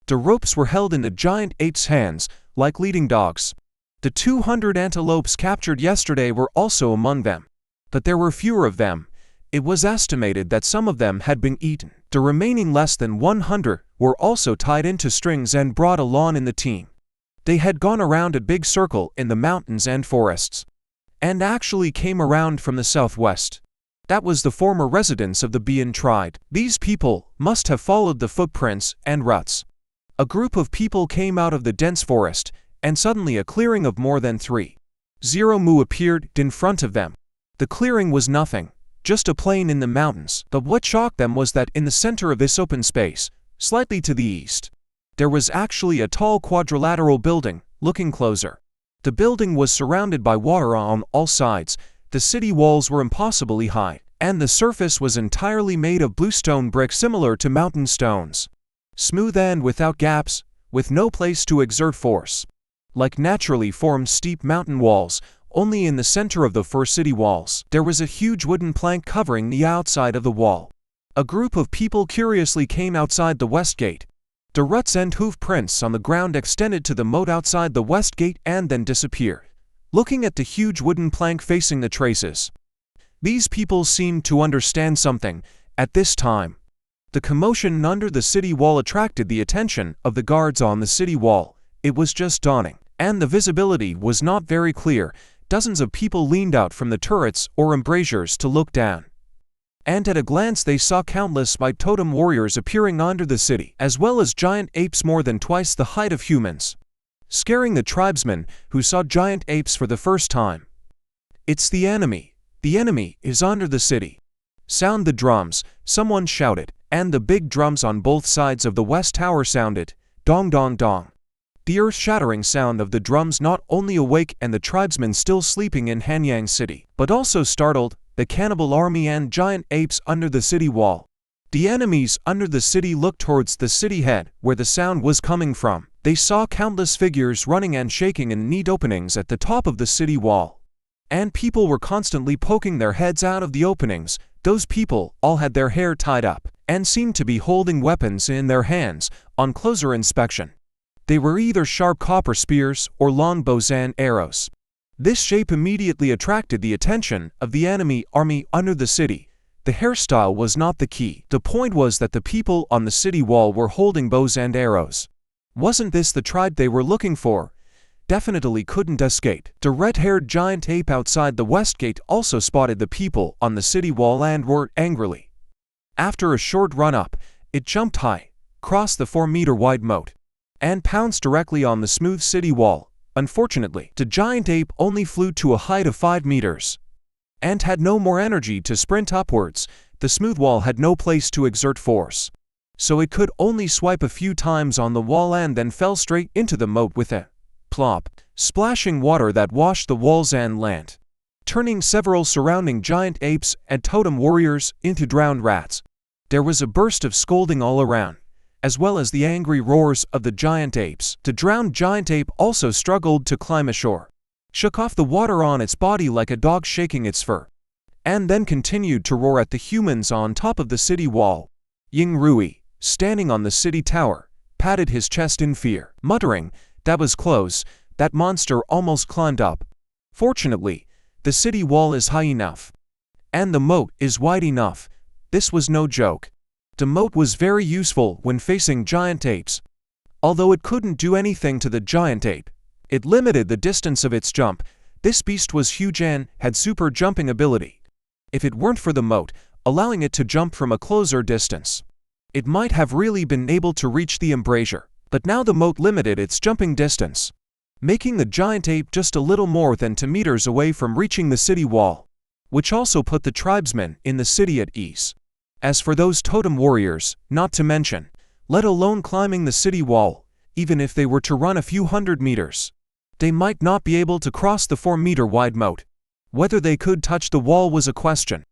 The ropes were held in the giant apes' hands, like leading dogs. The 200 antelopes captured yesterday were also among them, but there were fewer of them. It was estimated that some of them had been eaten. The remaining less than 100 were also tied into strings and brought along in the team. They had gone around a big circle in the mountains and forests, and actually came around from the southwest. That was the former residence of the Bian tribe. These people must have followed the footprints and ruts. A group of people came out of the dense forest, and suddenly a clearing of more than 3. Zero Mu appeared in front of them. The clearing was nothing, just a plain in the mountains. But what shocked them was that in the center of this open space, slightly to the east, there was actually a tall quadrilateral building. Looking closer, the building was surrounded by water on all sides. The city walls were impossibly high, and the surface was entirely made of bluestone brick similar to mountain stones. Smooth and without gaps, with no place to exert force. Like naturally formed steep mountain walls, only in the center of the 4 city walls, there was a huge wooden plank covering the outside of the wall. A group of people curiously came outside the west gate. The ruts and hoof prints on the ground extended to the moat outside the west gate and then disappeared. Looking at the huge wooden plank facing the traces, these people seemed to understand something. At this time, the commotion under the city wall attracted the attention of the guards on the city wall. It was just dawning, and the visibility was not very clear. Dozens of people leaned out from the turrets or embrasures to look down, and at a glance they saw countless white totem warriors appearing under the city, as well as giant apes more than twice the height of humans, scaring the tribesmen who saw giant apes for the first time. It's the enemy. The enemy is under the city. Sound the drums, someone shouted, and the big drums on both sides of the west tower sounded, dong dong dong. The earth-shattering sound of the drums not only awakened the tribesmen still sleeping in Hanyang city, but also startled the cannibal army and giant apes under the city wall. The enemies under the city looked towards the city head, where the sound was coming from. They saw countless figures running and shaking in neat openings at the top of the city wall. And people were constantly poking their heads out of the openings. Those people all had their hair tied up, and seemed to be holding weapons in their hands. On closer inspection, they were either sharp copper spears or long bows and arrows. This shape immediately attracted the attention of the enemy army under the city. The hairstyle was not the key. The point was that the people on the city wall were holding bows and arrows. Wasn't this the tribe they were looking for? Definitely couldn't escape. The red-haired giant ape outside the west gate also spotted the people on the city wall and roared angrily. After a short run-up, it jumped high, crossed the 4-meter-wide moat, and pounced directly on the smooth city wall. Unfortunately, the giant ape only flew to a height of 5 meters, and had no more energy to sprint upwards. The smooth wall had no place to exert force, so it could only swipe a few times on the wall and then fell straight into the moat with a plop, splashing water that washed the walls and land, turning several surrounding giant apes and totem warriors into drowned rats. There was a burst of scolding all around, as well as the angry roars of the giant apes. The drowned giant ape also struggled to climb ashore, shook off the water on its body like a dog shaking its fur, and then continued to roar at the humans on top of the city wall. Ying Rui, standing on the city tower, patted his chest in fear, muttering, "That was close, that monster almost climbed up." Fortunately, the city wall is high enough, and the moat is wide enough. This was no joke. The moat was very useful when facing giant apes. Although it couldn't do anything to the giant ape, it limited the distance of its jump. This beast was huge and had super jumping ability. If it weren't for the moat, allowing it to jump from a closer distance, it might have really been able to reach the embrasure. But now the moat limited its jumping distance, making the giant ape just a little more than 2 meters away from reaching the city wall, which also put the tribesmen in the city at ease. As for those totem warriors, not to mention, let alone climbing the city wall, even if they were to run a few hundred meters, they might not be able to cross the 4-meter-wide moat. Whether they could touch the wall was a question.